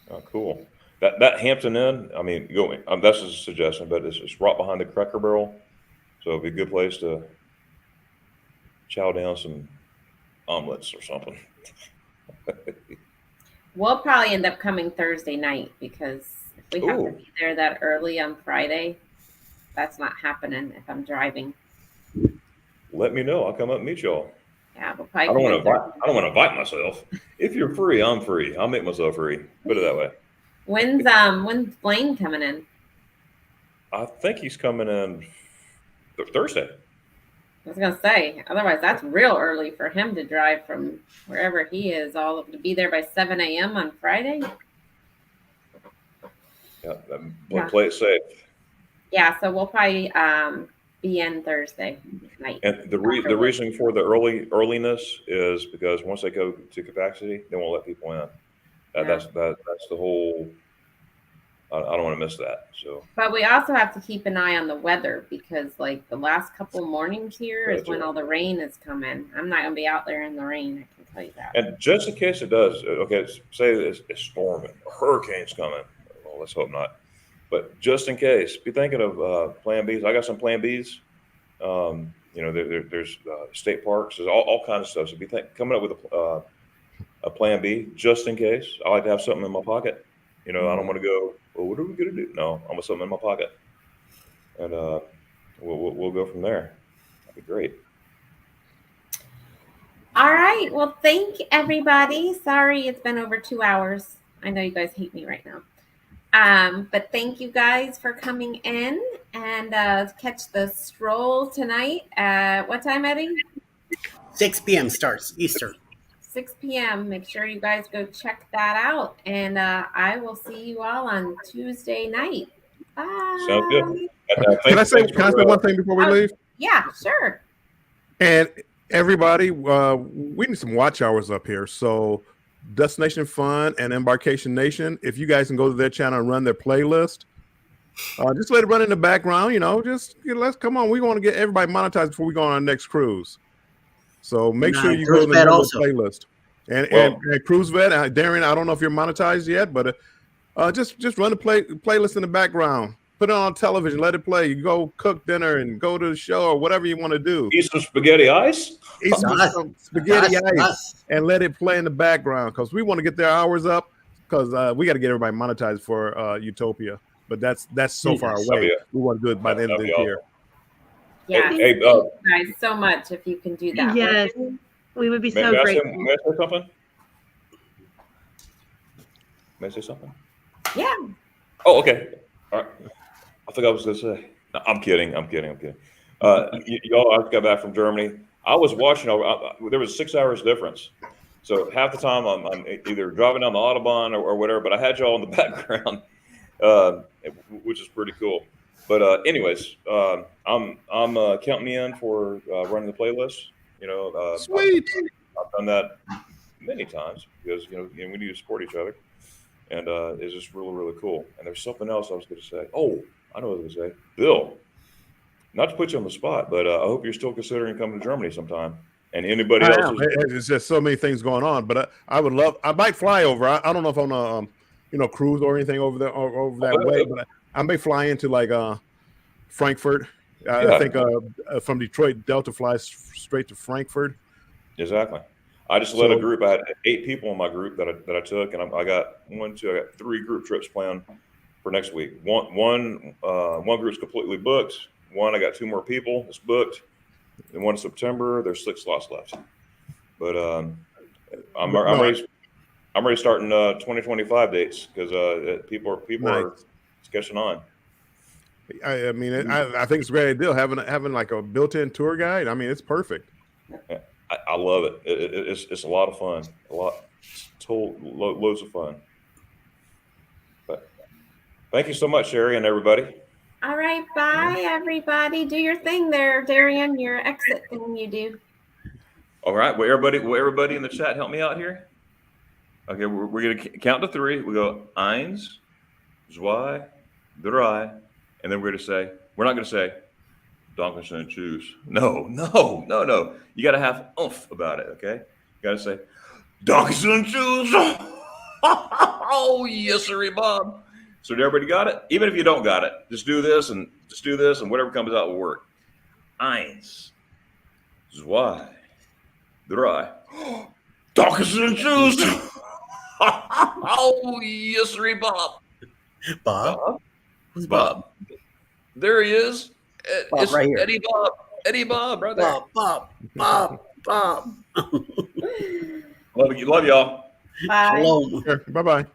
Oh, cool. That Hampton Inn. I mean, going. That's just a suggestion, but it's right behind the Cracker Barrel, so it'd be a good place to chow down some omelets or something. We'll probably end up coming Thursday night because if we have to Ooh. be there that early on Friday, that's not happening if I'm driving. Let me know. I'll come up and meet y'all. Yeah, we'll I probably. don't want to invite myself. If you're free, I'm free. I'll make myself free. Put it that way. When's Blaine coming in? I think he's coming in Thursday. I was gonna say, otherwise that's real early for him to drive from wherever he is, all to be there by 7 a.m. on Friday. Yeah, play it safe. Yeah, so we'll probably be in Thursday night. And the reason for the earliness is because once they go to capacity, they won't let people in. That's the whole. I don't want to miss that. So, but we also have to keep an eye on the weather because, like, the last couple mornings here is when all the rain is coming. I'm not gonna be out there in the rain. I can tell you that. And just in case it does, okay, say it's storming, a hurricane's coming. Well, let's hope not. But just in case, be thinking of Plan Bs. I got some Plan Bs. There's state parks. There's all kinds of stuff. So be coming up with a Plan B just in case. I like to have something in my pocket. I don't want to go, well, what are we going to do? No, I'm with something in my pocket. And we'll go from there. That'd be great. All right. Well, thank everybody. Sorry it's been over 2 hours. I know you guys hate me right now. But thank you guys for coming in and catch the stroll tonight at what time, Eddie? 6 p.m. starts Easter. 6 p.m. Make sure you guys go check that out. And I will see you all on Tuesday night. Bye. Sounds good. Can I say one thing before we leave? Yeah, sure. And everybody, we need some watch hours up here. So Destination Fun and Embarkation Nation, if you guys can go to their channel and run their playlist, just let it run in the background. Let's come on. We want to get everybody monetized before we go on our next cruise. So make sure you go to the playlist. And Cruise Vet, Darian, I don't know if you're monetized yet, but just run the playlist in the background. Put it on television, let it play. You go cook dinner and go to the show or whatever you want to do. Eat some spaghetti ice. Eat some spaghetti ice and let it play in the background because we want to get their hours up because we got to get everybody monetized for Utopia. But that's so far away. We want to do it by the end of the year. Yeah, hey, thank you guys so much if you can do that. Yes, we would be so grateful. May I say something? May I say something? Yeah. Oh, okay. All right. I think I was going to say. No, I'm kidding. Y'all, I got back from Germany. I was watching. There was 6 hours difference. So half the time I'm either driving down the Autobahn or whatever, but I had y'all in the background, which is pretty cool. But anyways, I'm counting me in for running the playlist. Sweet. I've done that many times because we need to support each other, and it's just really, really cool. And there's something else I was going to say. Oh, I know what I was going to say. Bill, not to put you on the spot, but I hope you're still considering coming to Germany sometime. And anybody else? There's just so many things going on, but I might fly over. I don't know if I'm on a cruise or anything over there over that way, but I may fly into like Frankfurt. I think from Detroit, Delta flies straight to Frankfurt. Exactly. I just led a group. I had 8 people in my group that I took, and I got 3 group trips planned for next week. One group's completely booked. One, I got 2 more people. It's booked. And one in September. There's 6 slots left. But I'm ready starting 2025 dates because people are catching on. I mean, I think it's a great idea having like a built-in tour guide. I mean, it's perfect. I love it. It's a lot of fun. Loads of fun. But thank you so much, Sherry, and everybody. All right, bye everybody. Do your thing there, Darian. Your exit thing you do. All right. Will everybody in the chat help me out here? Okay, we're gonna count to 3. We go 1, 2, 3, and then we're not gonna say Dankeschön, choose. No. You gotta have oomph about it, okay? You gotta say Dankeschön, choose. Oh, yes, sir, Bob. So everybody got it? Even if you don't got it, just do this and whatever comes out will work. 1, 2, 3. Dankeschön, choose. Oh, yes, sir, Bob. Bob? Who's Bob? There he is. It's right here. Eddie Bob. Eddie Bob, right there. Bob. Love y'all. Bye. Shalom. Bye-bye.